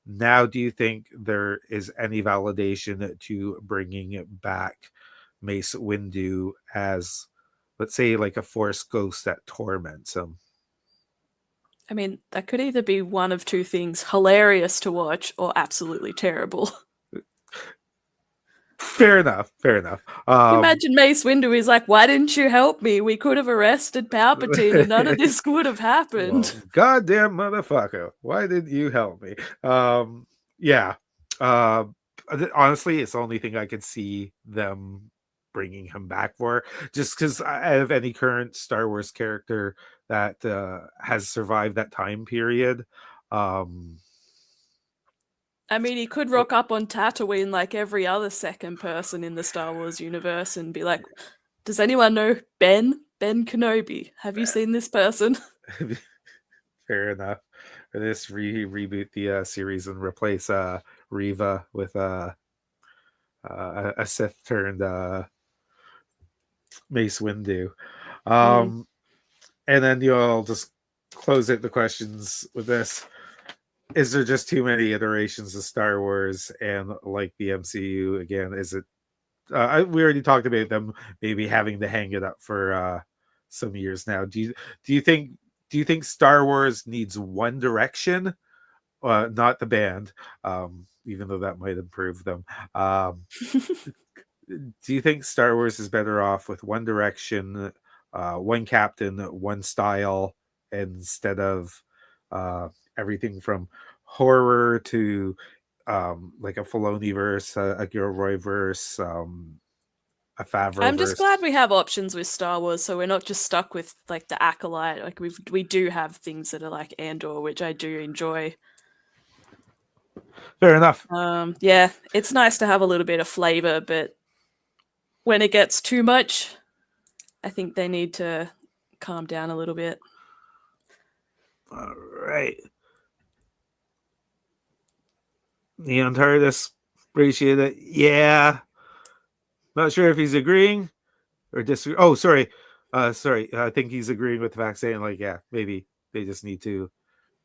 now do you think there is any validation to bringing back Mace Windu as, let's say, like a Force ghost that torments him? I mean, that could either be one of two things: hilarious to watch or absolutely terrible. Fair enough. Imagine Mace Windu is like, "Why didn't you help me? We could have arrested Palpatine and none of this would have happened." Well, goddamn motherfucker, why didn't you help me? Yeah. Honestly, it's the only thing I could see them bringing him back for, just because out of any current Star Wars character that has survived that time period, I mean, he could rock up on Tatooine like every other second person in the Star Wars universe and be like, does anyone know Ben? Ben Kenobi. Have you seen this person? Fair enough. Or this reboot the series and replace Reva with a Sith turned Mace Windu. And then you'll just close out the questions with this. Is there just too many iterations of Star Wars and like the MCU again? Is it we already talked about them maybe having to hang it up for some years now. Do you think Star Wars needs one direction? Not the band, even though that might improve them. Do you think Star Wars is better off with one direction, one captain, one style, instead of everything from horror to like a Filoni verse, a Gilroy verse, a Favreau I'm just verse? glad we have options with Star Wars, so we're not just stuck with like the Acolyte. Like we do have things that are like Andor, which I do enjoy. Fair enough. Yeah, it's nice to have a little bit of flavor, but when it gets too much, I think they need to calm down a little bit. All right. Neon TARDIS, appreciate it. Yeah. Not sure if he's agreeing or disagree. Oh, sorry. Sorry. I think he's agreeing with the fact saying, like, yeah, maybe they just need to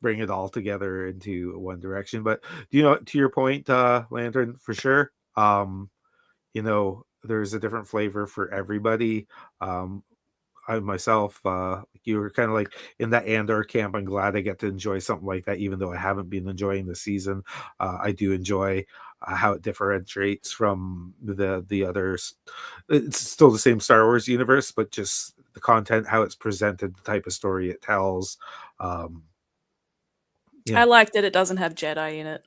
bring it all together into one direction. But do you know, to your point, Lantern, for sure. There's a different flavor for everybody. I myself, you were kind of like in that Andor camp. I'm glad I get to enjoy something like that, even though I haven't been enjoying the season. I do enjoy how it differentiates from the others. It's still the same Star Wars universe, but just the content, how it's presented, the type of story it tells. I like that it doesn't have Jedi in it.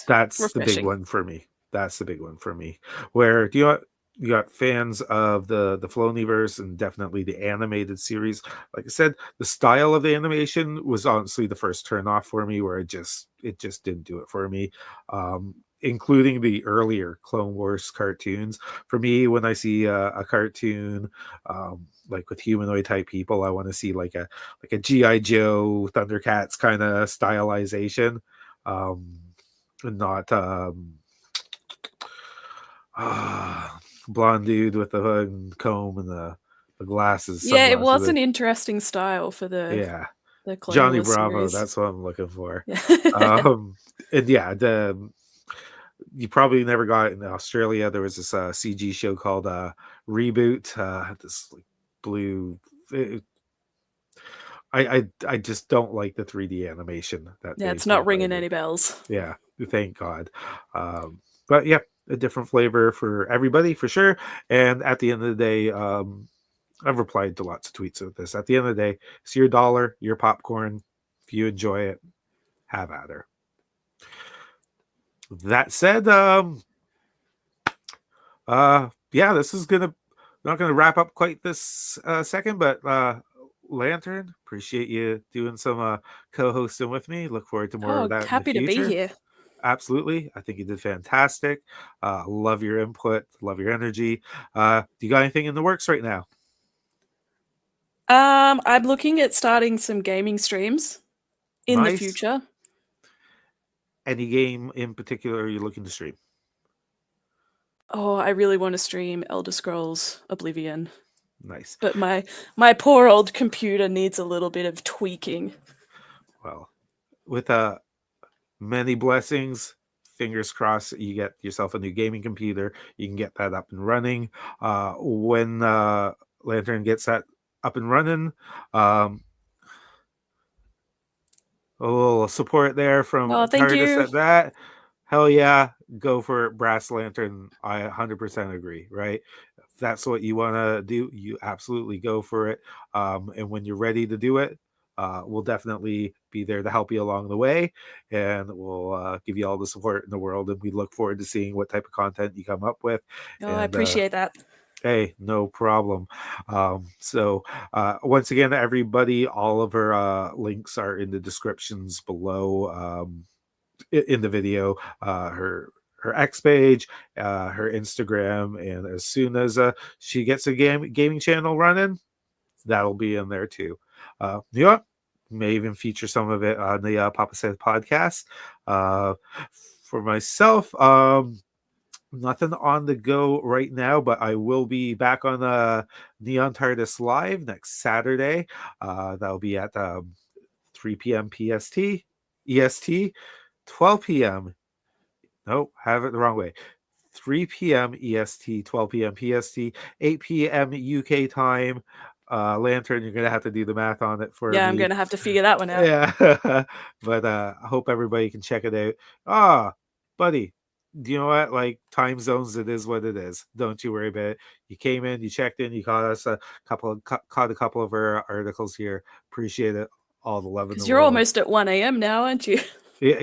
That's refreshing. the big one for me. That's the big one for me. Where you got fans of the Filoniverse and definitely the animated series. Like I said, the style of the animation was honestly the first turn off for me, where it just didn't do it for me. Including the earlier Clone Wars cartoons. For me, when I see a cartoon like with humanoid type people, I want to see like a G.I. Joe, Thundercats kind of stylization, and not blonde dude with the hood and comb and the glasses. Yeah, it was sunglasses. an interesting style for the Clone Johnny Wars Bravo. series. That's what I'm looking for. And yeah, you probably never got it in Australia. There was this CG show called Reboot. This like blue. I just don't like the 3D animation. It's not ringing any bells. Yeah, thank God. But yeah, a different flavor for everybody for sure. And at the end of the day, I've replied to lots of tweets of this. At the end of the day, it's your dollar, your popcorn. If you enjoy it, have at her. That said, this is not gonna wrap up quite this second, but Lantern, appreciate you doing some co-hosting with me. Look forward to more of that. Happy in the future. To be here. Absolutely, I think you did fantastic. Love your input, love your energy. Do you got anything in the works right now? I'm looking at starting some gaming streams in the future. Any game in particular you're looking to stream? Oh, I really want to stream Elder Scrolls Oblivion. Nice. But my poor old computer needs a little bit of tweaking. Well, with many blessings, fingers crossed you get yourself a new gaming computer. You can get that up and running. When Lantern gets that up and running, a little support there from TARDIS at that. Hell yeah, go for it, Brass Lantern. I 100% agree, right? If that's what you want to do, you absolutely go for it. And when you're ready to do it, we'll definitely be there to help you along the way, and we'll give you all the support in the world. And we look forward to seeing what type of content you come up with. I appreciate that. Hey, no problem. So once again, everybody, all of our links are in the descriptions below. in the video, her X page, her Instagram, and as soon as she gets a gaming channel running, that'll be in there too. Yeah, may even feature some of it on the Papa Said podcast. For myself, nothing on the go right now, but I will be back on Neon TARDIS Live next Saturday. That'll be at 3 p.m. EST, 12 p.m. No, have it the wrong way. 3 p.m. EST, 12 p.m. PST, 8 p.m. UK time. Lantern, you're gonna have to do the math on it for me. Yeah, I'm gonna have to figure that one out. Yeah, but I hope everybody can check it out. Buddy, do you know what? Like time zones, it is what it is. Don't you worry about it. You came in, you checked in, you caught us caught a couple of our articles here. Appreciate it. All the love in the Because world. you're almost at 1 a.m. now, aren't you? Yeah,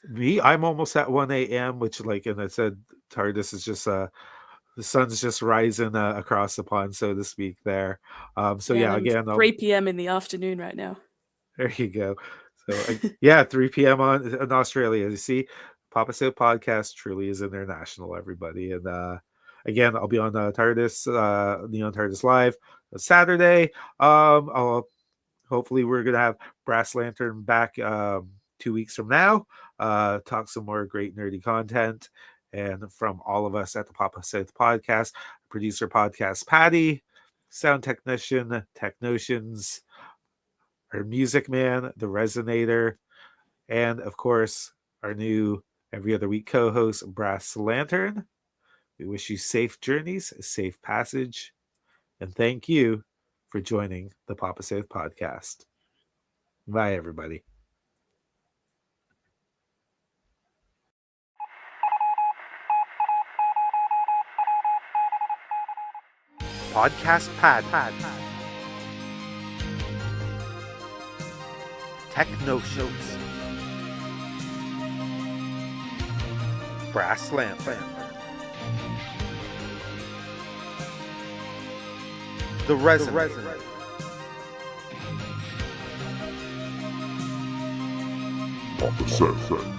me, I'm almost at 1 a.m., which, like, and I said, TARDIS is just the sun's just rising across the pond, so to speak. There, so yeah, again, 3 p.m. in the afternoon right now. There you go. So yeah, 3 p.m. in Australia. You see, Papa Said podcast truly is international, everybody. And again, I'll be on TARDIS, Neon TARDIS Live Saturday. Hopefully we're gonna have Brass Lantern back 2 weeks from now. Talk some more great nerdy content. And from all of us at the Papa Said podcast, producer podcast Patti, sound technician Technotions, our music man, the Resonator, and of course our new every other week co-host Brass Lantern. We wish you safe journeys, safe passage, and thank you for joining the Papa Said podcast. Bye, everybody. Podcast Pad. Techno Shows. Brass Lantern. The Resonator. Papa Said.